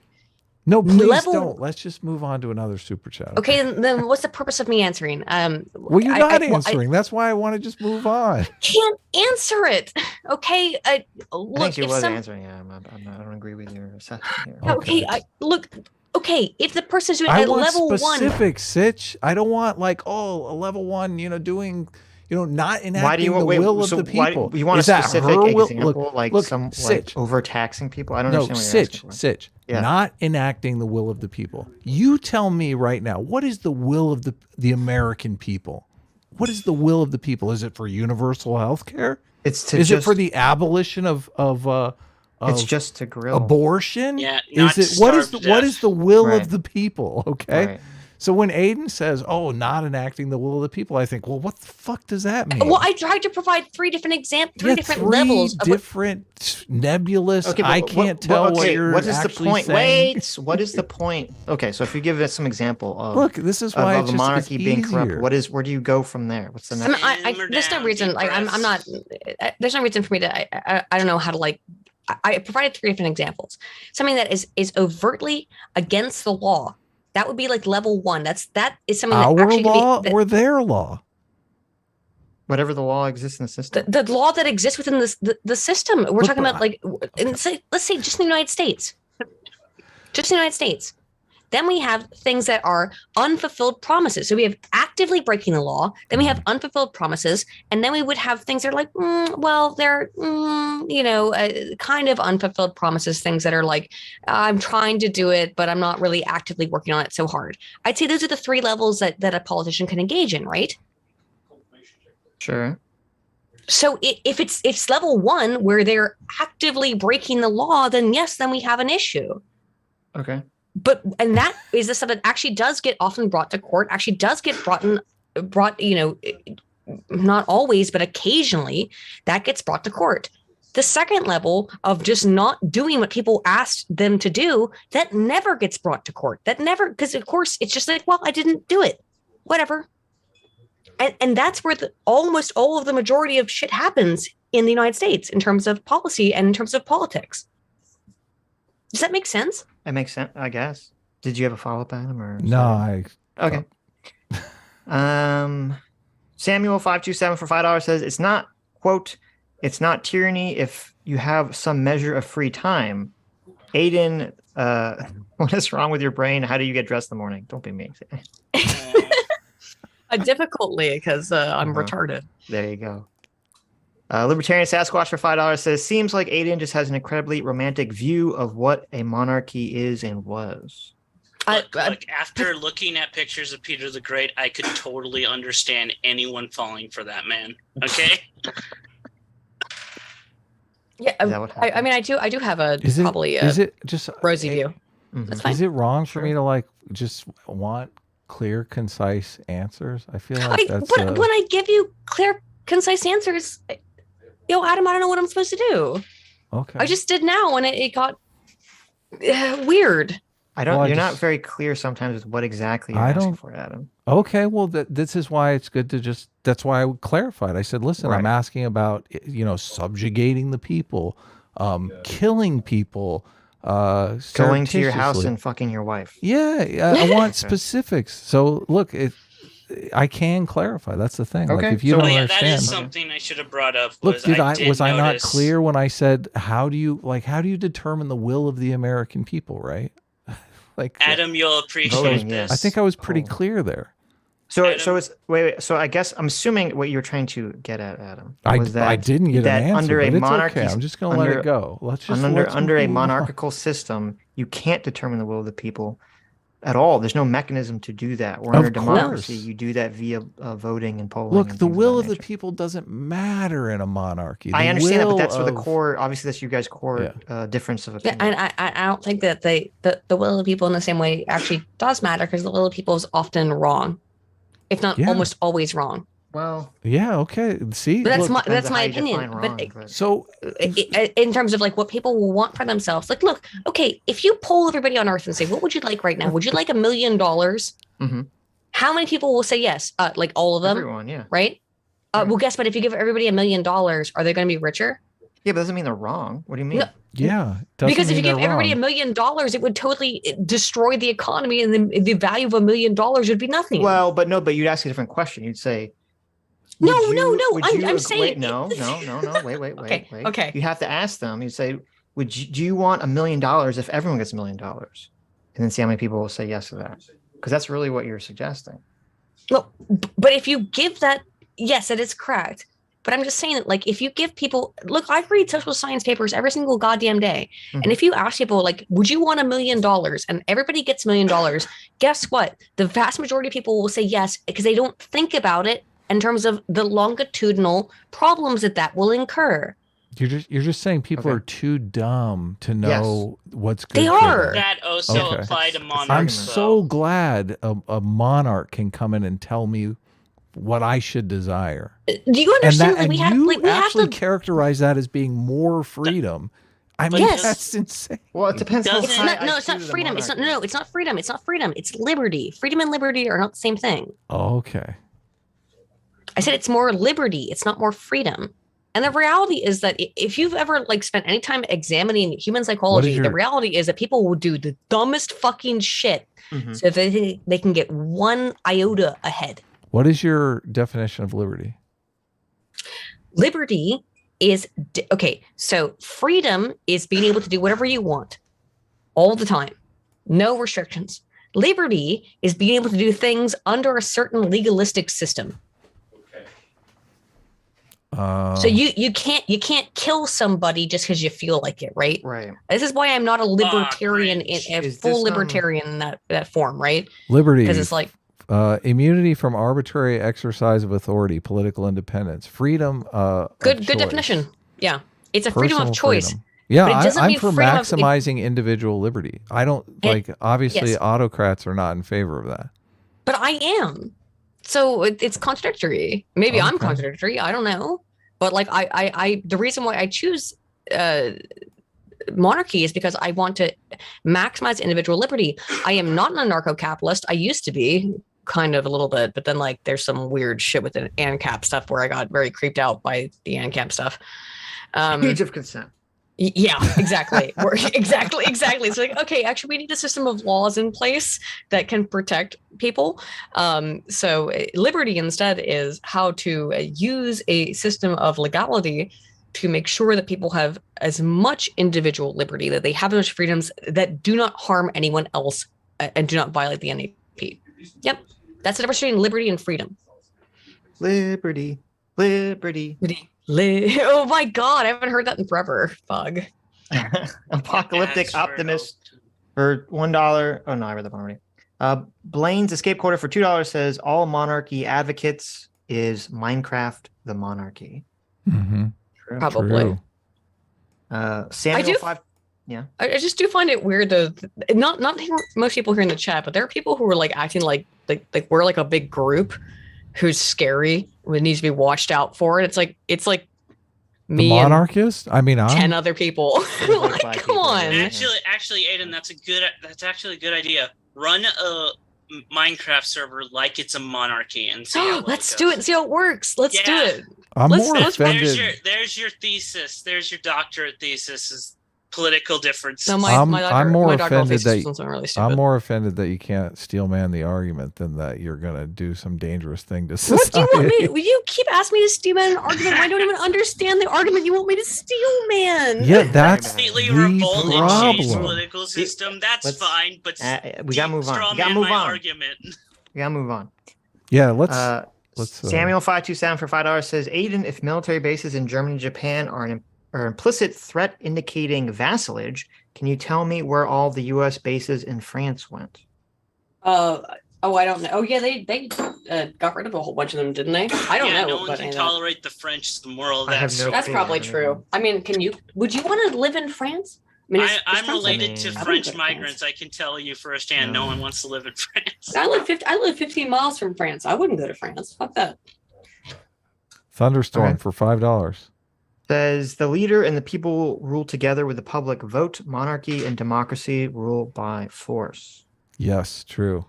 No, please Level- don't. Let's just move on to another super chat. Okay, then what's the purpose of me answering? Well, you're not answering. That's why I want to just move on. Can't answer it. Okay, I look. think she If was some, answering. I don't agree with your assessment here. okay, Okay. look. Okay, if the person's doing I at want level one, specifics, Sitch. I don't want like, a level one, doing, not enacting Why do you the wait, will of so the people. you want Is a that specific her will? example, Look, some Sitch. like overtaxing people? I don't No, understand what you're asking for. Sitch. Yeah. Not enacting the will of the people. You tell me right now, what is the will of the American people? What is the will of the people? Is it for universal health care? It's to Is just, it for the abolition of It's just to grill. abortion? Yeah, not Is it what is starve the, what to is the will Right. of the people? Okay. Right. So when Aiden says, not enacting the will of the people, I think, well, what the fuck does that mean? well, I tried to provide three different different three levels of what, different nebulous. Okay, but I can't tell what you're what is the actually point? saying. Wait, what is the point? Okay, so if you give us some example of Look, this is why of it's a just monarchy it's being easier. corrupt, where do you go from there? What's the I next? mean, Simmer there's no down, reason. deep Like, I'm breaths. not. There's no reason for me to. I don't know how to like. I provided three different examples. Something that is overtly against the law. That would be like level one. That is something that Our actually can law be, or their law? Whatever the law exists in the system. the law that exists within the system. We're talking but about like, let's say just in the United States. Just in the United States. Then we have things that are unfulfilled promises. So we have actively breaking the law. Then we have unfulfilled promises, and then we would have things that are like, they're kind of unfulfilled promises. Things that are like, I'm trying to do it, but I'm not really actively working on it so hard. I'd say those are the three levels that a politician can engage in, right? Sure. So if it's level one where they're actively breaking the law, then yes, then we have an issue. Okay. And that is the stuff that actually does get often brought to court, actually does get brought, not always, but occasionally that gets brought to court. The second level of just not doing what people asked them to do, that never gets brought to court. That never, because of course it's just like, well, I didn't do it, whatever. And that's where almost all of the majority of shit happens in the United States in terms of policy and in terms of politics. Does that make sense? That makes sense, I guess. Did you have a follow-up, Adam? Or No, Okay. Samuel527 for $5 says it's not, quote, it's not tyranny if you have some measure of free time. Aiden, what is wrong with your brain? How do you get dressed in the morning? Don't be me. Difficultly, because I'm retarded. There you go. Libertarian Sasquatch for $5 says, seems like Aiden just has an incredibly romantic view of what a monarchy is and was. Look, after looking at pictures of Peter the Great, I could totally understand anyone falling for that man. Okay? Yeah, Is that what I mean, I do have a is it just rosy view. Mhm. That's fine. Is it wrong for me to like just want clear, concise answers? I feel like that's. But when I give you clear, concise answers, Adam, I don't know what I'm supposed to do. Okay. I just did now, and it got weird. You're not very clear sometimes with what exactly you're asking for, Adam. Okay, well, this is why it's good to just. That's why I clarified. I said, listen, I'm asking about subjugating the people, killing people, going to your house and fucking your wife. Yeah, I want specifics. So look, I can clarify. That's the thing. Okay. Like if you don't that understand, is something I should have brought up. look, Was I not clear when I said how do you determine the will of the American people, right? Like Adam, you'll appreciate Voting, this. I think I was pretty clear there. So Adam, it's wait. So I guess I'm assuming what you were trying to get at, Adam, I was that didn't get that an answer, under a but it's monarchy, okay. I'm just going to let it go. Let's just under a move on. monarchical system, you can't determine the will of the people at all. There's no mechanism to do that. Or under democracy, you do that via voting and polling. Look, and the things will that of the nature. people doesn't matter in a monarchy. I understand that, but that's of where the core. Obviously, that's you guys' core difference of Yeah, opinion. and I don't think that the will of the people in the same way actually does matter, because the will of the people is often wrong, if not almost always wrong. Well, Yeah. Okay. See, But look, that's my how you define opinion. wrong, But so in terms of like what people will want for themselves, like, look, okay, if you poll everybody on Earth and say, what would you like right now? Would you like $1 million? Mhm. How many people will say yes? Like all of them, everyone, yeah. right? Right. Well, guess what? If you give everybody $1 million, are they going to be richer? Yeah, but doesn't mean they're wrong. What do you mean? No, yeah, doesn't because if mean you give they're everybody wrong. $1 million, it would totally destroy the economy, and the value of $1 million would be nothing. Well, but you'd ask a different question. You'd say, No, would no, you- no, would I'm- you I'm ag- saying- wait, no, wait. Okay, wait. okay. You have to ask them. You say, do you want $1 million if everyone gets $1 million? And then see how many people will say yes to that. Because that's really what you're suggesting. No, but if you give that, yes, that is correct. But I'm just saying that, like, if you give people, look, I read social science papers every single goddamn day. Mhm. And if you ask people, like, would you want $1 million? And everybody gets $1 million, guess what? The vast majority of people will say yes because they don't think about it in terms of the longitudinal problems that will incur. You're just saying people Okay. are too dumb to know what's good. They for are. them. That also Okay. apply to monarchs. I'm argument. so glad a monarch can come in and tell me what I should desire. Do you And understand that, that and we have, you like, we have actually to? characterize that as being more freedom. I mean, Yes. that's insane. Well, it depends. how Doesn't- It's high not. No, it's IQ not the freedom. It's not. monarch No, is. it's not freedom. It's not freedom. It's liberty. Freedom and liberty are not the same thing. Okay. I said it's more liberty. It's not more freedom. And the reality is that if you've ever like spent any time examining human psychology, your- the reality is that people will do the dumbest fucking shit. Mhm. So if they can get one iota ahead. What is your definition of liberty? Liberty is okay. So freedom is being able to do whatever you want all the time, no restrictions. Liberty is being able to do things under a certain legalistic system. So you can't kill somebody just because you feel like it, right? Right. This is why I'm not a libertarian, cringe. a Is full this, libertarian in that form, right? liberty Because it's like immunity from arbitrary exercise of authority, political independence, freedom. good of choice. definition. Yeah, it's a freedom Personal of choice. freedom. Yeah, But it doesn't I'm mean for freedom of- maximizing individual liberty. I don't like. Obviously, yes. autocrats are not in favor of that. But I am. So it's contradictory. Maybe I'm Okay. contradictory. I don't know. But like I the reason why I choose monarchy is because I want to maximize individual liberty. I am not an anarcho-capitalist. I used to be kind of a little bit, but then like there's some weird shit with the ANCAP stuff where I got very creeped out by the ANCAP stuff. Age of consent. Yeah, exactly. Exactly. It's like, okay, actually, we need a system of laws in place that can protect people. So liberty instead is how to use a system of legality to make sure that people have as much individual liberty, that they have as much freedoms that do not harm anyone else and do not violate the NAP. Yep. That's the difference between liberty and freedom. Liberty. Oh my God, I haven't heard that in forever. Fug. Apocalyptic Ads for optimist for $1. Oh no, I read that one already. Blaine's escape quota for $2 says all monarchy advocates is Minecraft the monarchy. Mm-hmm. True. Probably. Samuel do- 5. I just do find it weird though. Not most people here in the chat, but there are people who are like acting like we're like a big group who's scary, who needs to be watched out for. And it's like The me and monarchist? I mean, 10 other people. There's like Like, five come people, on. yeah. Actually, Aiden, that's actually a good idea. Run a Minecraft server like it's a monarchy and see how well Let's it do goes. it and see how it works. Let's do Yeah. it. I'm Let's- more let's- offended. There's your thesis. There's your doctorate thesis. Is political differences. No, I'm my more doctoral offended thesis that was really stupid. I'm more offended that you can't steel man the argument than that you're going to do some dangerous thing to What society. do you want me? Will you keep asking me to steal man an argument? I don't even understand the argument you want me to steal, man. Yeah, that's Completely the revolt and change the problem. political system. That's Let's- fine, but We gotta move on. straw We gotta man move my on. argument. We gotta move on. Yeah, let's Samuel 527 for $5 says, Aiden, if military bases in Germany and Japan are an implicit threat indicating vassalage, can you tell me where all the U.S. bases in France went? I don't know. Oh yeah, they got rid of a whole bunch of them, didn't they? I don't Yeah, know. no one but can I know. tolerate the French, the moral of I that. have no story. That's clue. probably true. I mean, would you want to live in France? I mean, is I'm France- related I to mean- I French wouldn't go to migrants. I can tell you firsthand, no one wants to live in France. I live 15 miles from France. I wouldn't go to France. Fuck that. Thunderstorm Okay. for $5. Says the leader and the people rule together with the public vote. Monarchy and democracy rule by force. Yes, true.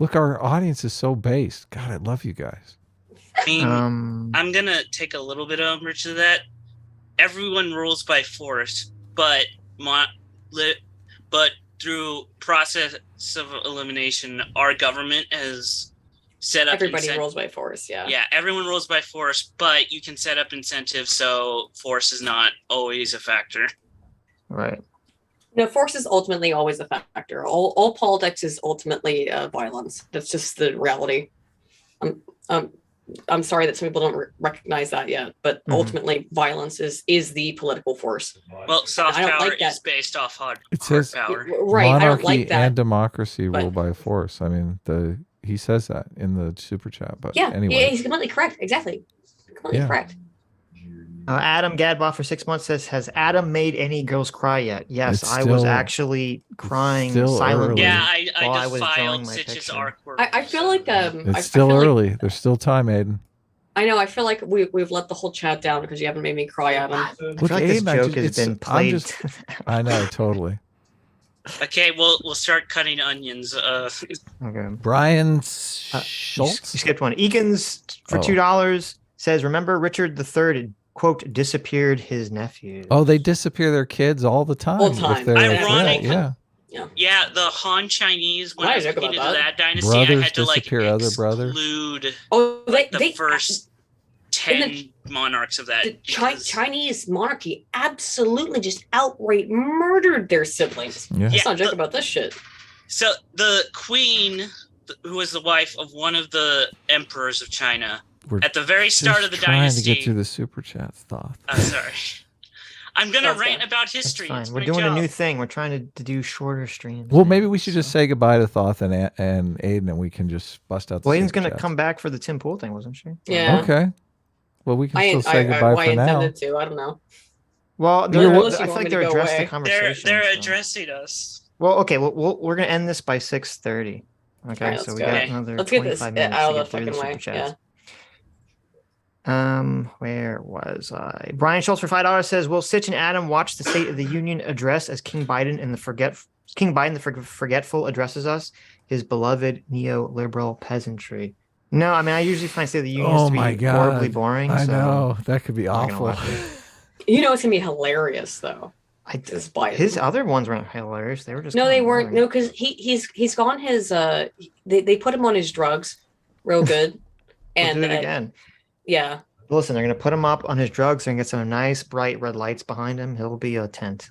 Look, our audience is so based. God, I love you guys. I mean, Um, I'm gonna take a little bit of umbrage to that. Everyone rules by force, but through process of elimination, our government has set up Everybody rules by force. Yeah, everyone rules by force, but you can set up incentives so force is not always a factor. right. No, force is ultimately always a factor. All politics is ultimately violence. That's just the reality. I'm sorry that some people don't recognize that yet, but ultimately violence is the political force. Well, soft I don't power like that. is based off hard says- power. Right. I don't Monarchy like that. and democracy but- rule by force. I mean, he says that in the super chat. But Yeah, anyway, yeah, he's completely correct. Exactly. Completely Yeah. correct. Adam Gadbot for 6 months says, "Has Adam made any girls cry yet?" Yes, It's I was still- actually crying still silently. early. Yeah, I while I just was drawing filed my Sitch's picture. artwork. I feel like it's I still feel like- early. There's still time, Aiden. I know. I feel like we've let the whole chat down because you haven't made me cry, Adam. I Look, feel like this Aiden, joke has been I'm played. just- I know, totally. Okay, we'll start cutting onions. Okay. Brian You Schultz. skipped one. Eakins for Oh. $2 says, "Remember Richard III, quote, disappeared his nephew." Oh, they disappear their kids all the time. All the time. If they're a Ironic. threat, yeah. Yeah, the Han Chinese, when I I was joke looking about into that. that dynasty, Brothers I had to disappear other brothers. exclude Oh, the first 10 monarchs of that. the because- Chinese monarchy absolutely just outright murdered their siblings. Yeah. Let's not joke about this shit. So the queen, who was the wife of one of the emperors of China, We're at the very start just of the trying dynasty. to get through the super chat stuff. Sorry. I'm gonna That's rant fine. about That's history. fine. It's We're my doing a job. new thing. We're trying to do shorter streams. Well, now, maybe we should just so- say goodbye to Thoth and Aiden, and we can just bust out the Well, Aiden's super going to chats. come back for the Tim Pool thing, wasn't she? Yeah. Okay. Well, we can I still say goodbye I for now. intended to. I don't know. Well, Unless you I want feel me like to they're go addressing away. the conversation. They're so- addressing us. Well, okay. Well, we're going to end this by 6:30. Okay, Alright, so let's we go. got Okay. another Let's get this 25 minutes out to of the get through the fucking super way. chats. Where was I? Brian Schultz for $5 says, "Will Sitch and Adam watch the State of the Union address as King Biden the forgetful addresses us, his beloved neoliberal peasantry?" No, I mean I usually find State of the Union Oh to my be God. horribly boring. I so know. That could be I'm not gonna awful. watch it. You know it's gonna be hilarious though. I, This Biden. his other ones weren't hilarious. They were just No, kinda they weren't. boring. No, because he's gone his they put him on his drugs, real good, We'll and do it again. yeah, Listen, they're gonna put him up on his drugs and get some nice bright red lights behind him. He'll be attentive.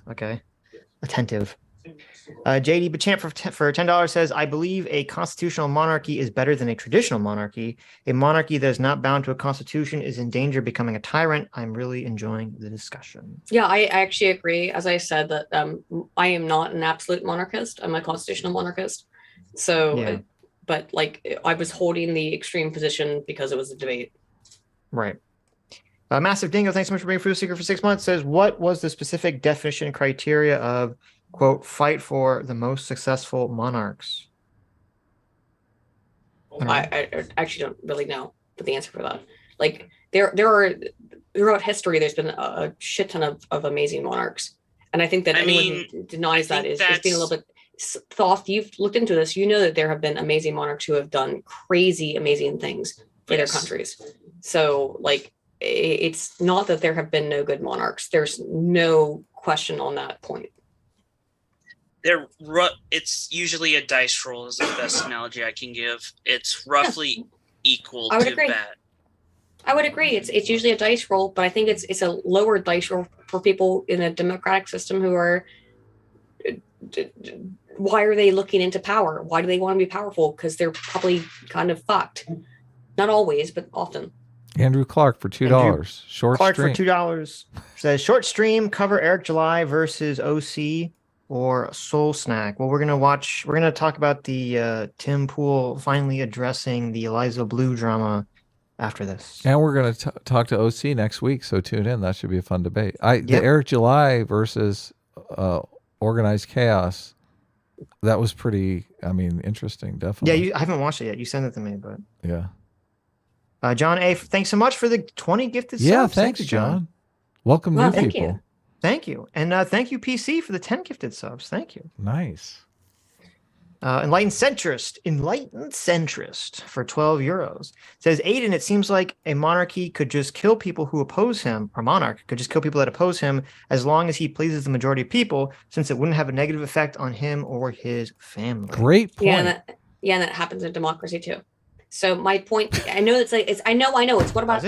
JD Bachamp for $10 says, "I believe a constitutional monarchy is better than a traditional monarchy. A monarchy that is not bound to a constitution is in danger of becoming a tyrant. I'm really enjoying the discussion." yeah. I actually agree. As I said, that I am not an absolute monarchist. I'm a constitutional monarchist. So, Yeah. but like I was holding the extreme position because it was a debate. Right. Massive Dingo, thanks so much for being Fruit Seeker for 6 months. Says, "What was the specific definition criteria of, quote, fight for the most successful monarchs?" I actually don't really know the answer for that. Like there are throughout history, there's been a shit ton of amazing monarchs, and I think that I anyone mean, who denies I that think is being a little that's- bit. Thoth, you've looked into this. You know that there have been amazing monarchs who have done crazy, amazing things for their Yes. countries. So, like, it's not that there have been no good monarchs. There's no question on that point. It's usually a dice roll is the best analogy I can give. It's roughly equal I would to agree. bad. I would agree. It's usually a dice roll, but I think it's a lower dice roll for people in a democratic system who are. Why are they looking into power? Why do they want to be powerful? Because they're probably kind of fucked. Not always, but often. Andrew Clark for $2. Short Clark stream. for $2 says, "Short stream, cover Eric July versus OC or Soul Snack." Well, we're gonna talk about the Tim Pool finally addressing the Eliza Blue drama after this. And we're going to talk to OC next week, so tune in. That should be a fun debate. The Yep. Eric July versus Organized Chaos, that was pretty, interesting, Yeah, definitely. I haven't watched it yet. You sent it to me, but Yeah. John A, thanks so much for the 20 gifted Yeah, subs. thanks, Thank you, John. Welcome Wow, new thank people. you. Thank you. And thank you, PC, for the 10 gifted subs. Thank you. Nice. Enlightened Centrist for 12 euros. Says, Aiden, it seems like a monarchy could just kill people who oppose him, or monarch could just kill people that oppose him as long as he pleases the majority of people, since it wouldn't have a negative effect on him or his family. Great point. Yeah, and that happens in democracy too. So my point, I know it's like I know it's what about.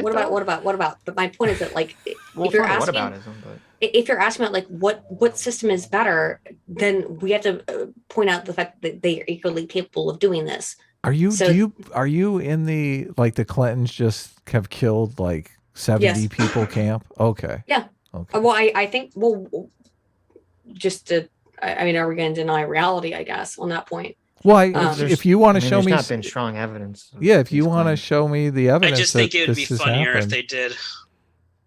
But my point is that like Well, if you're it's not asking, whataboutism, but if you're asking about like what system is better, then we have to point out the fact that they are equally capable of doing this. Are you So- are you in the like the Clintons just have killed like 70 Yes. people camp? Okay. Yeah. Okay. Well, I think just to I mean, are we going to deny reality? I guess on that point. Well, there's- if you want I to mean, show there's me not been strong evidence. of yeah, if you these want to claims. show me the I evidence just think that it would this be has funnier if happened, they did.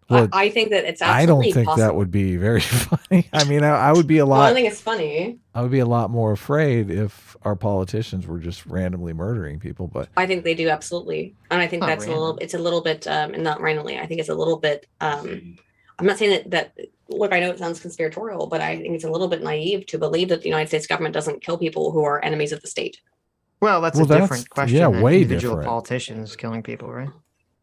well, I think that it's I absolutely don't think possible. that would be very funny. I mean, I would be a Well, I lot. think it's funny. I would be a lot more afraid if our politicians were just randomly murdering people. But I think they do absolutely, and I think Not that's random. it's a little bit, and not randomly. I think it's a little bit. I'm not saying that. Look, I know it sounds conspiratorial, but I think it's a little bit naive to believe that the United States government doesn't kill people who are enemies of the state. Well, that's Well, a that's- different question yeah, than way individual different. politicians killing people, right?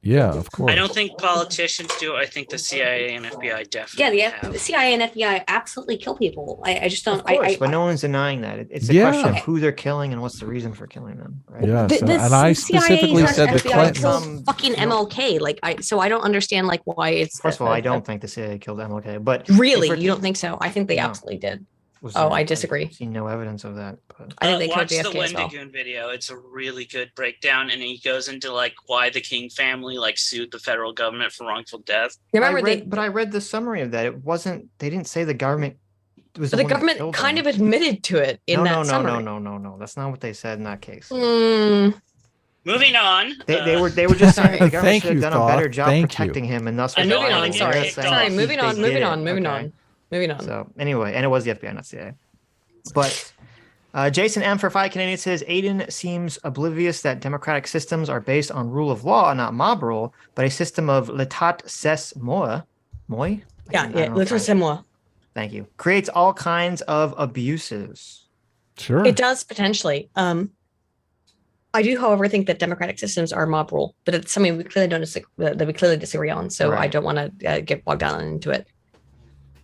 yeah, of course. I don't think politicians do. I think the CIA and FBI definitely Yeah, the have. CIA and FBI absolutely kill people. I just don't. Of course, I, but no one's denying that. It's a Yeah. question of Okay. who they're killing and what's the reason for killing them, right? Yes, The and I CIA specifically has said the FBI Clintons. killed Some- fucking MLK. Like so I don't understand like why it's. First of all, I don't think the CIA killed MLK, but Really, if we're- you don't think so? I think they No. absolutely did. was Oh, there- I disagree. I've seen no evidence of that. But I think they killed Watch the JFK as well. Wendigoon video. It's a really good breakdown, and he goes into like why the King family like sued the federal government for wrongful death. Remember, I read the summary of that. It wasn't. They didn't say the government was the one that government killed kind them. of admitted to it in that no, summary. no. That's not what they said in that case. Moving on. They were just saying that the government Thank should have you, done a better Thoth. job Thank you. protecting him, and thus I was know, Moving I on. wanna Sorry, get sorry. Thoth. Moving on. They Moving did on. it, Moving okay? on. Moving on. So anyway, and it was the FBI, not CIA. But Jason M for 5 Canadian says Aiden seems oblivious that democratic systems are based on rule of law, not mob rule, but a system of l'état c'est moi. Moi? Yeah, I don't yeah. know Let's if I- listen more. Thank you. Creates all kinds of abuses. Sure. It does potentially. I do, however, think that democratic systems are mob rule, but it's something we clearly don't that we clearly disagree on. So I Right. don't want to get bogged down into it.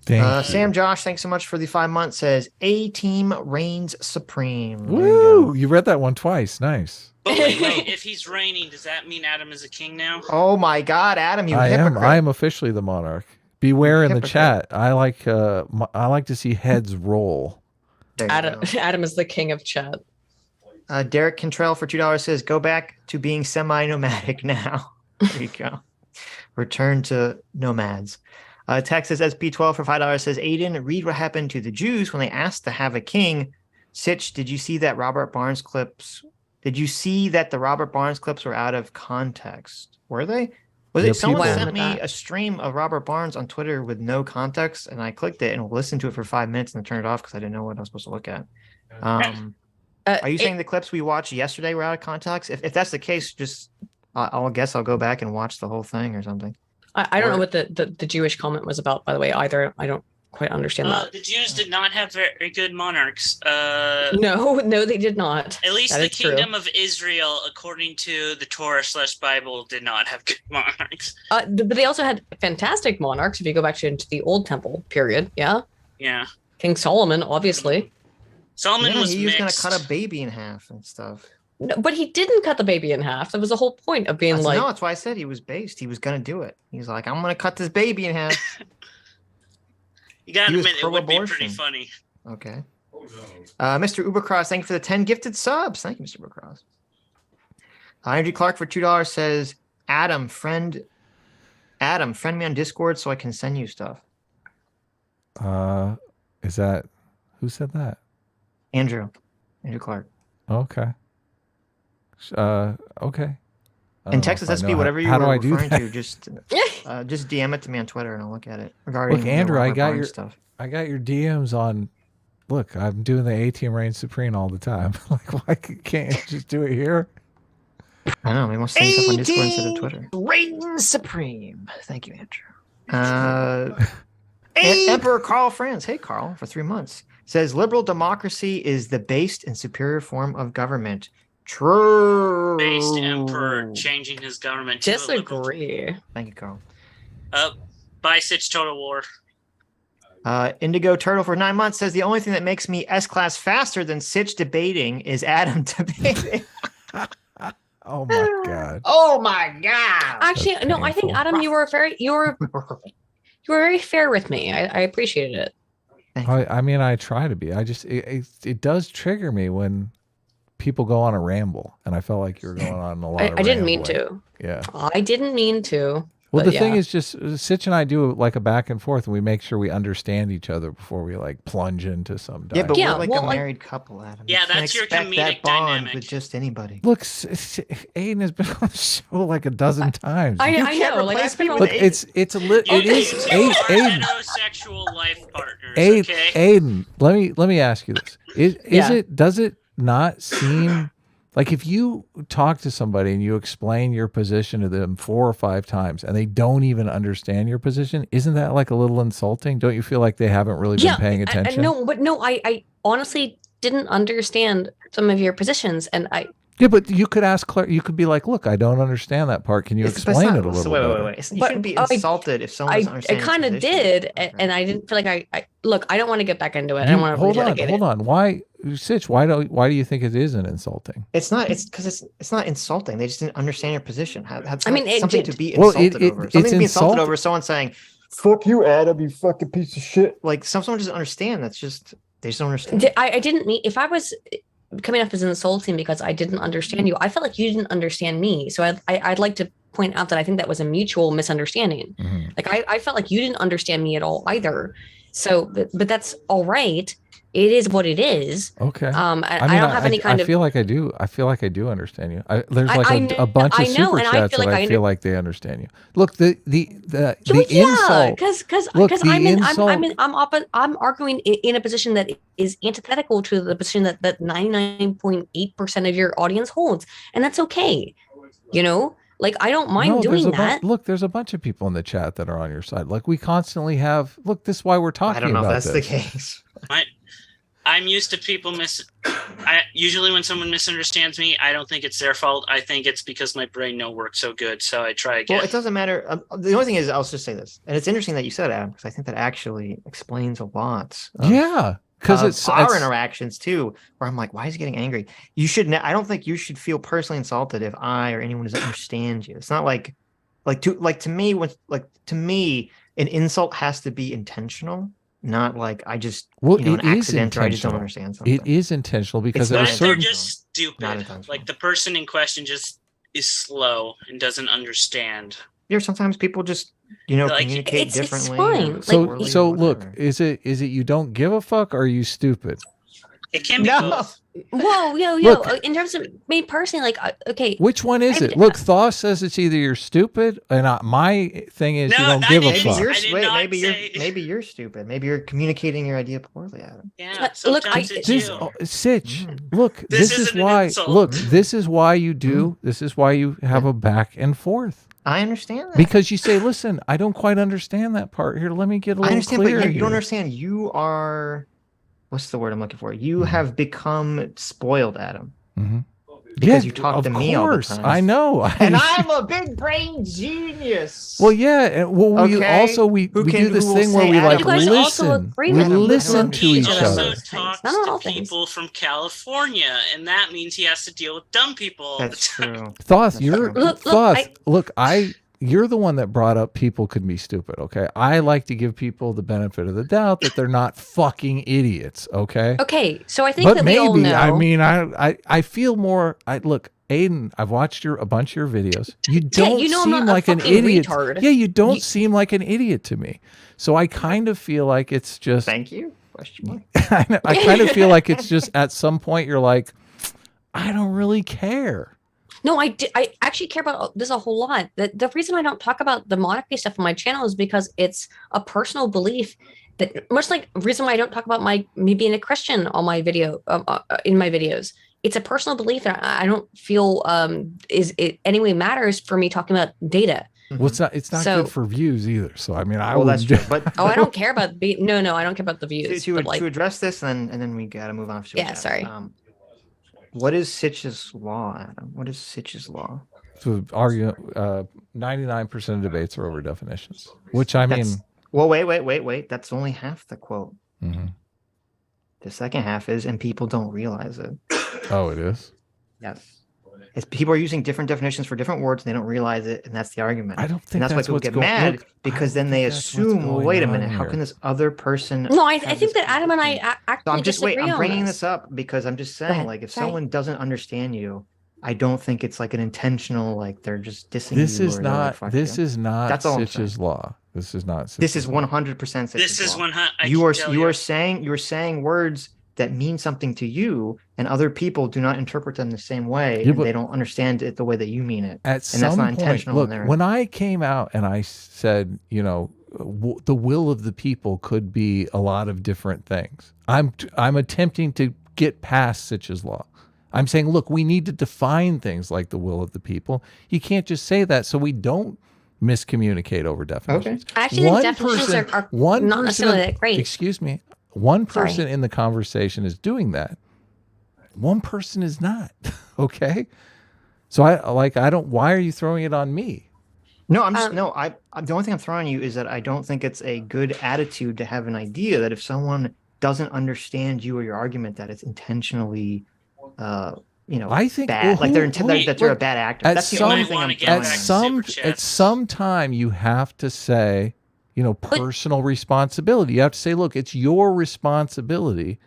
Thank you. Sam Josh, thanks so much for the 5 months. Says A team reigns supreme. There you Woo! go. You read that one twice. Nice. But wait, if he's reigning, does that mean Adam is a king now? Oh my God, Adam, you I hypocrite. am officially the monarch. Beware in the Hypocrite. chat. I like to see heads roll. There you Adam, go. Adam is the king of chat. Derek Cantrell for $2 says, go back to being semi-nomadic now. There you go. Return to nomads. Texas SP12 for $5 says, Aiden, read what happened to the Jews when they asked to have a king. Sitch, did you see that Robert Barnes clips? Did you see that the Robert Barnes clips were out of context? Were they? Was Yeah, it someone people- sent me a stream of Robert Barnes on Twitter with no context, and I clicked it and listened to it for 5 minutes and then turned it off because I didn't know what I was supposed to look at. Are you saying the clips we watched yesterday were out of context? If that's the case, just I'll guess I'll go back and watch the whole thing or something. I don't Or- know what the Jewish comment was about, by the way, either. I don't quite understand that. The Jews did not have very good monarchs. No, they did not. At least That the is true. kingdom of Israel, according to the Torah/Bible, did not have good monarchs. But they also had fantastic monarchs. If you go back into the Old Temple period, yeah, Yeah, King Solomon, obviously. Solomon Yeah, was he was going to mixed. cut a baby in half and stuff. No, but he didn't cut the baby in half. That was the whole point of being like, No, that's why I said he was based. He was going to do it. He's like, I'm going to cut this baby in half. You gotta he was admit, it would be pretty pro-abortion. funny. Okay. Mr. Ubercross, thank you for the 10 gifted subs. Thank you, Mr. Ubercross. Andrew Clark for $2 says, Adam, friend me on Discord so I can send you stuff. Is that who said that? Andrew Clark. Okay. Okay. I And don't know Texas if I SP, know whatever you how were do I do referring that? to, just DM it to me on Twitter and I'll look at it. Regarding Look, the Andrew, I Robert got Barnes your stuff. I got your DMs on. Look, I'm doing the A Team Reign Supreme all the time. Like, why can't you just do it here? I don't know. He wants to say stuff on Discord instead of Twitter. Reign supreme. Thank you, Andrew. Emperor Carl France. Hey, Carl, for 3 months. Says liberal democracy is the based and superior form of government. True. Based emperor changing his government to a liberal. Disagree. Thank you, Carl. By Sitch Total War. Indigo Turtle for 9 months says the only thing that makes me S-class faster than Sitch debating is Adam debating. Oh my god. Oh my god. Actually, That's no, I think painful. Adam, you were very fair with me. I appreciated it. I mean, I try to be. I just it does trigger me when people go on a ramble, and I felt like you were going on a lot. I didn't mean to. Yeah. I didn't mean to. Well, but the thing yeah. is, just Sitch and I do like a back and forth, and we make sure we understand each other before we like plunge into some. Yeah, but Yeah, we're like well, a like- married couple, Adam. Yeah, You can't that's your expect comedic that bond dynamic. with just anybody. Look, Aiden has been on the show like a dozen times. I can't know. Like I replace spent me all with Look, Aiden. it is You are Aiden. heterosexual life partners, okay? Aiden, let me ask you this: Yeah. does it not seem like if you talk to somebody and you explain your position to them 4 or 5 times and they don't even understand your position, isn't that like a little insulting? Don't you feel like they haven't really been paying attention? I honestly didn't understand some of your positions, and Yeah, but you could ask Claire. You could be like, "Look, I don't understand that part. Can you explain it a little bit?" Wait. You But shouldn't be I- insulted if someone doesn't I understand. kind of your position. did, Okay. and I didn't feel like I look. I don't want to get back into it. I don't want to Hold on. Why, Sitch? Why do you think it isn't insulting? It's not. It's because it's not insulting. They just didn't understand your position. I mean, it something did- to be Well, insulted over. it's Something to be insulted insult- over. Someone saying, "Fuck you, Adam, you fucking piece of shit." Like someone doesn't understand. That's just they just don't understand. I didn't mean if I was coming off as insulting because I didn't understand you. I felt like you didn't understand me. So I'd like to point out that I think that was a mutual misunderstanding. Mhm. Like I felt like you didn't understand me at all either. So, but that's all right. It is what it is. Okay. I mean, don't have any kind I of. feel like I do. I feel like I do understand you. There's I like know- a bunch of I know, super and I chats feel that like I I feel like they understand you. Look, the Yeah, insult. because Look, the insult- I'm arguing in a position that is antithetical to the position that 99.8% of your audience holds, and that's okay. You know, like I don't mind No, there's doing a that. look, there's a bunch of people in the chat that are on your side. Like we constantly have. Look, this is why we're talking I don't know if about that's the this. case. I'm used to people usually when someone misunderstands me, I don't think it's their fault. I think it's because my brain no works so good. So I try again. Well, it doesn't matter. The only thing is, I'll just say this, and it's interesting that you said Adam, because I think that actually explains a lot. Yeah, because it's our it's- interactions too, where I'm like, why is he getting angry? You should. I don't think you should feel personally insulted if I or anyone doesn't understand you. It's not like to me, an insult has to be intentional, not like I just Well, an it is accident or I just don't intentional. understand something. It is intentional because It's there are not What if they're certain. just Not stupid? intentional. Like the person in question just is slow and doesn't understand. Sometimes people just Like, communicate it's differently. fine. or Like- poorly or So look, whatever. is it you don't give a fuck or are you stupid? It can be No. both. Whoa, Look- in terms of me personally, like, okay, Which one is it? Look, Thaw says it's either you're stupid, and my thing is you No, don't I give a didn't. Maybe fuck. you're I did wait, not maybe say- you're stupid. Maybe you're communicating your idea poorly, Adam. Yeah. Look, Sometimes it's This you. Sitch, Mm. look, This this is isn't an why. insult. Look, this is why you do. This is why you have a back and forth I understand that. because you say, "Listen, I don't quite understand that part here. Let me get a I little understand, but clearer you here." don't understand. You are what's the word I'm looking for? You Mhm. have become spoiled, Adam. Mhm. Because you talk of to me all the course, time. I know. And I'm a big brain genius. Well, yeah. And, well, we Okay. also we Who do this will thing where say we Adam? like You guys also listen. agree We with them. listen to He each also other. Things. talks Not all to things. people from California, and that means he has to deal with dumb people all the That's time. true. Thoth, That's you're true. Look, Thoth. Look, you're the one that brought up people could be stupid. Okay, I like to give people the benefit of the doubt that they're not fucking idiots. Okay, okay. So I think but that we all maybe know. I mean I feel more. Look, Aiden, I've watched a bunch of your videos. You don't you know I'm seem not a like an fucking idiot. retard. Yeah, you don't You- seem like an idiot to me. So I kind of feel like it's just. Thank you. Question mark. I kind of feel like it's just at some point you're like, I don't really care. No, I actually care about this a whole lot. The reason I don't talk about the monarchy stuff on my channel is because it's a personal belief that much like the reason why I don't talk about me being a Christian on my video in my videos. it's a personal belief that I don't feel is it anyway matters for me talking about data. Well, it's not So- good for views either. So I mean, I Well, would that's true. But Oh, I don't care about no, I don't care about the views. to but like, address this, and then we gotta move on. To Yeah, chat. sorry. What is Sitch's law, Adam? What is Sitch's law? to argue. 99% of debates are over definitions, which I mean. That's- Well, wait. That's only half the quote. Mhm. The second half is, and people don't realize it. Oh, it is. Yes. It's people are using different definitions for different words, and they don't realize it, and that's the argument. I don't think And that's why that's people what's get going. mad Look, I because don't then they think that's what's assume, well, going wait a on minute, how here. can this other person? no, I have think this that Adam and I position? actually So I'm just disagree I'm on bringing this. this up because I'm just ahead. saying, like, if Sorry. someone doesn't understand you, I don't think it's like an intentional, like they're just dissing This you. is or they're like, not. "Fuck This you." is not That's all I'm Sitch's law. This is not. This is Sitch's law. 100% This is 100. you are saying words that mean something to you, and other people do not interpret them the same way, Yeah, and but- they don't understand it the way that you mean it. At And some that's not point, intentional look, in their- when I came out and I said, you know, the will of the people could be a lot of different things. I'm attempting to get past Sitch's law. I'm saying, look, we need to define things like the will of the people. You can't just say that so we don't miscommunicate over definitions. I actually think One definitions person- are one not person necessarily in- that great. Excuse me. One Sorry. person in the conversation is doing that. One person is not. Okay. So why are you throwing it on me? No, I'm just the only thing I'm throwing you is that I don't think it's a good attitude to have an idea that if someone doesn't understand you or your argument, that it's intentionally, I think bad. Like that you're a bad actor. at That's the some- only thing I'm wanna get throwing. back on. Super at chats. some time you have to say, personal responsibility. You have to say, look, it's your responsibility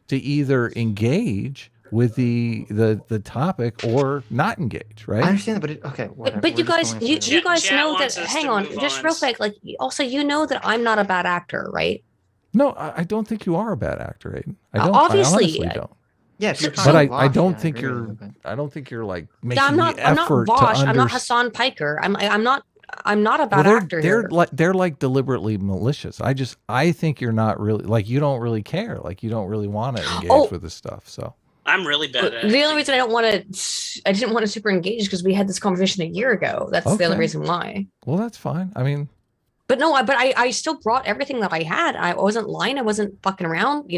to either engage with the topic or not engage, right? I understand that, but okay, whatever. But you We're guys, just going you through guys Chat know that. wants us Hang to on, move just on. real quick. Like, also, you know that I'm not a bad actor, right? No, I don't think you are a bad actor, Aiden. I don't. Obviously, I honestly don't. Yeah, if you're So- But talking I Vosh, don't yeah, think agree with you're. you, but- I don't think you're like making I'm not. the I'm not effort Vosh. to I'm not understand. Hassan Piker. I'm not. I'm not a bad actor here. They're like deliberately malicious. I think you're not really like you don't really care. Like you don't really want to engage Oh. with this stuff. So I'm really bad at The it. only reason I didn't want to super engage because we had this conversation a year ago. That's the Okay. only reason why. well, that's fine. I mean, But no, I still brought everything that I had. I wasn't lying. I wasn't fucking around.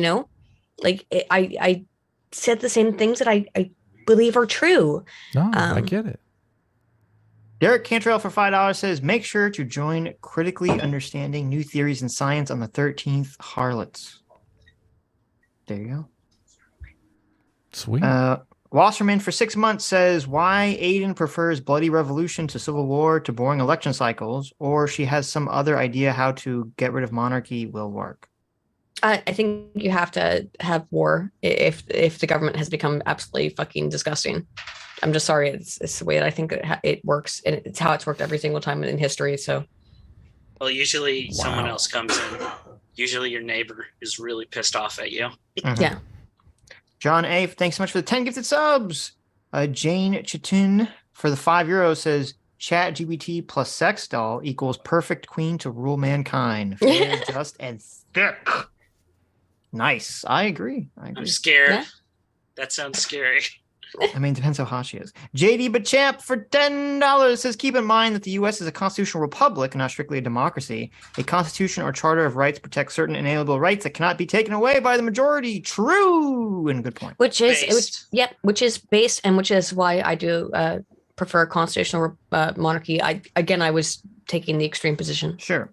Like I said the same things that I believe are true. no, I Um, get it. Derek Cantrell for $5 says, make sure to join Critically Understanding New Theories in Science on the 13th Harlots. There you Sweet. go. Wasserman for 6 months says, why Aiden prefers bloody revolution to civil war to boring election cycles, or she has some other idea how to get rid of monarchy will work. I think you have to have war if the government has become absolutely fucking disgusting. I'm just sorry. It's the way that I think it works, and it's how it's worked every single time in history. So Well, usually someone Wow. else comes in. Usually your neighbor is really pissed off at you. Mhm. Yeah. John A, thanks so much for the 10 gifted subs. Jane Chitin for the €5 says, Chat GPT plus sex doll equals perfect queen to rule mankind. Fair, just, and thick. Nice. I agree. I'm scared. Yeah. That sounds scary. I mean, depends how hot she is. JD Bachamp for $10 says, keep in mind that the U.S. is a constitutional republic, not strictly a democracy. A constitution or charter of rights protects certain inalienable rights that cannot be taken away by the majority. True. And good point. which is Based. based, and which is why I do prefer constitutional monarchy. I was taking the extreme position. Sure.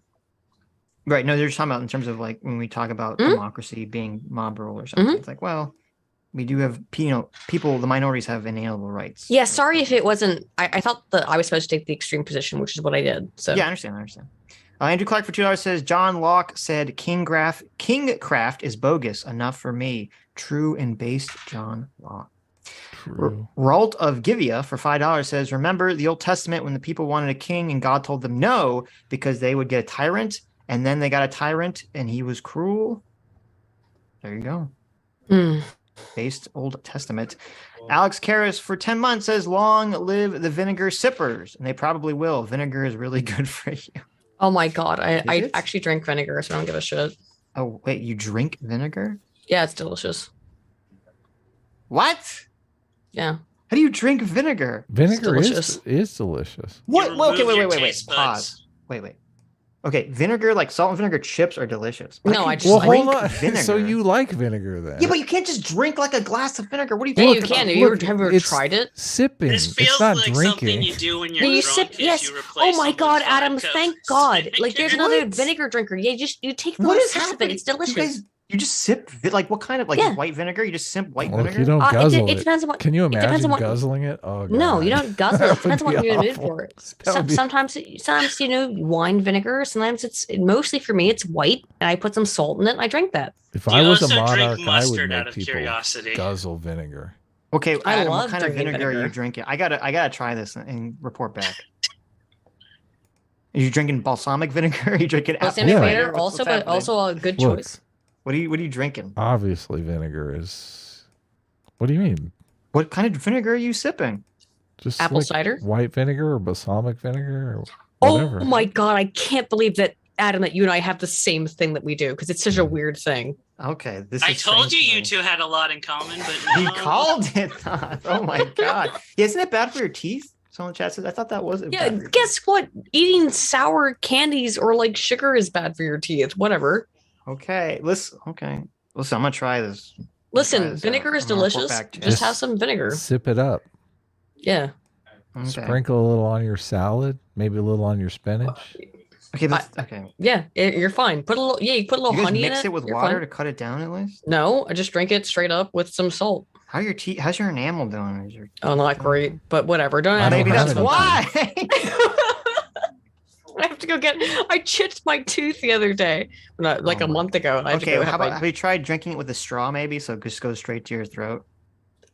Right. No, they're just talking about in terms of like when we talk about Mhm. democracy being mob rule or something. Mhm. It's like, well, we do have, people, the minorities have inalienable rights. Yeah, sorry if it wasn't. I thought that I was supposed to take the extreme position, which is what I did. So Yeah, I understand. Andrew Clark for $2 says, John Locke said Kingcraft is bogus. Enough for me. True and based John Locke. True. Ralt of Givea for $5 says, remember the Old Testament when the people wanted a king and God told them no because they would get a tyrant, and then they got a tyrant and he was cruel? There you go. Mm. Based Old Testament. Alex Karras for 10 months says, long live the vinegar sippers. And they probably will. Vinegar is really good for you. Oh my god, I it? actually drink vinegar, so I don't give a shit. Oh, wait, you drink vinegar? Yeah, it's delicious. What? Yeah. How do you drink vinegar? Vinegar delicious. is delicious. What? You Well, okay, remove your wait. taste buds. Pause. Wait. Okay, vinegar, like salt and vinegar chips, are delicious. How No, can I you just Well, like hold drink on. Vinegar? So you like vinegar then? Yeah, but you can't just drink like a glass of vinegar. What are you Yeah, talking you can. about? Have you Look, ever it's tried it? Sipping. This It's feels not like drinking. something you do when you're Yeah, you drunk. sip. is Yes. You Oh replace my God, someone's Adam! vodka Thank with God. Like, there's another What? vinegar drinker. Yeah, you take What little is sips of it. happening? It's delicious. You guys, you just sip like what kind of like Yeah. just white vinegar? You just sip white Look, vinegar? you don't It guzzle it depends on what. Can you it depends imagine on what- guzzling it? Oh, God. No, you don't guzzle it. It That would depends on what be you're in the mood awful. for. That would be- Sometimes wine vinegar. Sometimes it's mostly for me. It's white, and I put some salt in it, and I drink that. If Do I you was a also drink monarch, I would mustard make out of people curiosity? guzzle vinegar. Okay, I Adam, what love kind of drinking vinegar are you vinegar. drinking? I gotta try this and report back. Are you drinking balsamic vinegar? Are you drinking apple Balsamic Yeah. cider? vinegar, What's also happening? a good Look, choice. What are you drinking? obviously vinegar is. What do you mean? What kind of vinegar are you sipping? Just Apple like cider? white vinegar or balsamic vinegar or Oh whatever. my God, I can't believe that, Adam, that you and I have the same thing that we do, because it's such a weird thing. Okay, this I is told you strange to you me. two had a lot in common, but He no. called it that. Oh my god. Yeah, isn't it bad for your teeth? Someone in chat says I thought that was Yeah, bad for your guess what? Eating sour candies or like sugar is bad for your teeth. Whatever. teeth. Okay. Listen, I'm gonna try this. Try Listen, this vinegar out. is I'm gonna report delicious. back to you. Just have some vinegar. Sip it up. Yeah. Okay. Sprinkle a little on your salad, maybe a little on your spinach. Okay, okay. Yeah, you're fine. Put a little, yeah, you put a little You guys honey mix in it with you're water fine. to cut it down at least? No, I just drink it straight up with some salt. How's your enamel doing? Is your Oh, not great, but whatever. Don't I ask don't maybe me have that's any why. I have to go get. I chipped my tooth the other day, like Oh a my month ago. And I have to Okay, go how have about my- have you tried drinking it with a straw maybe so it just goes straight to your throat?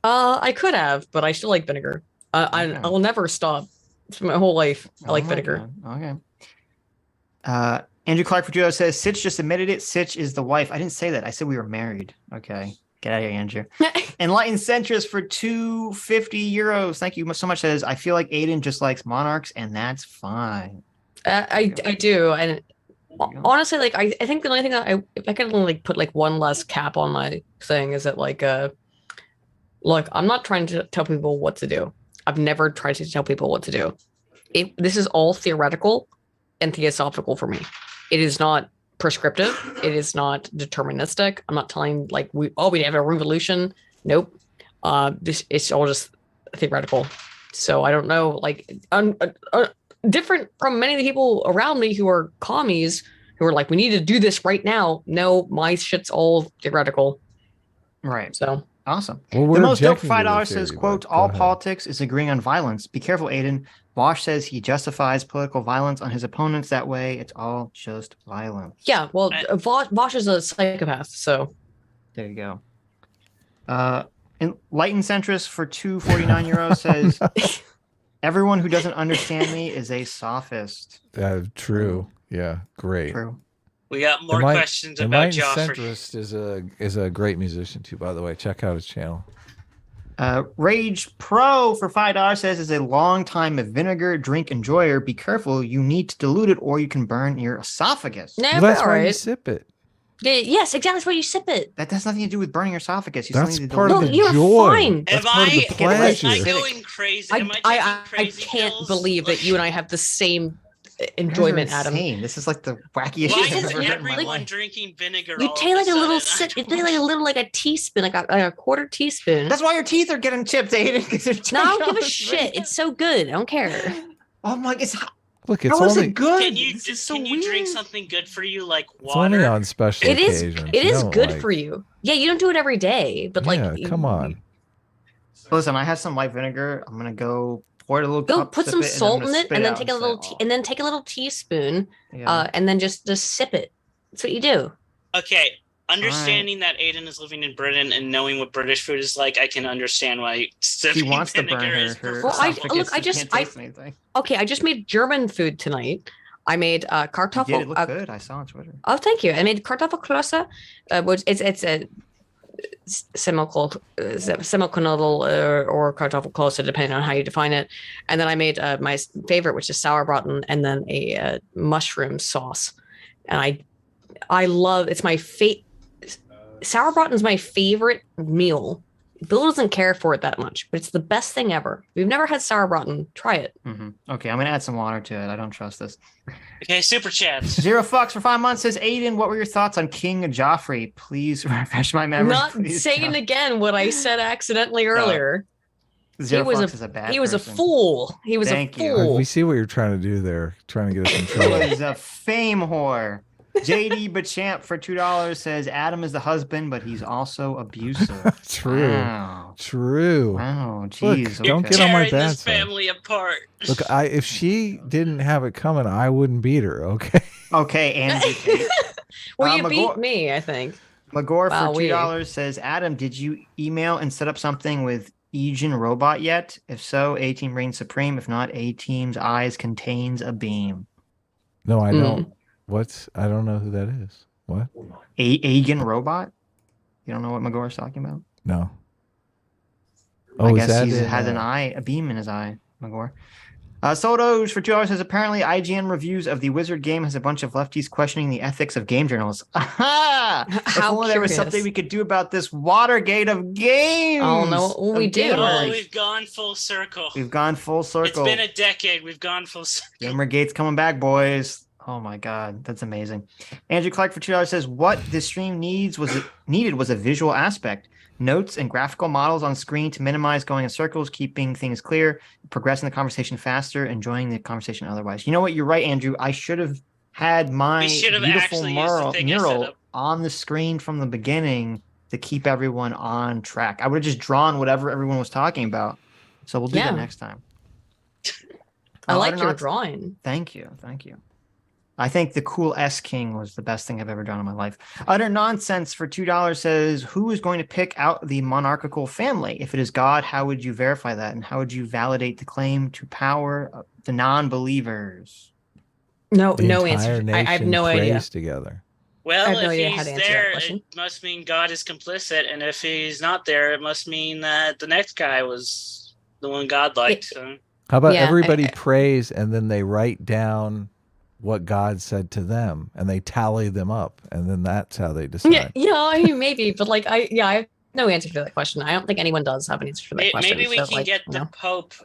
I could have, but I still like vinegar. Okay. I'll never stop. It's my whole life. I Oh like my vinegar. God. Okay. Andrew Clark for Judo says Sitch just admitted it. Sitch is the wife. I didn't say that. I said we were married. Okay. Get out of here, Andrew. Enlightened Centrist for 250 euros. Thank you so much. Says I feel like Aiden just likes monarchs, and that's fine. I do, and There you go. honestly, like I think the only thing that if I could only like put like one less cap on my thing is that like look, I'm not trying to tell people what to do. I've never tried to tell people what to do. This is all theoretical and theosophical for me. It is not prescriptive. It is not deterministic. I'm not telling like we have a revolution. Nope. It's all just theoretical. So I don't know, like different from many of the people around me who are commies who are like, we need to do this right now. No, my shit's all theoretical. Right. So Awesome. Well, The we're most dope for objecting to the $5 says, theory, quote, but go all ahead. politics is agreeing on violence. Be careful, Aiden. Bosch says he justifies political violence on his opponents that way. It's all just violence. yeah, well, Vosh is a psychopath. So There you go. Enlightened Centrist for 249 euros says, everyone who doesn't understand me is a sophist. True. Yeah. Great. True. We got more Enlight- questions about Enlightened Joffrey. Centrist is a great musician too, by the way. Check out his channel. Rage Pro for $5 says, is a long time vinegar drink enjoyer. Be careful. You need to dilute it or you can burn your esophagus. no, Well, but that's all why you right. sip it. Yes, exactly. That's why you sip it. That has nothing to do with burning your esophagus. You That's still need to part dilute of No, the you're joy. fine. That's Am part of the I pleasure. going crazy? Am I taking I crazy can't pills? believe that you and I have the same You guys are enjoyment, Adam. insane. This is like the wackiest Why shit I've is ever heard in my everyone life. drinking vinegar? You all take of like a little sudden? sip. You take like a little, like a teaspoon, like a quarter teaspoon. That's why your teeth are getting chipped, Aiden. 'Cause you're No, I don't drinking give all a this shit. vinegar. It's so good. I don't care. Oh my! Look, it's How is only it good? Can you This is so can you drink weird. something good for you like it's only water? on special It is. occasions. It You is don't, good like- for you. Yeah, you don't do it every day, but like, Yeah, come on. Listen, I have some white vinegar. I'm gonna go pour it a little. Go cup, put sip some it, and I'm salt gonna in it, spit and then out take a say, little, "Oh." and then take a little teaspoon, Yeah. and then just sip it. That's what you do. Okay, understanding that Aiden is living in Britain and knowing what British food is like, I can understand why She sipping wants to burn vinegar is her Well, I- esophagus. look, I She just- can't taste anything. Okay, I just made German food tonight. I made You kartoffel. did. It looked good. I saw on Twitter. Oh, thank you. I made Kartoffelklöße, which it's a semiknödel or Kartoffelklöße, depending on how you define it. And then I made my favorite, which is sauerbraten, and then a mushroom sauce. And I love it's my sauerbraten is my favorite meal Bill doesn't care for it that much, but it's the best thing ever. If you've never had sauerbraten, try it. Okay, I'm gonna add some water to it. I don't trust this. Okay, super chats. Zero fucks for 5 months says, Aiden, what were your thoughts on King Joffrey? Please refresh my memory. Not please. saying again what I said accidentally earlier. Zero he was fucks is a bad He was person. a fool. He was Thank a you. fool. We see what you're trying to do there, trying to get us in He trouble. was a fame whore. JD Bachamp for $2 says Adam is the husband, but he's also abusive. True. Wow. True. Wow. Look, Jeez. don't okay. get on my Tearing bad this side. family apart. Look, if she didn't have it coming, I wouldn't beat her. Okay. Okay, Andrew Tate. Well, you Magor- beat me, I think. Magor Wow, for $2 says, Adam, did you email and set up something with Aegon Robot yet? If so, A-Team reigns supreme. If not, A-Team's eyes contains a beam. No, I don't. I don't know who that is. What? Aegon Robot? You don't know what Magor's talking about? No. I is guess that he in, has a beam in his eye, Magor. Sodos for $2 says, apparently IGN reviews of the Wizard game has a bunch of lefties questioning the ethics of game journalists. Aha! If How only there was curious. something we could do about this Watergate of games. Oh, no, of we do. gamers. Oh, we've gone full circle. We've gone full circle. It's been a decade. We've gone full circle. Gamergate's coming back, boys. Oh my god, that's amazing. Andrew Clark for $2 says, what this stream needed was a visual aspect. Notes and graphical models on screen to minimize going in circles, keeping things clear, progressing the conversation faster, enjoying the conversation otherwise. You know what? You're right, Andrew. I should have had my We should have beautiful actually used the thing I set mural up. on the screen from the beginning to keep everyone on track. I would have just drawn whatever everyone was talking about. So we'll do that Yeah. next time. I like Utter your Nonsense- drawing. Thank you. Thank you. I think the cool S King was the best thing I've ever drawn in my life. Utter Nonsense for $2 says, who is going to pick out the monarchical family? If it is God, how would you verify that? And how would you validate the claim to power of the non-believers? No, the no entire answer. I have nation no idea. prays together. Well, I have no if idea how he's to answer that there, question. it must mean God is complicit. And if he's not there, it must mean that the next guy was the one God liked. So. How about Yeah, everybody I- prays and then they write down what God said to them and they tally them up and then that's how they decide. Yeah, I mean, maybe, but like, I have no answer for that question. I don't think anyone does have an answer for that question. Maybe we so, can like, get you the know. Pope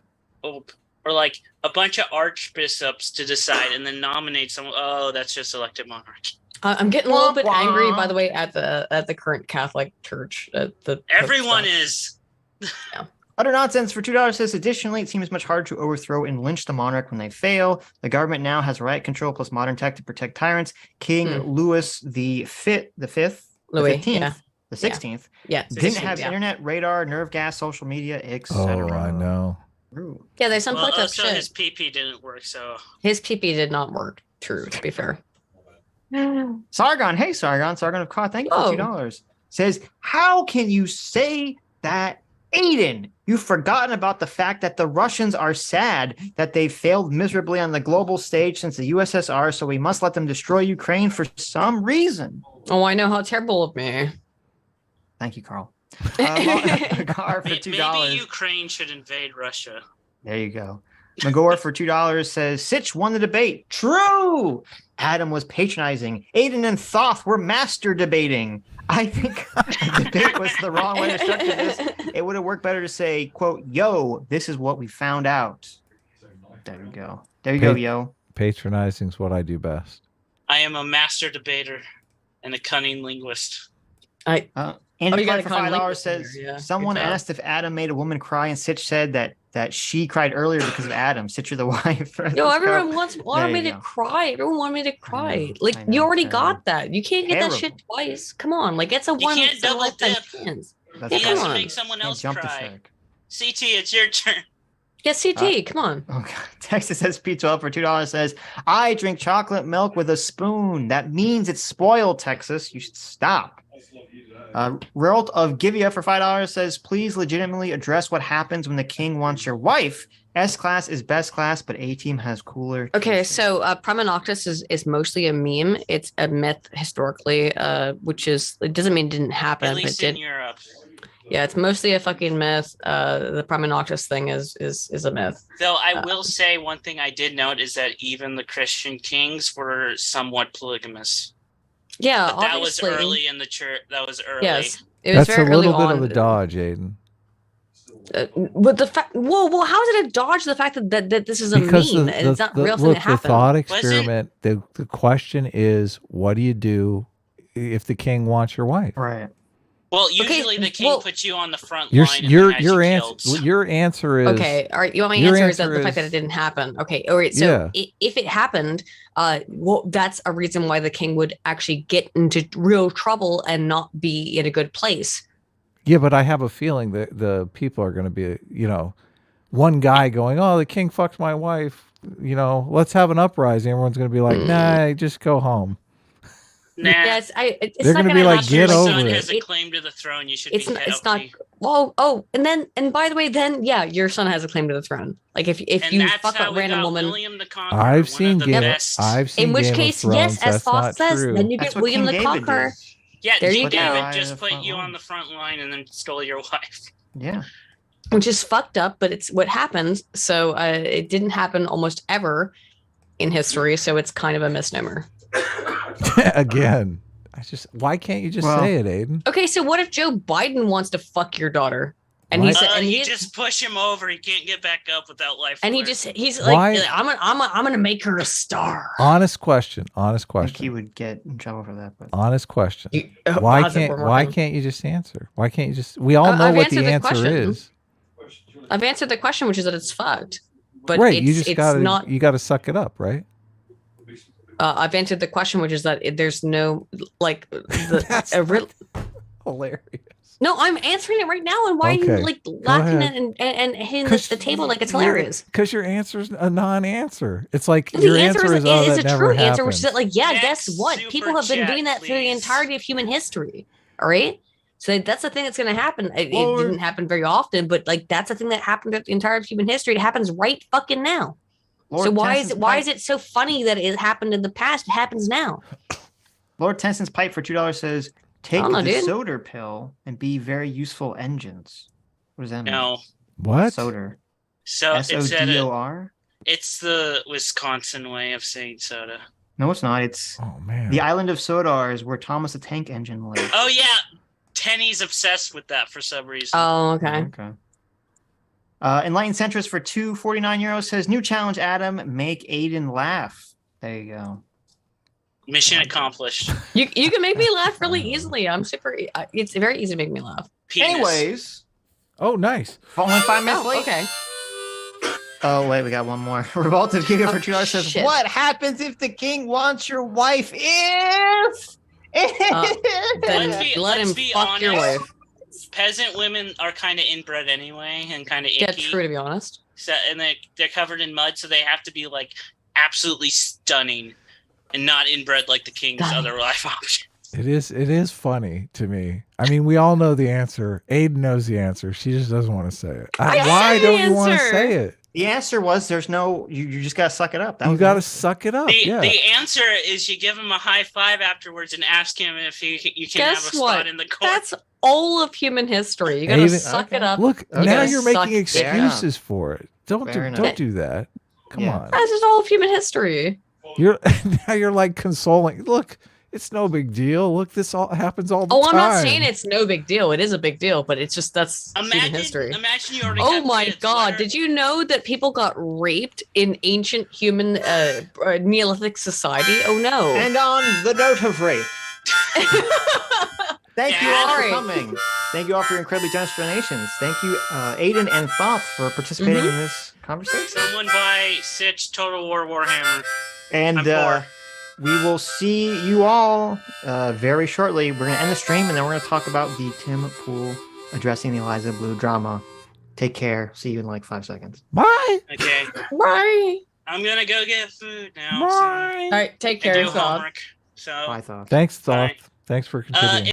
or like a bunch of archbishops to decide and then nominate someone. Oh, that's just elected monarch. I'm getting a little bit Wah, wah. angry, by the way, at the current Catholic Church. Everyone is. Utter Nonsense for $2 says, additionally, it seems much harder to overthrow and lynch the monarch when they fail. The government now has riot control plus modern tech to protect tyrants. King Louis the 15th, Louis, the 15th, yeah. the 16th, Yeah, didn't have yeah. internet, radar, nerve gas, social media, Oh, etc. I know. Ooh. Yeah, there's some Well, fucked up also shit. his PP didn't work, so His PP did not work. True, to be fair. Sargon, hey Sargon of Ka, thank you for Oh. $2. Says, how can you say that, Aiden? You've forgotten about the fact that the Russians are sad that they failed miserably on the global stage since the USSR, so we must let them destroy Ukraine for some reason. Oh, I know how terrible of me. Thank you, Carl. Magor for $2. maybe Ukraine should invade Russia. There you go. Magor for $2 says, Sitch won the debate. True. Adam was patronizing. Aiden and Thoth were master debating. I think the debate was the wrong way to structure this. It would have worked better to say, quote, yo, this is what we found out. There you go. There you go, yo. Patronizing is what I do best. I am a master debater and a cunning linguist. Andrew you got Clark a for common $5 language says, there, yeah. someone Good job. asked if Adam made a woman cry, and Sitch said that she cried earlier because of Adam. Sitch, you're the wife. Yo, everyone There wanted me you to go. cry. Everyone wanted me to cry. know, Like, I know, you already terrible. got that. You can't get that shit Terrible. twice. Come on. Like, it's a You one can't in a double lifetime dip. chance. That's He Yeah, has come to on. make someone Can't else jump the cry. shark. CT, it's your turn. Get CT. Come on. Oh God. Texas says P12 for $2 says, I drink chocolate milk with a spoon. That means it's spoiled, Texas. You should stop. Ralt of Givia for $5 says, please legitimately address what happens when the king wants your wife. S class is best class, but A team has cooler. Okay, cases." so Prima Noctis is mostly a meme. It's a myth historically, which is, it doesn't mean it didn't happen, At but it least in did. Europe. Yeah, it's mostly a fucking myth. The Prima Noctis thing is a myth. Though I will say one thing I did note is that even the Christian kings were somewhat polygamous. Yeah, But that was obviously. early in the church. That was early. Yes, it was That's a very early little bit on. of a dodge, Aiden. But the fact, well, how is it a dodge the fact that this is a Because meme and it's not a real thing look, that the happened? thought experiment, the question is, what do you do if the king wants your wife? Right. Well, Okay, usually the king well- puts you on the front Your line and then has you answer killed. So- your answer is Okay, all right. You want my your answer is that answer the fact that is- it didn't happen. Okay, all right. So if it happened, well, that's a reason why the king would actually get into real trouble and not be in a good place. Yeah, but I have a feeling that the people are going to be, one guy going, "Oh, the king fucked my wife." Let's have an uprising. Everyone's going to be like, "Nah, just go home." Nah. Yes, it's They're not gonna gonna be like, happen. "Get Your over son it." has a claim to the throne. You should be It's happy. not. Well, and by the way, then yeah, your son has a claim to the throne. Like if And you that's fuck how a we random got woman. William the Conqueror, I've one seen of the Game. best. I've seen In which Game of case, Thrones. yes, as That's Thoth not says, true. then you That's get what William King the David Conqueror. did. Yeah, There you King go. David Guy just in the put front you line. on the front line and then stole your wife. Yeah. Which is fucked up, but it's what happens. So it didn't happen almost ever in history, so it's kind of a misnomer. Again, why can't you just say it, Aiden? Okay, so what if Joe Biden wants to fuck your daughter? And Why- he said, and You he just push him over. He can't get back up without life. and alert. he's Why- like, I'm gonna make her a star. Honest question. I think he would get in trouble for that, but Honest question. You- Why how's it can't working? you just answer? Why can't you just? We all know I've what answered the the answer question. is. I've answered the question, which is that it's fucked. But Right. it's, You just it's got not. You got to suck it up, right? I've answered the question, which is that there's no like That's a real. Hilarious. No, I'm answering it right now. And why are Okay. you like laughing ahead. and hitting 'Cause the table like it's hilarious? Because your answer's a non-answer. It's like The your answer answer is, "Oh, is that a never true answer, which is happened." that, like, yeah, Next guess what? super People have been chat, doing that through the please. entirety of human history. All right. So that's the thing that's going to happen. It Lord. didn't happen very often, but like that's the thing that happened throughout the entire of human history. It happens right fucking now. Lord So why Tenson's is it so funny that it happened in the past? It happens now. Lord Tenson's pipe for $2 says, "Take don't know, the dude. soda pill and be very useful engines." What does that mean? No. What? Soda. So SODOR? it's the Wisconsin way of saying soda. No, it's not. It's Oh man. the island of Sodar is where Thomas the Tank Engine lives. Oh yeah, Tenny's obsessed with that for some reason. Oh, okay. Okay. Enlightened Centrist for €2.49 says, "New challenge, Adam. Make Aiden laugh." There you go. Mission accomplished. You can make me laugh really easily. I'm super. It's very easy to make me laugh. Penis. Anyways, Oh, nice. only 5 minutes Oh, late. okay. Oh, wait, we got one more. Revolted Giga for $2 says, shit. "What happens if the king wants your wife? If Then Let's let him be fuck your honest. wife. Peasant women are kind of inbred anyway, and kind of icky. Yeah, true to be honest. So, and they're covered in mud, so they have to be like absolutely stunning, and not inbred like the king's Stunning. other life option. It is funny to me. I mean, we all know the answer. Aiden knows the answer. She just doesn't want to say it. I Why said the don't you want to answer. say it? The answer was there's no, you just got to suck it up. That You was got the to answer. suck it up. The, Yeah. the answer is you give him a high five afterwards and ask him if you can have Guess a what? spot in the court. That's all of human history. You gotta Even- suck okay. it up. Look, Okay. now gotta you're suck making it. excuses for it. Don't Fair enough. don't do that. Come Yeah. on. That's just all of human history. You're now you're like consoling. Look, it's no big deal. Look, this all happens all the Oh, time. I'm not saying it's no big deal. It is a big deal, but it's just that's human history. Imagine you already. Oh have my kids. god, What did you know that people got raped in ancient human Neolithic society? Oh no. And on the note of rape, thank you all for Sorry. coming. Thank you all for your incredibly generous donations. Thank you, Aiden and Thoth, for participating in this conversation. Someone buy Sitch Total War Warhammer. And I'm poor. we will see you all very shortly. We're going to end the stream, and then we're going to talk about the Tim Pool addressing the Eliza Blue drama. Take care. See you in like 5 seconds. Bye. Okay, Bye. I'm gonna go get food now. Bye. All right, take So I care. do Thoth. homework. So Bye, Thoth. Thanks, Thoth. Bye. Thanks for contributing.